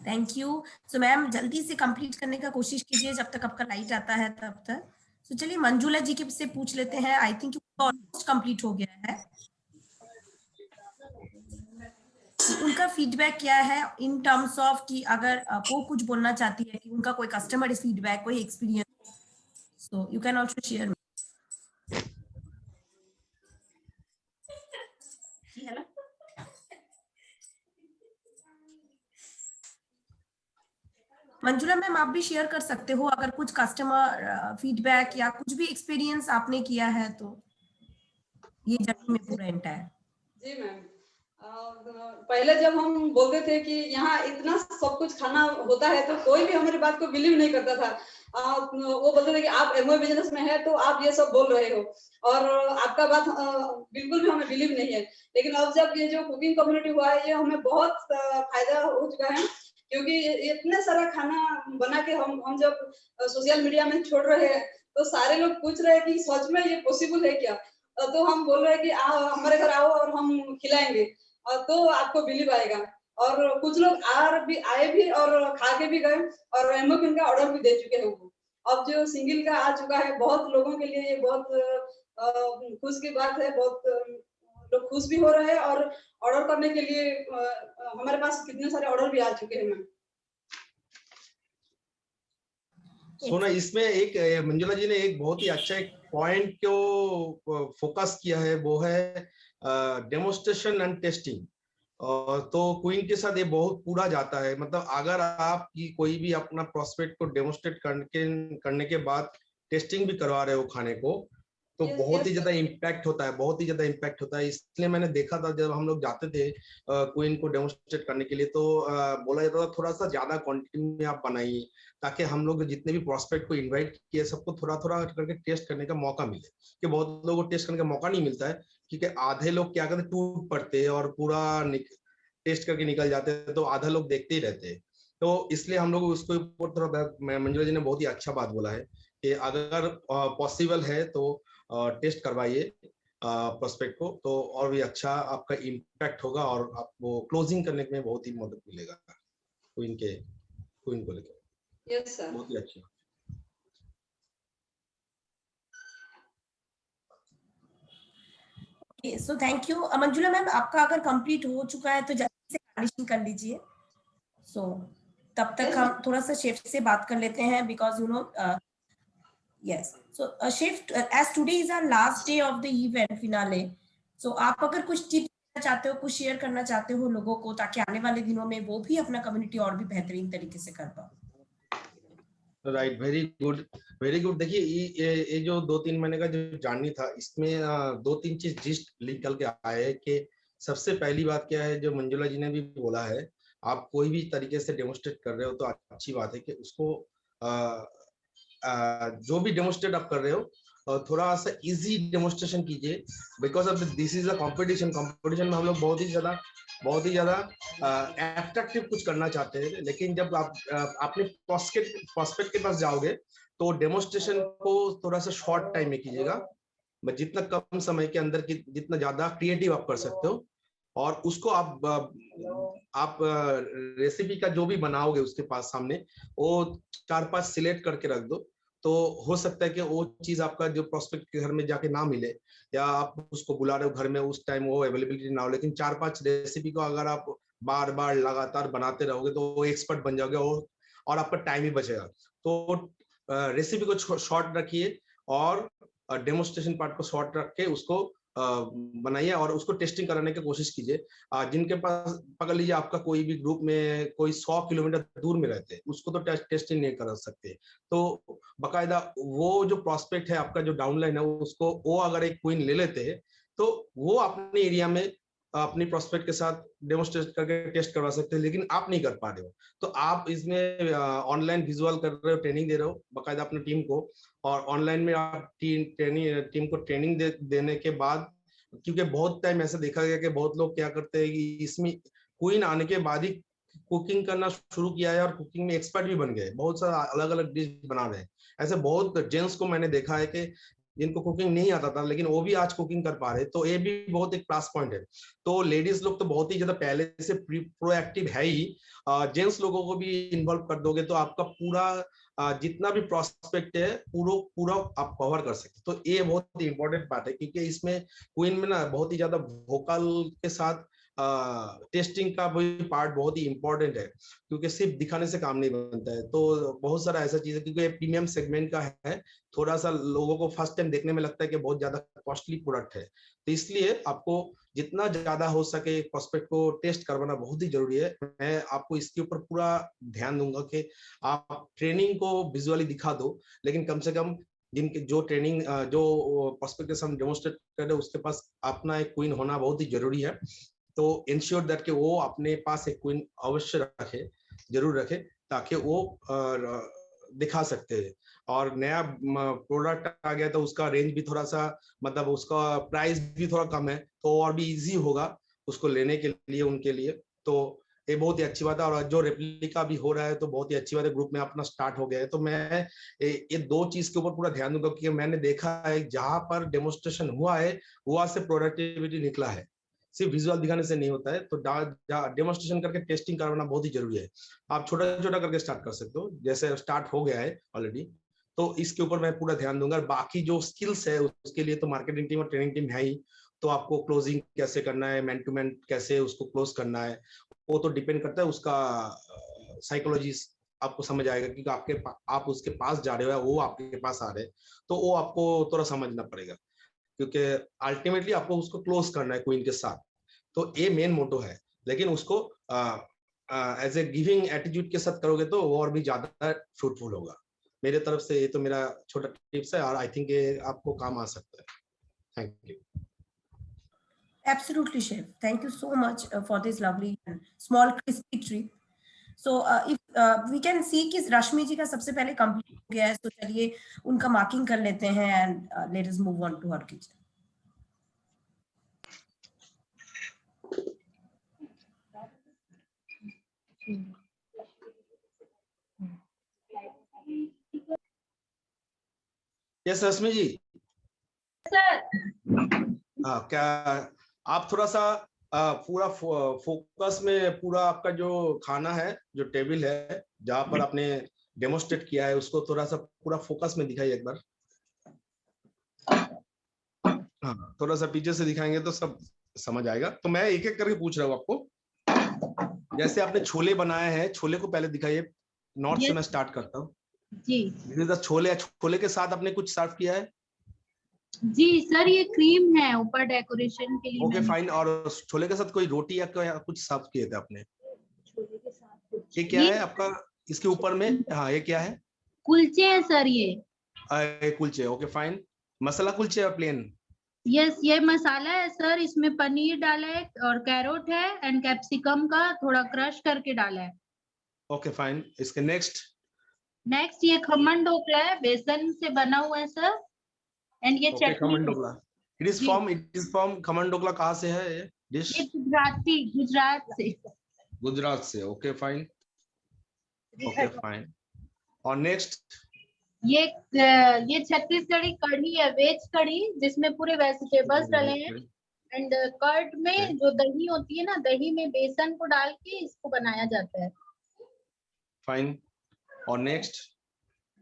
Thank you. So ma'am जल्दी से कंप्लीट करने का कोशिश कीजिए जब तक आपका लाइट आता है तब तक। सो चलिए मंजुला जी के से पूछ लेते हैं। आई थिंक ऑलमोस्ट कंप्लीट हो गया है। उनका फीडबैक क्या है इन टर्म्स ऑफ कि अगर वो कुछ बोलना चाहती है कि उनका कोई कस्टमर फीडबैक, कोई experience, so you can also share. Manjula ma'am आप भी शेयर कर सकते हो अगर कुछ कस्टमर फीडबैक या कुछ भी एक्सपीरियंस आपने किया है तो ये जर्नी में पूरा एंड है। जी मैम, पहले जब हम बोलते थे कि यहाँ इतना सब कुछ खाना होता है तो कोई भी हमारी बात को बिलीव नहीं करता था। वो बोलते थे कि आप एमओए बिजनेस में है तो आप ये सब बोल रहे हो और आपका बात बिल्कुल भी हमें बिलीव नहीं है। लेकिन अब जब ये जो कुकिंग कम्युनिटी हुआ है ये हमें बहुत फायदा हो चुका है, क्योंकि इतने सारा खाना बना के हम जब सोशल मीडिया में छोड़ रहे हैं तो सारे लोग पूछ रहे हैं कि सच में ये पॉसिबल है क्या। तो हम बोल रहे हैं कि हमारे घर आओ और हम खिलाएंगे तो आपको बिलीव आएगा। और कुछ लोग आए भी और खा के भी गए और एमओक्विन का ऑर्डर भी दे चुके हैं वो। अब जो सिंगल का आ चुका है बहुत लोगों के लिए ये बहुत खुश की बात है। बहुत लोग खुश भी हो रहे हैं और ऑर्डर करने के लिए हमारे पास कितने सारे ऑर्डर भी आ चुके हैं मैम। सोना, इसमें एक मंजुला जी ने एक बहुत ही अच्छा एक पॉइंट को फोकस किया है, वो है डेमोन्स्ट्रेशन एंड टेस्टिंग। तो क्वीन के साथ ये बहुत पूरा जाता है। मतलब अगर आप कोई भी अपना प्रोस्पेक्ट को डेमोन्स्ट्रेट करने के बाद टेस्टिंग भी करवा रहे हो खाने को तो बहुत ही ज्यादा इम्पैक्ट होता है, बहुत ही ज्यादा इम्पैक्ट होता है। इसलिए मैंने देखा था जब हम लोग जाते थे क्वीन को डेमोन्स्ट्रेट करने के लिए तो बोला जाता था थोड़ा सा ज्यादा क्वांटिटी में आप बनाइए ताकि हम लोग जितने भी प्रोस्पेक्ट को इनवाइट किए सबको थोड़ा थोड़ा करके टेस्ट करने का मौका मिले। कि बहुत लोगों को टेस्ट करने का मौका नहीं मिलता है क्योंकि आधे लोग क्या करते टूट पड़ते हैं और पूरा टेस्ट करके निकल जाते हैं, तो आधा लोग देखते ही रहते हैं। तो इसलिए हम लोग उसको ऊपर थोड़ा मंजुला जी ने बहुत ही अच्छा बात बोला है कि अगर पॉसिबल है तो टेस्ट करवाइए प्रोस्पेक्ट को, तो और भी अच्छा आपका इम्पैक्ट होगा और आपको क्लोजिंग करने में बहुत ही मदद मिलेगा क्वीन को लेकर। यस सर, बहुत ही अच्छा। सो थैंक यू मंजुला मैम। आपका अगर कंप्लीट हो चुका है तो जल्दी से गार्निशिंग कर लीजिए। सो तब तक हम थोड़ा सा शेफ से बात कर लेते हैं because you no yes, so shift as today is our last day of the event finale, so आप अगर कुछ टिप देना चाहते हो, कुछ शेयर करना चाहते हो लोगों को ताकि आने वाले दिनों में वो भी अपना कम्युनिटी और भी बेहतरीन तरीके से कर पाए। Right, very good, very good. देखिए ये जो 2-3 महीने का जो जर्नी था इसमें 2-3 चीज जिस्ट निकल के आए हैं कि सबसे पहली बात क्या है जो मंजुला जी ने भी बोला है, आप कोई भी तरीके से डेमोन्स्ट्रेट कर रहे हो तो अच्छी बात है कि उसको जो भी डेमोन्स्ट्रेट आप कर रहे हो थोड़ा सा इजी डेमोन्स्ट्रेशन कीजिए because of this is a competition में हम लोग बहुत ही ज्यादा एट्रैक्टिव कुछ करना चाहते हैं। लेकिन जब आप अपने प्रोस्पेक्ट के पास जाओगे तो डेमोन्स्ट्रेशन को थोड़ा सा शॉर्ट टाइम में कीजिएगा, जितना कम समय के अंदर जितना ज्यादा क्रिएटिव आप कर सकते हो और उसको आप रेसिपी का जो भी बनाओगे उसके पास सामने वो 4-5 सिलेक्ट करके रख दो, तो हो सकता है कि वो चीज आपका जो प्रोस्पेक्ट के घर में जाके ना मिले या आप उसको बुला रहे हो घर में उस टाइम वो अवेलेबिलिटी ना हो। लेकिन 4-5 रेसिपी को अगर आप बार बार लगातार बनाते रहोगे तो वो एक्सपर्ट बन जाओगे और आपका टाइम ही बचेगा। तो रेसिपी को शॉर्ट रखिए और डेमोन्स्ट्रेशन पार्ट को शॉर्ट रख के उसको बनाइए और उसको टेस्टिंग कराने की कोशिश कीजिए। जिनके पास पकड़ लीजिए आपका कोई भी ग्रुप में कोई 100 किलोमीटर दूर में रहते हैं उसको तो टेस्टिंग नहीं कर सकते, तो बकायदा वो जो प्रोस्पेक्ट है आपका जो डाउनलाइन है उसको वो अगर एक क्वीन ले लेते हैं तो वो अपने एरिया में अपनी प्रोस्पेक्ट के साथ डेमोन्स्ट्रेट करके टेस्ट करवा सकते हैं, लेकिन आप नहीं कर पा रहे हो, तो आप इसमें ऑनलाइन विजुअल कर रहे हो, ट्रेनिंग दे रहे हो बाकायदा अपनी टीम को, और ऑनलाइन में आप टीम को ट्रेनिंग देने के बाद, क्योंकि बहुत टाइम ऐसा देखा गया कि बहुत लोग क्या करते हैं कि इसमें क्वीन आने के बाद ही कुकिंग करना शुरू किया है और कुकिंग में एक्सपर्ट भी बन गए, बहुत सारा अलग अलग डिश बना रहे हैं। ऐसे बहुत जेंट्स को मैंने देखा है कि जिनको कुकिंग नहीं आता था लेकिन वो भी आज कुकिंग कर पा रहे, तो ये भी बहुत एक प्लस पॉइंट है। तो लेडीज लोग तो बहुत ही ज्यादा पहले से प्रोएक्टिव है ही, जेंट्स लोगों को भी इन्वॉल्व कर दोगे तो आपका पूरा जितना भी प्रोस्पेक्ट है पूरा आप कवर कर सकते। तो ये बहुत ही इंपॉर्टेंट बात है, क्योंकि इसमें क्वीन में ना बहुत ही ज्यादा वोकल के साथ टेस्टिंग का भी पार्ट बहुत ही इंपॉर्टेंट है, क्योंकि सिर्फ दिखाने से काम नहीं बनता है। तो बहुत सारा ऐसा चीज है, क्योंकि प्रीमियम सेगमेंट का है, थोड़ा सा लोगों को फर्स्ट टाइम देखने में लगता है कि बहुत ज्यादा कॉस्टली प्रोडक्ट है, तो इसलिए आपको जितना ज्यादा हो सके प्रोस्पेक्ट को टेस्ट करवाना बहुत ही जरूरी है। मैं आपको इसके ऊपर पूरा ध्यान दूंगा कि आप ट्रेनिंग को विजुअली दिखा दो, लेकिन कम से कम जिनके जो ट्रेनिंग जो प्रोस्पेक्ट के सामने डेमोन्स्ट्रेट कर रहे उसके पास अपना एक क्वीन होना बहुत ही जरूरी है। तो इंश्योर दैट कि वो अपने पास एक क्वीन अवश्य रखे, जरूर रखे, ताकि वो दिखा सकते हैं। और नया प्रोडक्ट आ गया तो उसका रेंज भी थोड़ा सा, मतलब उसका प्राइस भी थोड़ा कम है, तो और भी इजी होगा उसको लेने के लिए उनके लिए। तो ये बहुत ही अच्छी बात है। और जो रेप्लिका भी हो रहा है तो बहुत ही अच्छी बात है, ग्रुप में अपना स्टार्ट हो गया है। तो मैं ये दो चीज के ऊपर पूरा ध्यान दूंगा, क्योंकि मैंने देखा है जहां पर डेमोन्स्ट्रेशन हुआ है वहां से प्रोडक्टिविटी निकला है, सिर्फ विजुअल दिखाने से नहीं होता है। तो डेमोन्स्ट्रेशन करके टेस्टिंग करवाना बहुत ही जरूरी है। आप छोटा छोटा करके स्टार्ट कर सकते हो, जैसे स्टार्ट हो गया है ऑलरेडी, तो इसके ऊपर मैं पूरा ध्यान दूंगा। बाकी जो स्किल्स है उसके लिए तो मार्केटिंग टीम और ट्रेनिंग टीम है ही, तो आपको क्लोजिंग कैसे करना है, मैन टू मैन कैसे उसको क्लोज करना है, वो तो डिपेंड करता है, उसका साइकोलॉजी आपको समझ आएगा, क्योंकि आप उसके पास जा रहे हो, वो आपके पास आ रहे हैं, तो वो आपको थोड़ा समझना पड़ेगा, क्योंकि अल्टीमेटली आपको उसको क्लोज करना है क्वीन के साथ। तो ये मेन मोटो है, लेकिन उसको एज ए गिविंग एटीट्यूड के साथ करोगे तो वो और भी ज्यादा फ्रूटफुल होगा। मेरे तरफ से ये तो मेरा छोटा टिप्स है, और आई थिंक ये आपको काम आ सकता है। Thank you. Absolutely, Chef. Thank you so much for this lovely small crispy treat. So if we can see कि रश्मि जी का सबसे पहले कंप्लीट हो गया है, तो चलिए उनका मार्किंग कर लेते हैं and let us move on to her kitchen. Yes Rashmi ji. हाँ, क्या आप थोड़ा सा पूरा फोकस में पूरा आपका जो खाना है, जो टेबल है जहाँ पर आपने डेमोन्स्ट्रेट किया है, उसको थोड़ा सा पूरा फोकस में दिखाइए एक बार। हाँ, थोड़ा सा पीछे से दिखाएंगे तो सब समझ आएगा। तो मैं एक एक करके पूछ रहा हूँ आपको। जैसे आपने छोले बनाए हैं, छोले को पहले दिखाइए। नॉर्थ से मैं स्टार्ट करता हूँ जी। छोले के साथ आपने कुछ सर्व किया है? जी सर, ये क्रीम है ऊपर डेकोरेशन के लिए। Okay fine. और छोले के साथ कोई रोटी या कुछ सर्व किए थे आपने? छोले के साथ ये क्या है आपका इसके ऊपर में? हाँ, ये क्या है? कुलचे है सर ये। कुलचे, ओके फाइन। मसाला कुलचे या प्लेन? यस, ये मसाला है सर, इसमें पनीर डाला है और कैरोट है एंड कैप्सिकम का थोड़ा क्रश करके डाला है। Okay fine. इसके नेक्स्ट ये खमन ढोकला है, बेसन से बना हुआ है सर। एंड ये chutney khaman dhokla. It is from khaman dhokla कहाँ से है ये डिश? ये गुजरात से। Okay fine, okay fine. और नेक्स्ट ये छत्तीसगढ़ी कढ़ी है, वेज कढ़ी, जिसमें पूरे वेजिटेबल्स डाले हैं। एंड कर्ड में जो दही होती है ना, दही में बेसन को डाल के इसको बनाया जाता है। फाइन। और नेक्स्ट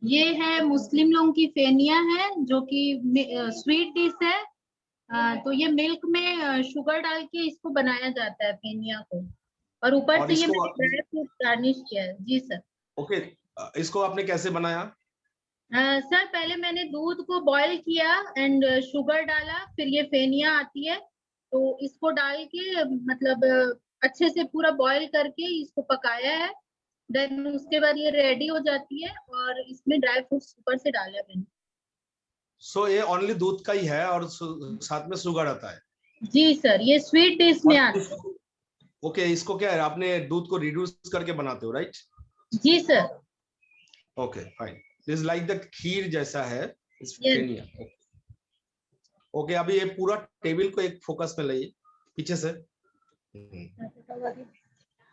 ये है मुस्लिम लोगों की फेनिया है, जो कि स्वीट डिश है। तो ये मिल्क में शुगर डाल के इसको बनाया जाता है फेनिया को, और ऊपर से ये ड्राई फ्रूट गार्निश किया है। जी सर। ओके, इसको आपने कैसे बनाया? सर पहले मैंने दूध को बॉईल किया एंड शुगर डाला, फिर ये फेनिया आती है तो इसको डाल के मतलब अच्छे से पूरा बॉईल करके इसको पकाया है। देन उसके बाद ये रेडी हो जाती है और इसमें ड्राई फ्रूट्स ऊपर से डाला मैंने। सो ये ओनली दूध का ही है और साथ में शुगर आता है? जी सर, ये स्वीट डिश में आता है। ओके, इसको क्या है, आपने दूध को रिड्यूस करके बनाते हो, राइट? जी sir. Okay fine, this like the kheer जैसा है इस Yes. फेनिया। ओके, अभी ये पूरा टेबल को एक फोकस में लाइए पीछे से।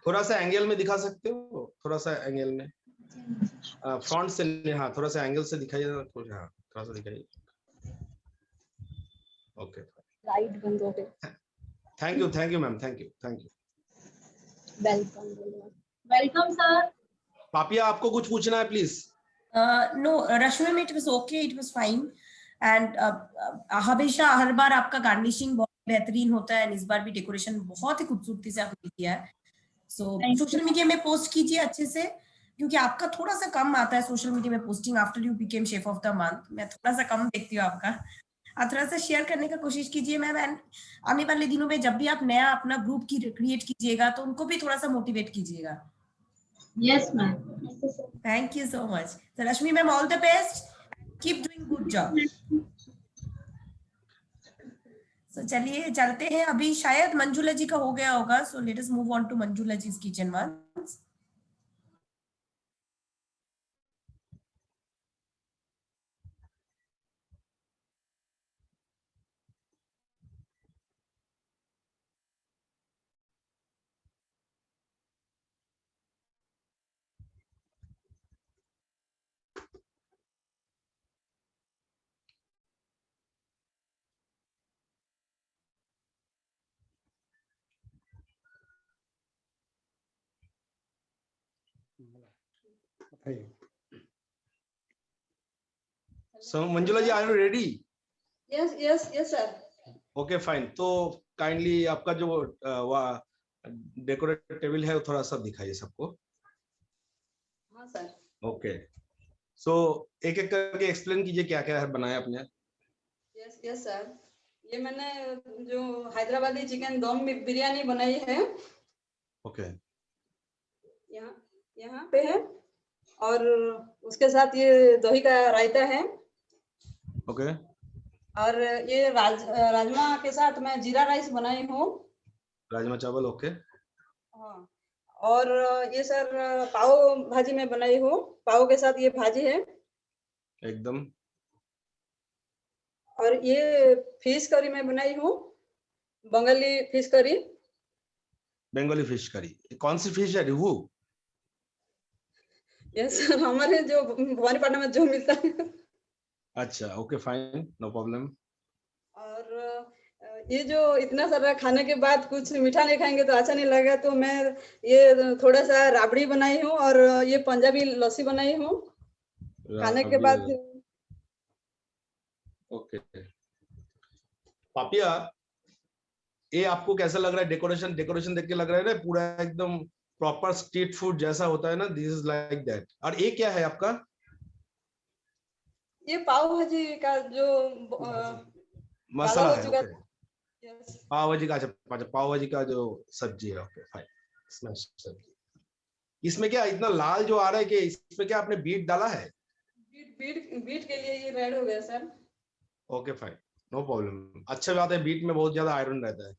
थोड़ा सा एंगल में दिखा सकते हो, थोड़ा सा एंगल में, फ्रंट से नहीं, हाँ थोड़ा सा एंगल से दिखाइए, थोड़ा सा दिखाइए। ओके, लाइट बंद हो गई। Thank you ma'am, thank you. Welcome. Welcome sir. Papiya, आपको कुछ पूछना है प्लीज? No, Rashmi में it was okay, it was fine, and हमेशा हर बार आपका गार्निशिंग बहुत बेहतरीन होता है, इस बार भी डेकोरेशन बहुत ही खूबसूरती से आपने किया है। सो सोशल मीडिया में पोस्ट कीजिए अच्छे से, क्योंकि आपका थोड़ा सा कम आता है सोशल मीडिया में posting after you became chef of the month. मैं थोड़ा सा कम देखती हूँ आपका, आप थोड़ा सा शेयर करने का कोशिश कीजिए मैम। एंड आने वाले दिनों में जब भी आप नया अपना ग्रुप की क्रिएट कीजिएगा तो उनको भी थोड़ा सा मोटिवेट कीजिएगा। Yes ma'am. Thank you so much. So Rashmi ma'am, all the best. Keep doing good job. So चलिए चलते हैं, अभी शायद मंजुला जी का हो गया होगा, so let us move on to Manjula जी's kitchen once. So Manjula ji, are you ready? Yes sir. Okay fine, तो काइंडली आपका जो डेकोरेट टेबल है वो थोड़ा सा दिखाइए सबको। हाँ सर। ओके, सो एक एक करके एक्सप्लेन कीजिए क्या क्या है बनाया आपने। यस सर, ये मैंने जो हैदराबादी चिकन दम बिरयानी बनाई है। ओके, यहाँ पे है, और उसके साथ ये दही का रायता है। ओके, और ये राजमा के साथ मैं जीरा राइस बनाई हूँ। राजमा चावल, ओके। हाँ, और ये सर पाव भाजी में बनाई हूँ, पाव के साथ ये भाजी है एकदम। और ये फिश करी में बनाई हूँ, Bengali fish curry. Bengali fish curry, कौन सी फिश है? रिहू? यस सर, हमारे जो भवानीपटना में जो मिलता है। अच्छा, ओके फाइन, नो प्रॉब्लम। और ये जो इतना सारा खाने के बाद कुछ मीठा नहीं खाएंगे तो अच्छा नहीं लगेगा, तो मैं ये थोड़ा सा राबड़ी बनाई हूँ और ये पंजाबी लस्सी बनाई हूँ खाने के बाद। ओके पापिया, ये आपको कैसा लग रहा है? डेकोरेशन देख के लग रहा है ना पूरा एकदम प्रॉपर स्ट्रीट फूड जैसा होता है ना, दिस इज लाइक दैट। और ये क्या है आपका? ये पाव भाजी का जो मसाला है, चुका। पाव भाजी का, अच्छा पाव भाजी का जो सब्जी है, ओके फाइन, स्मैश सब्जी। इसमें क्या इतना लाल जो आ रहा है कि इसमें क्या आपने बीट डाला है? बीट के लिए ये रेड हो गया सर। ओके फाइन, नो प्रॉब्लम, अच्छा बात है, बीट में बहुत ज्यादा आयरन रहता है,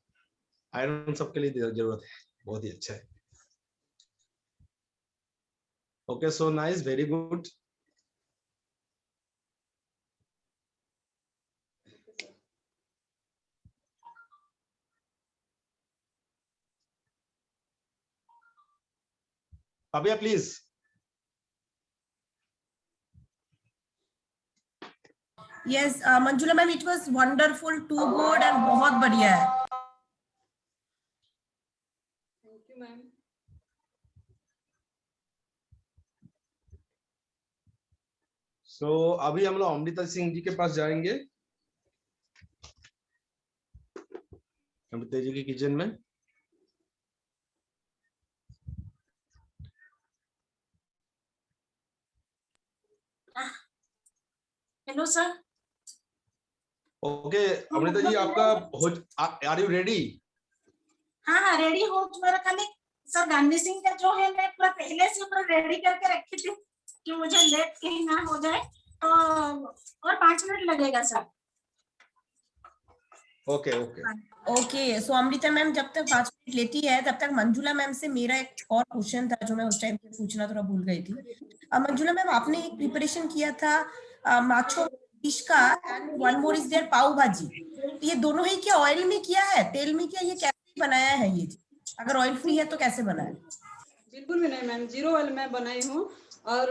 आयरन सबके लिए जरूरत है, बहुत ही अच्छा है। Okay, so nice, very good. Papiya please. Yes, Manjula ma'am, it was wonderful, too good, and बहुत बढ़िया है। Thank you ma'am. सो अभी हम लोग अमृता सिंह जी के पास जाएंगे, अमृता जी के किचन में। Hello sir. Okay Amrita ji, आपका आर यू रेडी? हाँ रेडी हो, तुम्हारा खाली सर गार्निशिंग का जो है मैं पूरा पहले से पूरा रेडी करके रखी थी कि मुझे लेट कहीं ना हो जाए, तो और 5 मिनट लगेगा सर। ओके ओके ओके, सो अमृता मैम जब तक 5 मिनट लेती है तब तक मंजुला मैम से मेरा एक और क्वेश्चन था जो मैं उस टाइम पे पूछना थोड़ा भूल गई थी। मंजुला मैम, आपने एक प्रिपरेशन किया था माछो फिश का, and one more is there pav bhaji. ये दोनों ही क्या ऑयल में किया है, तेल में किया, ये कैसे बनाया है ये? अगर ऑयल फ्री है तो कैसे बनाया? बिल्कुल भी नहीं मैम, 0 ऑयल में बनाई हूँ। और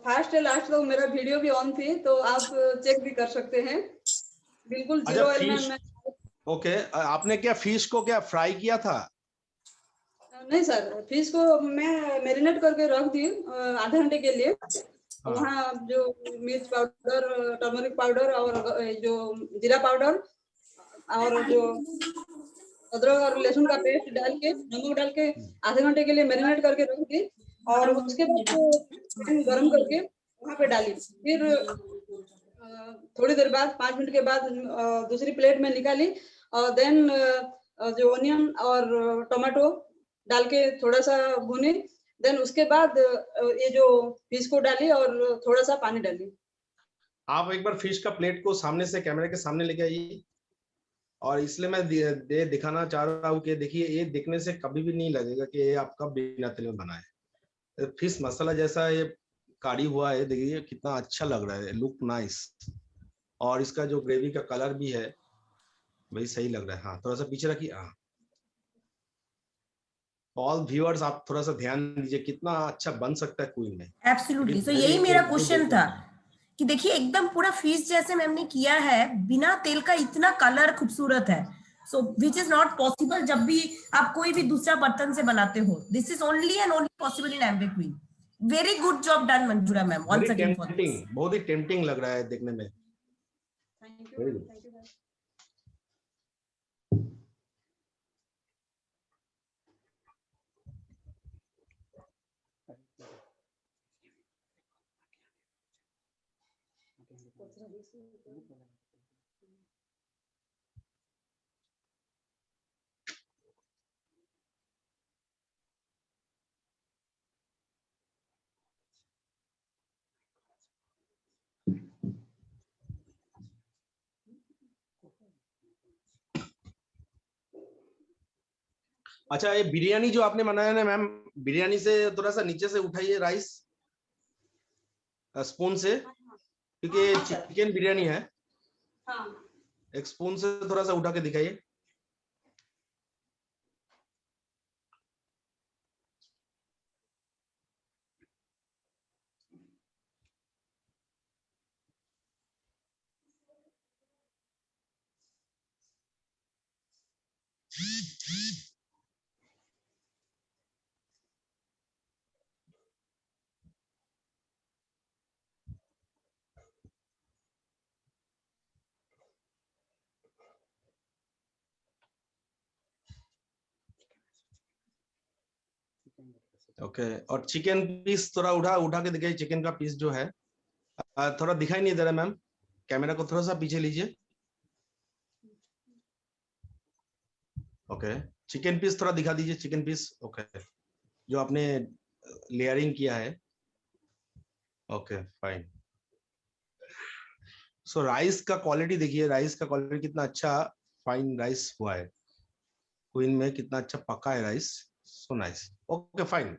फर्स्ट से लास्ट तक मेरा वीडियो भी ऑन थी, तो आप चेक भी कर सकते हैं। बिल्कुल 0 ऑयल में मैं। ओके, आपने क्या फिश को क्या फ्राई किया था? नहीं सर, फिश को मैं मैरिनेट करके रख दी आधे घंटे के लिए। वहाँ जो मिर्च पाउडर, टर्मरिक पाउडर और जो जीरा पाउडर और जो अदरक और लहसुन का पेस्ट डाल के, नमक डाल के आधे घंटे के लिए मैरिनेट करके रख दी। और उसके बाद पैन गरम करके वहाँ पे डाली। फिर थोड़ी देर बाद 5 मिनट के बाद दूसरी प्लेट में निकाली और देन जो ऑनियन और टमाटो डाल के थोड़ा सा भुनी। देन उसके बाद ये जो फिश को डाली और थोड़ा सा पानी डाली। आप एक बार फिश का प्लेट को सामने से कैमरे के सामने लेके आइए। और इसलिए मैं दिखाना चाह रहा हूँ कि देखिए, ये दिखने से कभी भी नहीं लगेगा कि ये आपका बिना तेल में बना है। फिश मसाला जैसा ये काढ़ी हुआ है, देखिए कितना अच्छा लग रहा है, लुक नाइस। और इसका जो ग्रेवी का कलर भी है भाई सही लग रहा है। हाँ, थोड़ा सा पीछे रखिए। हाँ, ऑल व्यूअर्स आप थोड़ा सा ध्यान दीजिए कितना अच्छा बन सकता है क्वीन में। एब्सोल्युटली, तो यही मेरा क्वेश्चन था कि देखिए एकदम पूरा फिश जैसे मैम ने किया है, बिना तेल का इतना कलर खूबसूरत है। सो विच इज नॉट पॉसिबल जब भी आप कोई भी दूसरा बर्तन से बनाते हो। This is only and only possible in Amway queen. Very good job done Manjula ma'am, once again for this. बहुत ही टेम्पटिंग लग रहा है देखने में। Very good. अच्छा, ये बिरयानी जो आपने बनाया ना मैम, बिरयानी से थोड़ा सा नीचे से उठाइए राइस स्पून से, क्योंकि चिकन बिरयानी है। एक स्पून से थोड़ा सा उठा के दिखाइए। ओके, और चिकन पीस थोड़ा उठा के दिखाइए। चिकन का पीस जो है थोड़ा दिखाई नहीं दे रहा मैम, कैमरा को थोड़ा सा पीछे लीजिए। ओके, चिकन पीस थोड़ा दिखा दीजिए। चिकन पीस ओके, जो आपने लेयरिंग किया है। Okay fine. सो राइस का क्वालिटी देखिए, राइस का क्वालिटी कितना अच्छा फाइन राइस हुआ है। क्वीन में कितना अच्छा पका है rice, so nice. Okay fine,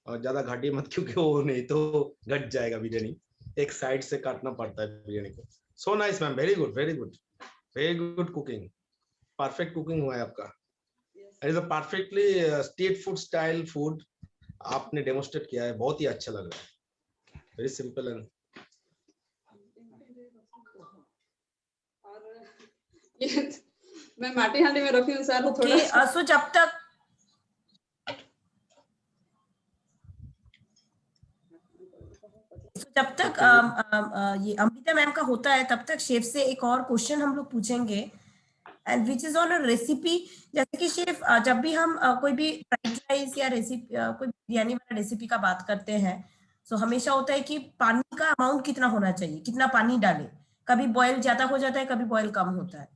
और ज्यादा घाटी मत, क्योंकि वो नहीं तो घट जाएगा बिरयानी। एक साइड से काटना पड़ता है बिरयानी को। So nice ma'am, very good very good very good cooking. Perfect cooking हुआ है आपका। It is a perfectly street food style food आपने डेमोन्स्ट्रेट किया है, बहुत ही अच्छा लग रहा है। वेरी सिंपल एंड मैं माटी हांडी में रखी हूँ सर। थोड़ा सो जब तक ये अमृता मैम का होता है, तब तक शेफ से एक और क्वेश्चन हम लोग पूछेंगे, and which is on a recipe. जैसे कि शेफ, जब भी हम कोई भी फ्राइड राइस या रेसिपी, कोई बिरयानी वाला रेसिपी का बात करते हैं, तो हमेशा होता है कि पानी का अमाउंट कितना होना चाहिए, कितना पानी डालें। कभी बॉयल ज्यादा हो जाता है, कभी बॉयल कम होता है।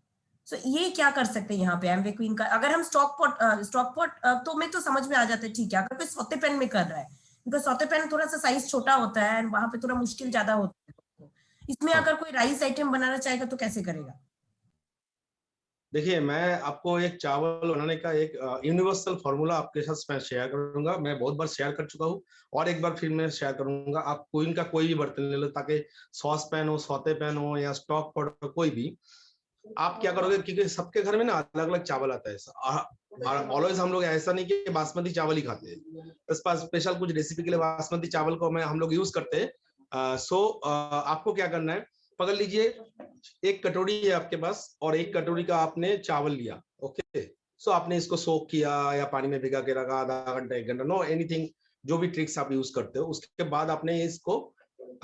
सो ये क्या कर सकते हैं यहाँ पे एमवे क्वीन का? अगर हम स्टॉक पॉट तो में तो समझ में आ जाता है, ठीक है। अगर कोई सौते पैन में कर रहा है, बिकॉज सौते पैन थोड़ा सा साइज छोटा होता है एंड वहां पे थोड़ा मुश्किल ज्यादा होता है। इसमें अगर कोई राइस आइटम बनाना चाहेगा तो कैसे करेगा? देखिए, मैं आपको एक चावल बनाने का एक यूनिवर्सल फॉर्मूला आपके साथ मैं शेयर करूंगा। मैं बहुत बार शेयर कर चुका हूँ और एक बार फिर मैं शेयर करूंगा। आप क्वीन का कोई भी बर्तन ले लो, ताकि सॉस पैन हो, सौते पैन हो या स्टॉक पॉट हो, कोई भी। आप क्या करोगे, क्योंकि सबके घर में ना अलग अलग चावल आता है। ऑलवेज हम लोग ऐसा नहीं कि बासमती चावल ही खाते हैं। इस पर स्पेशल कुछ रेसिपी के लिए बासमती चावल को हम लोग यूज करते हैं। आपको क्या करना है, पकड़ लीजिए, एक कटोरी है आपके पास और एक कटोरी का आपने चावल लिया। ओके, सो आपने इसको सोक किया या पानी में भिगा के रखा आधा घंटा 1 घंटा, नो एनीथिंग, जो भी ट्रिक्स आप यूज करते हो। उसके बाद आपने इसको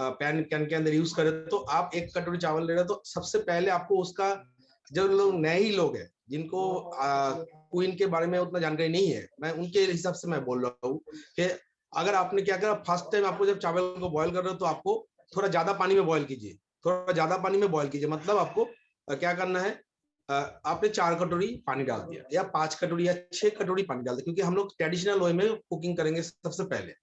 पैन कैन के अंदर यूज करे, तो आप एक कटोरी चावल ले रहे हो। तो सबसे पहले आपको उसका, जो लोग नए ही लोग हैं जिनको क्वीन के बारे में उतना जानकारी नहीं है, मैं उनके हिसाब से मैं बोल रहा हूँ कि अगर आपने क्या करा, फर्स्ट टाइम आपको जब चावल को बॉईल कर रहे हो तो आपको थोड़ा ज्यादा पानी में बॉईल कीजिए, थोड़ा ज्यादा पानी में बॉईल कीजिए। मतलब आपको क्या करना है, आपने 4 कटोरी पानी डाल दिया या 5 कटोरी या 6 कटोरी पानी डाल दिया, क्योंकि हम लोग ट्रेडिशनल वे में कुकिंग करेंगे। सबसे पहले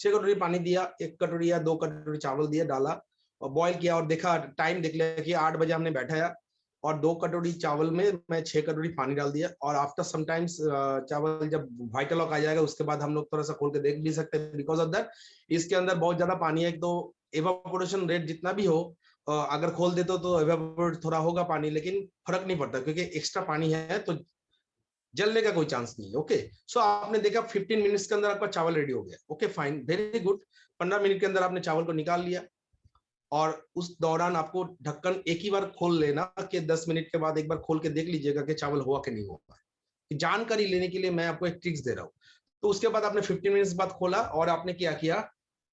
6 कटोरी पानी दिया, 1 कटोरी या 2 कटोरी चावल दिया, डाला और बॉईल किया और देखा, टाइम देख लिया कि 8 बजे हमने बैठाया और 2 कटोरी चावल में मैं 6 कटोरी पानी डाल दिया। और आफ्टर समटाइम्स चावल जब व्हाइट लॉक आ जाएगा, उसके बाद हम लोग थोड़ा सा खोल के देख भी सकते हैं। बिकॉज ऑफ दैट इसके अंदर बहुत ज्यादा पानी है, तो एवापोरेशन रेट जितना भी हो, अगर खोल देते तो एवापोरेट थोड़ा होगा पानी, लेकिन फर्क नहीं पड़ता क्योंकि एक्स्ट्रा पानी है तो जलने का कोई चांस नहीं है। ओके, सो आपने देखा 15 मिनट्स के अंदर आपका चावल रेडी हो गया। Okay fine, very good. 15 minute के अंदर आपने चावल को निकाल लिया और उस दौरान आपको ढक्कन एक ही बार खोल लेना कि 10 मिनट के बाद एक बार खोल के देख लीजिएगा कि चावल हुआ कि नहीं हुआ। जानकारी लेने के लिए मैं आपको एक ट्रिक्स दे रहा हूँ। तो उसके बाद आपने 15 मिनट्स बाद खोला और आपने क्या किया,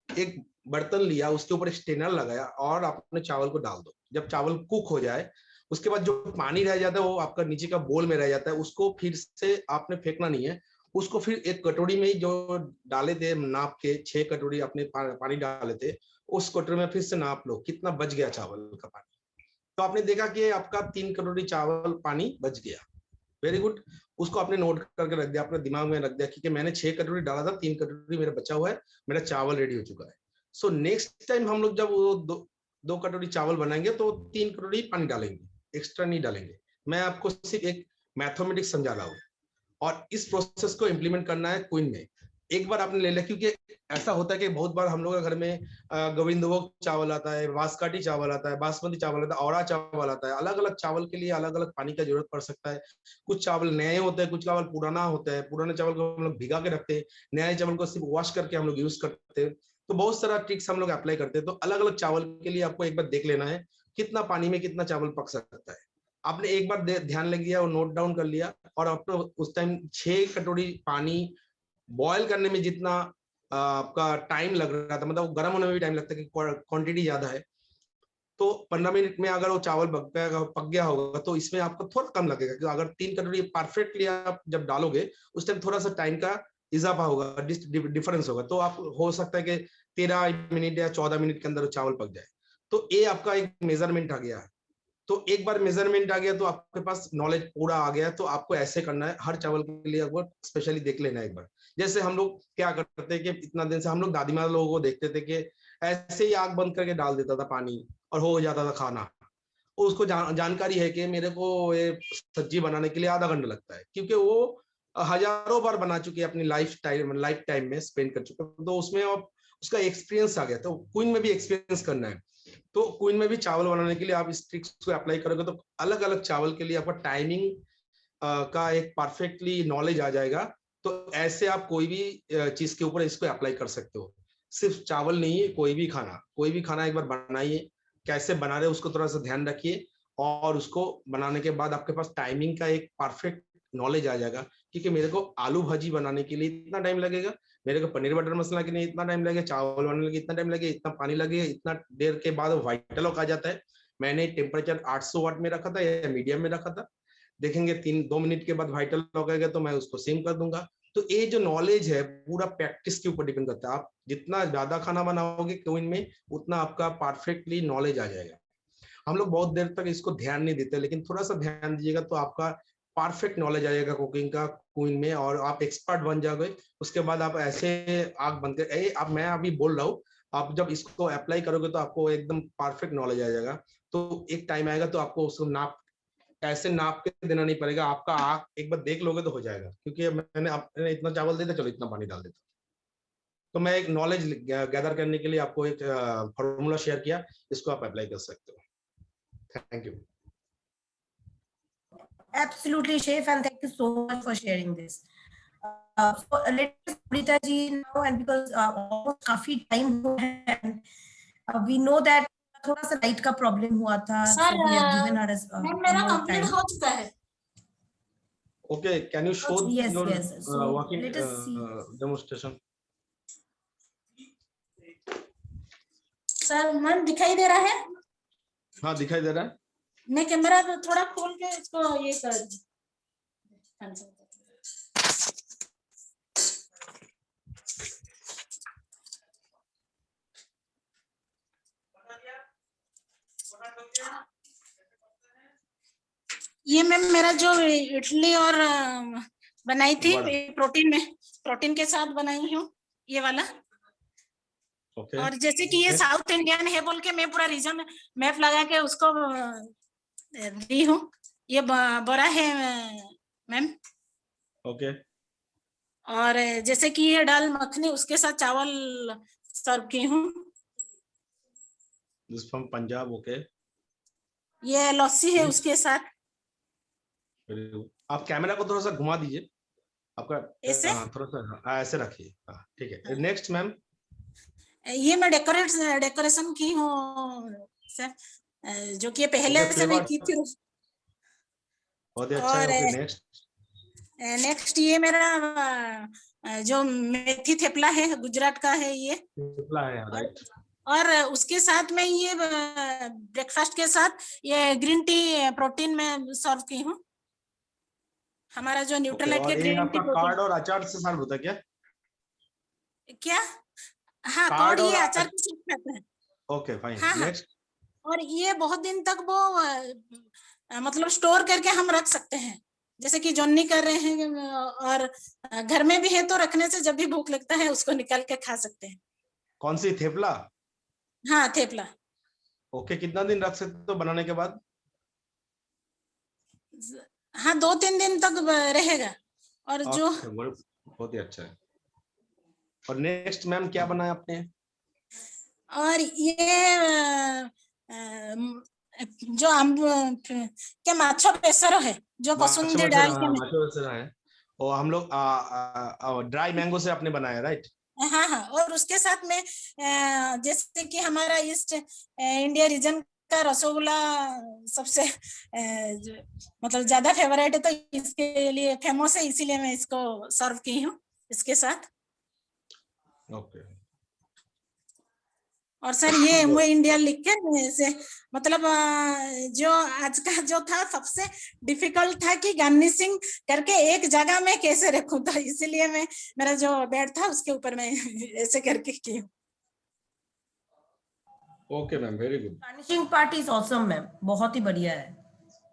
एक बर्तन लिया, उसके ऊपर एक स्टेनर लगाया और आपने चावल को डाल दो। जब चावल कुक हो जाए, उसके बाद जो पानी रह जाता है वो आपका नीचे का बोल में रह जाता है, उसको फिर से आपने फेंकना नहीं है। उसको फिर एक कटोरी में जो डाले थे नाप के, 6 कटोरी अपने पानी डाले थे, उस कटोरी में फिर से नाप लो कितना बच गया चावल का पानी। तो आपने देखा कि आपका 3 कटोरी चावल पानी बच गया। वेरी गुड, उसको आपने नोट करके रख दिया, अपने दिमाग में रख दिया कि मैंने 6 कटोरी डाला था, 3 कटोरी मेरा बचा हुआ है, मेरा चावल रेडी हो चुका है। सो नेक्स्ट टाइम हम लोग जब वो 2 कटोरी चावल बनाएंगे तो 3 कटोरी पानी डालेंगे, एक्स्ट्रा नहीं डालेंगे। मैं आपको सिर्फ एक मैथमेटिक्स समझा रहा हूँ और इस प्रोसेस को इम्प्लीमेंट करना है क्वीन में। एक बार आपने ले लिया, क्योंकि ऐसा होता है कि बहुत बार हम लोग के घर में गोविंदभोग चावल आता है, बासकाठी चावल आता है, बासमती चावल आता है, औरा चावल आता है। अलग अलग चावल के लिए अलग अलग पानी का जरूरत पड़ सकता है। कुछ चावल नए होते हैं, कुछ चावल पुराना होता है। पुराने चावल को हम लोग भिगा के रखते हैं, नए चावल को सिर्फ वॉश करके हम लोग यूज करते हैं। तो बहुत सारा ट्रिक्स हम लोग अप्लाई करते हैं। तो अलग अलग चावल के लिए आपको एक बार देख लेना है कितना पानी में कितना चावल पक सकता है। आपने एक बार ध्यान लग गया और नोट डाउन कर लिया, और आपने उस टाइम 6 कटोरी पानी बॉयल करने में जितना आपका टाइम लग रहा था, मतलब गर्म होने में भी टाइम लगता है कि क्वांटिटी ज्यादा है, तो 15 मिनट में अगर वो चावल पक गया होगा तो इसमें आपको थोड़ा कम लगेगा। क्योंकि अगर 3 कटोरी परफेक्टली आप जब डालोगे उस टाइम थोड़ा सा टाइम का इजाफा होगा, डिफरेंस होगा। तो आप हो सकता है कि 13 मिनट या 14 मिनट के अंदर चावल पक जाए। तो ये आपका एक मेजरमेंट आ गया है। तो एक बार मेजरमेंट आ गया तो आपके पास नॉलेज पूरा आ गया। तो आपको ऐसे करना है, हर चावल के लिए एक बार स्पेशली देख लेना है एक बार। जैसे हम लोग क्या करते हैं कि इतना दिन से हम लोग दादी माँ लोगों को देखते थे कि ऐसे ही आग बंद करके डाल देता था पानी और हो जाता था खाना। उसको जानकारी है कि मेरे को ये सब्जी बनाने के लिए आधा घंटा लगता है, क्योंकि वो हजारों बार बना चुके हैं अपनी लाइफ टाइम में स्पेंड कर चुके हैं। तो उसमें उसका एक्सपीरियंस आ गया। तो क्वीन में भी एक्सपीरियंस करना है। तो क्वीन में भी चावल बनाने के लिए आप इस ट्रिक्स को अप्लाई करोगे तो अलग अलग चावल के लिए आपका टाइमिंग का एक परफेक्टली नॉलेज आ जाएगा। तो ऐसे आप कोई भी चीज के ऊपर इसको अप्लाई कर सकते हो। सिर्फ चावल नहीं है, कोई भी खाना एक बार बनाइए। कैसे बना रहे उसको थोड़ा सा ध्यान रखिए, और उसको बनाने के बाद आपके पास टाइमिंग का एक परफेक्ट नॉलेज आ जाएगा। क्योंकि मेरे को आलू भाजी बनाने के लिए इतना टाइम लगेगा, मेरे को पनीर बटर मसाला के लिए इतना टाइम लगेगा, चावल बनाने के लिए इतना टाइम लगेगा, इतना पानी लगेगा, इतना देर के बाद व्हाइट लॉक आ जाता है। मैंने टेम्परेचर 800 वाट में रखा था या मीडियम में रखा था। देखेंगे 2 मिनट के बाद व्हाइट लॉक आएगा तो मैं उसको सिम कर दूंगा। तो ये जो नॉलेज है पूरा प्रैक्टिस के ऊपर डिपेंड करता है। आप जितना ज्यादा खाना बनाओगे क्वीन में, उतना आपका परफेक्टली नॉलेज आ जाएगा। हम लोग बहुत देर तक इसको ध्यान नहीं देते, लेकिन थोड़ा सा ध्यान दीजिएगा तो आपका परफेक्ट नॉलेज आ जाएगा कुकिंग का क्वीन में, और आप एक्सपर्ट बन जाओगे। उसके बाद आप ऐसे आग बंद कर, मैं अभी बोल रहा हूँ, आप जब इसको अप्लाई करोगे तो आपको एकदम परफेक्ट नॉलेज आ जाएगा। तो एक टाइम आएगा तो आपको उसको नाप ऐसे नाप के देना नहीं पड़ेगा, आपका आँख एक बार देख लोगे तो हो जाएगा, क्योंकि मैंने इतना चावल दे दिया, चलो इतना पानी डाल देता। तो मैं एक नॉलेज गैदर करने के लिए आपको एक फॉर्मूला शेयर किया, इसको आप अप्लाई कर सकते हो। Thank you. Absolutely, Chef, and thank you so much for sharing this. So let's Rita ji now, and because almost काफी time हुआ है, we know that थोड़ा सा लाइट का प्रॉब्लम हुआ था, sir so we have given her मेरा कंप्लीट हो चुका है। Okay, can you show Yes, your yes. So working let us see. demonstration? Sir ma'am दिखाई दे रहा है? हाँ दिखाई दे रहा है। मैं कैमरा थोड़ा खोल के इसको ये कर ये मैम मेरा जो इडली और बनाई थी प्रोटीन के साथ बनाई हूँ ये वाला। और जैसे कि ये साउथ इंडियन है बोल के मैं पूरा रीजन मैप लगा के उसको दी हूँ। ये बड़ा है मैम। ओके। और जैसे कि ये दाल मखनी उसके साथ चावल सर्व की हूँ। This from Punjab. ओके। ये लस्सी है उसके साथ। आप कैमरा को थोड़ा सा घुमा दीजिए, आपका ऐसे थोड़ा सा ऐसे रखिए। ठीक है। Next ma'am. ये मैं डेकोरेशन की हूँ सर, जो कि पहले से मैं की थी। बहुत अच्छा है। नेक्स्ट ये मेरा जो मेथी थेपला है गुजरात का है ये थेपला है, राइट। और उसके साथ में ये ब्रेकफास्ट के साथ ये ग्रीन टी प्रोटीन में सर्व की हूँ। हमारा जो न्यूट्रलाइट के ग्रीन टी कार्ड और अचार से सर्व होता है क्या? हाँ, कार्ड ये अचार के साथ खाता है। Okay fine. नेक्स्ट। और ये बहुत दिन तक वो मतलब स्टोर करके हम रख सकते हैं, जैसे कि जोन्नी कर रहे हैं और घर में भी है तो रखने से जब भी भूख लगता है उसको निकाल के खा सकते हैं। कौन सी थेपला? हाँ थेपला। ओके, कितना दिन रख सकते हो बनाने के बाद? हाँ 2-3 दिन तक रहेगा। और जो बहुत ही अच्छा है। और नेक्स्ट मैम क्या बनाया आपने? और ये जो क्या माछो बेसर है जो कसुंदी डाल के माछो बेसर है, और हम लोग ड्राई मैंगो से आपने बनाया, राइट? हाँ हाँ। और उसके साथ में जैसे कि हमारा ईस्ट इंडिया रीजन का रसगुल्ला सबसे मतलब ज्यादा फेवरेट है, तो इसके लिए फेमस है, इसीलिए मैं इसको सर्व की हूँ इसके साथ। ओके। और सर ये वो इंडिया लिख के से मतलब जो आज का जो था सबसे डिफिकल्ट था कि गार्निशिंग करके एक जगह में कैसे रखूं, तो इसीलिए मैं मेरा जो बेड था उसके ऊपर मैं ऐसे करके की हूँ। Okay ma'am, very good. Garnishing part is awesome ma'am, बहुत ही बढ़िया है।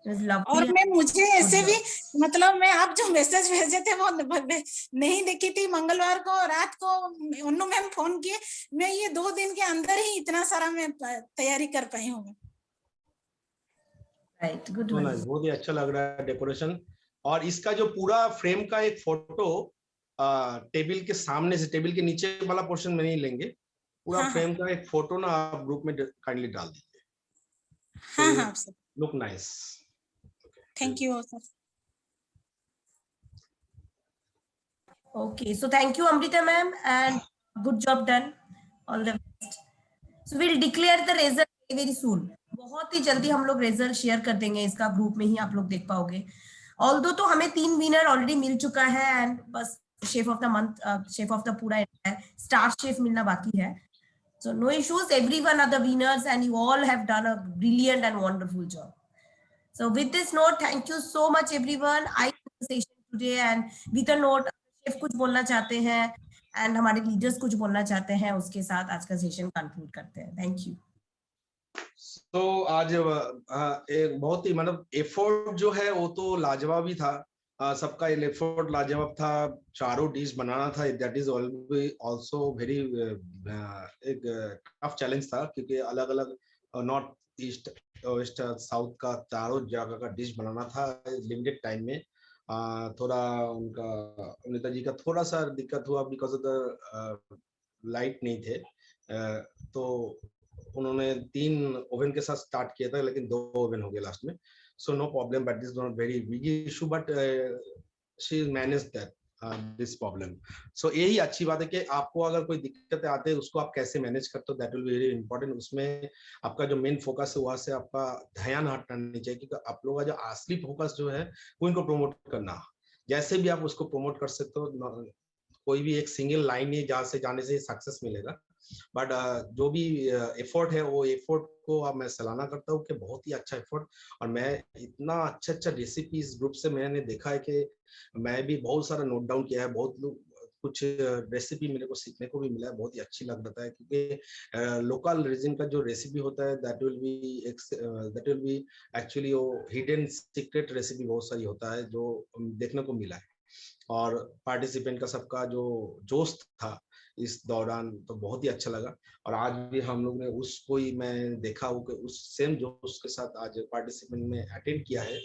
और मैं मुझे ऐसे भी मतलब मैं आप जो मैसेज भेजे थे वो नहीं देखी थी, मंगलवार को रात को उन्नू मैम फोन किए, मैं ये 2 दिन के अंदर ही इतना सारा मैं तैयारी कर पाई हूँ। Right, good. बहुत ही अच्छा लग रहा है डेकोरेशन। और इसका जो पूरा फ्रेम का एक फोटो टेबल के सामने से, टेबल के नीचे वाला पोर्शन में नहीं लेंगे, पूरा फ्रेम का एक फोटो ना आप ग्रुप में काइंडली डाल दीजिए। हाँ हाँ sir. Look nice. Thank you, sir. Okay, so thank you, Amrita ma'am, and good job done. All the best. So we'll declare the result very soon. बहुत ही जल्दी हम लोग रिजल्ट शेयर कर देंगे, इसका ग्रुप में ही आप लोग देख पाओगे। ऑल्दो तो हमें 3 विनर ऑलरेडी मिल चुका है, एंड बस chef of the month, chef of the पूरा स्टार शेफ मिलना बाकी है। So no issues, everyone are the winners and you all have done a brilliant and wonderful job. So with this note, thank you so much everyone. I the session today, and with a note, chef कुछ बोलना चाहते हैं एंड हमारे लीडर्स कुछ बोलना चाहते हैं, उसके साथ आज का सेशन कंक्लूड करते हैं। Thank you. तो आज एक बहुत ही मतलब एफर्ट जो है वो तो लाजवाब ही था, सबका एफर्ट लाजवाब था, चारों डिश बनाना था, दैट इज ऑल्सो वेरी एक टफ चैलेंज था, क्योंकि अलग अलग नॉर्थ ईस्ट वेस्ट साउथ का चारों जगह का डिश बनाना था लिमिटेड टाइम में। थोड़ा उनका अमृता जी का थोड़ा सा दिक्कत हुआ बिकॉज ऑफ द लाइट नहीं थे, तो उन्होंने 3 ओवन के साथ स्टार्ट किया था लेकिन 2 ओवन हो गए लास्ट में। So no problem, but this not very big issue, but she manage that this problem. So यही अच्छी बात है कि आपको अगर कोई दिक्कत आते हैं उसको आप कैसे मैनेज करते हो, that will be very important. उसमें आपका जो मेन फोकस है वहां से आपका ध्यान हटना नहीं चाहिए, क्योंकि आप लोगों का जो असली फोकस जो है वो इनको प्रमोट करना। जैसे भी आप उसको प्रमोट कर सकते हो, कोई भी एक सिंगल लाइन नहीं जहाँ से जाने से सक्सेस मिलेगा, बट जो भी एफर्ट है वो एफर्ट को अब मैं सराहना करता हूँ कि बहुत ही अच्छा एफर्ट। और मैं इतना अच्छा रेसिपी इस ग्रुप से मैंने देखा है कि मैं भी बहुत सारा नोट डाउन किया है, बहुत लोग कुछ रेसिपी मेरे को सीखने को भी मिला है, बहुत ही अच्छी लग रहा है, क्योंकि लोकल रीजन का जो रेसिपी होता है दैट विल बी एक्चुअली वो हिडन सीक्रेट रेसिपी बहुत सारी होता है जो देखने को मिला है। और पार्टिसिपेंट का सबका जो जोश था इस दौरान तो बहुत ही अच्छा लगा। और आज भी हम लोग ने उसको ही मैं देखा हूँ कि उस सेम जोश के साथ आज पार्टिसिपेंट में अटेंड किया है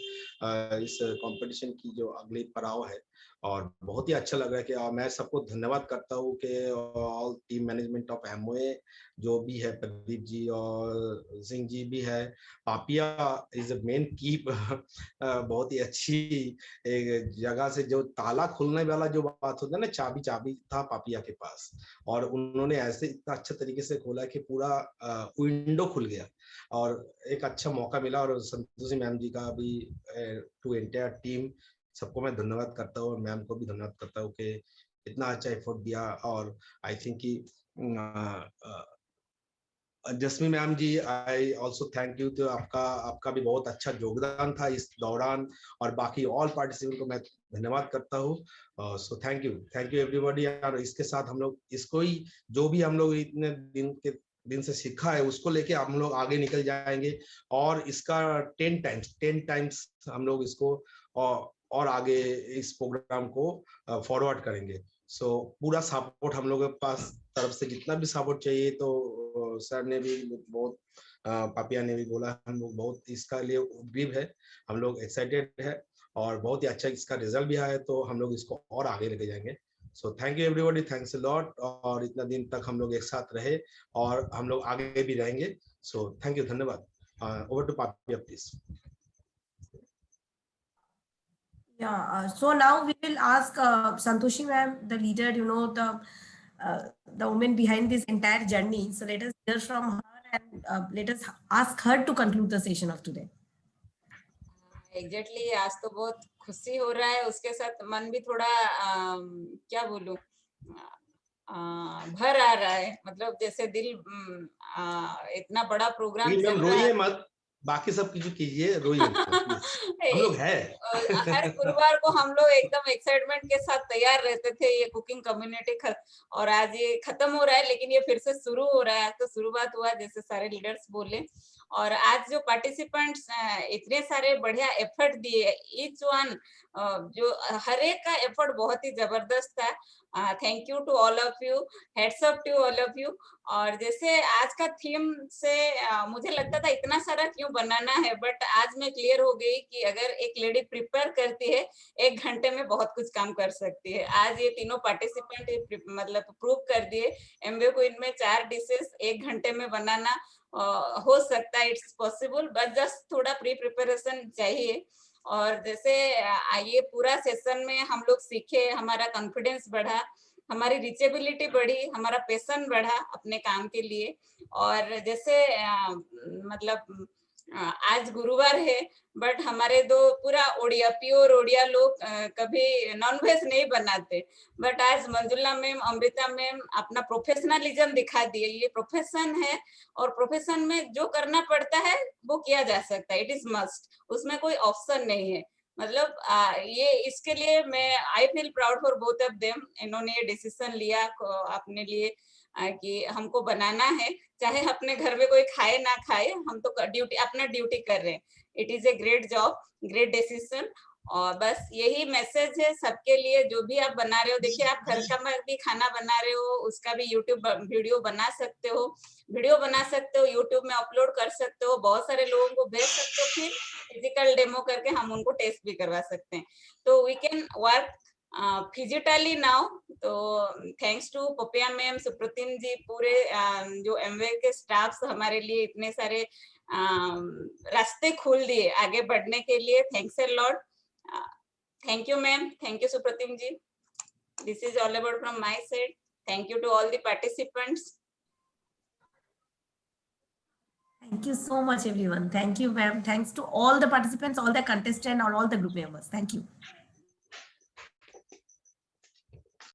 इस कंपटीशन की जो अगली पड़ाव है। और बहुत ही अच्छा लग रहा है कि मैं सबको धन्यवाद करता हूँ कि all team management of MOA जो भी है, प्रदीप जी और सिंह जी भी है, पापिया इज अ मेन कीप बहुत ही अच्छी एक जगह से जो ताला खुलने वाला जो बात होता है ना, चाबी था पापिया के पास, और उन्होंने ऐसे इतना अच्छा तरीके से खोला कि पूरा विंडो खुल गया और एक अच्छा मौका मिला। और संतोषी मैम जी का भी टू एंटायर टीम सबको मैं धन्यवाद करता हूँ, और मैम को भी धन्यवाद करता हूँ कि इतना अच्छा एफर्ट दिया। और आई थिंक कि Jasmi ma'am ji, I also thank you. तो आपका भी बहुत अच्छा योगदान था इस दौरान, और बाकी ऑल पार्टिसिपेंट को मैं धन्यवाद करता हूँ। सो थैंक यू एवरीबॉडी। और इसके साथ हम लोग इसको ही जो भी हम लोग इतने दिन से सीखा है उसको लेके हम लोग आगे निकल जाएंगे, और इसका 10 टाइम्स हम लोग इसको और आगे इस प्रोग्राम को फॉरवर्ड करेंगे। सो पूरा सपोर्ट हम लोगों के पास तरफ से जितना भी सपोर्ट चाहिए, तो सर ने भी बहुत, पापिया ने भी बोला, हम लोग बहुत इसका लिए उद्ग्रीव है, हम लोग एक्साइटेड है, और बहुत ही अच्छा इसका रिजल्ट भी आया, तो हम लोग इसको और आगे लेके जाएंगे। सो thank you everybody, thanks a lot. और इतना दिन तक हम लोग एक साथ रहे और हम लोग आगे भी रहेंगे। सो थैंक यू, धन्यवाद। Over to Papiya please. Yeah, so now we will ask Santoshi ma'am, the leader, the woman behind this entire journey. So let us hear from her, and let us ask her to conclude the session of today. Exactly, आज तो बहुत खुशी हो रहा है, उसके साथ मन भी थोड़ा क्या बोलूं, भर आ रहा है। मतलब जैसे दिल इतना बड़ा प्रोग्राम चल रहा है। मत, बाकी सब कीजिए, रोइए हम लोग हैं। हर गुरुवार को हम लोग एकदम एक्साइटमेंट के साथ तैयार रहते थे ये कुकिंग कम्युनिटी, और आज ये खत्म हो रहा है, लेकिन ये फिर से शुरू हो रहा है। तो शुरुआत हुआ जैसे सारे लीडर्स बोले, और आज जो पार्टिसिपेंट्स इतने सारे बढ़िया एफर्ट दिए, ईच वन जो हर एक का एफर्ट बहुत ही जबरदस्त था। Thank you to all of you, heads up to all of you. और जैसे आज का थीम से मुझे लगता था इतना सारा क्यों बनाना है, बट आज मैं क्लियर हो गई कि अगर एक लेडी प्रिपेयर करती है 1 घंटे में बहुत कुछ काम कर सकती है। आज ये तीनों पार्टिसिपेंट मतलब प्रूव कर दिए, एमवे क्वीन में 4 डिशेस 1 घंटे में बनाना हो सकता है, इट्स पॉसिबल, बस जस्ट थोड़ा प्री प्रिपरेशन चाहिए। और जैसे ये पूरा सेशन में हम लोग सीखे, हमारा कॉन्फिडेंस बढ़ा, हमारी रीचेबिलिटी बढ़ी, हमारा पैशन बढ़ा अपने काम के लिए। और जैसे मतलब आज गुरुवार है, बट हमारे दो पूरा ओडिया, प्योर ओडिया लोग कभी नॉनवेज नहीं बनाते, बट आज मंजुला मैम, अमृता मैम अपना प्रोफेशनलिज्म दिखा दिए। ये प्रोफेशन है, और प्रोफेशन में जो करना पड़ता है वो किया जा सकता है, इट इज मस्ट, उसमें कोई ऑप्शन नहीं है। मतलब ये इसके लिए मैं I feel proud for both of them. इन्होंने ये डिसीजन लिया अपने लिए कि हमको बनाना है, चाहे अपने घर में कोई खाए ना खाए, हम तो ड्यूटी, अपना ड्यूटी कर रहे हैं। It is a great job, great decision. और बस यही मैसेज है सबके लिए, जो भी आप बना रहे हो, देखिए आप घर का में भी खाना बना रहे हो, उसका भी यूट्यूब वीडियो बना सकते हो, यूट्यूब में अपलोड कर सकते हो, बहुत सारे लोगों को भेज सकते हो, फिर फिजिकल डेमो करके हम उनको टेस्ट भी करवा सकते हैं। तो we can work physically now. तो thanks to Papiya ma'am, Supratim ji, पूरे जो एमवे के स्टाफ हमारे लिए इतने सारे रास्ते खोल दिए आगे बढ़ने के लिए। Thanks a lot. Thank you, ma'am. Thank you, Supratim ji. This is all about from my side. Thank you to all the participants. Thank you so much, everyone. Thank you, ma'am. Thanks to all the participants, all the contestants, and all the group members. Thank you.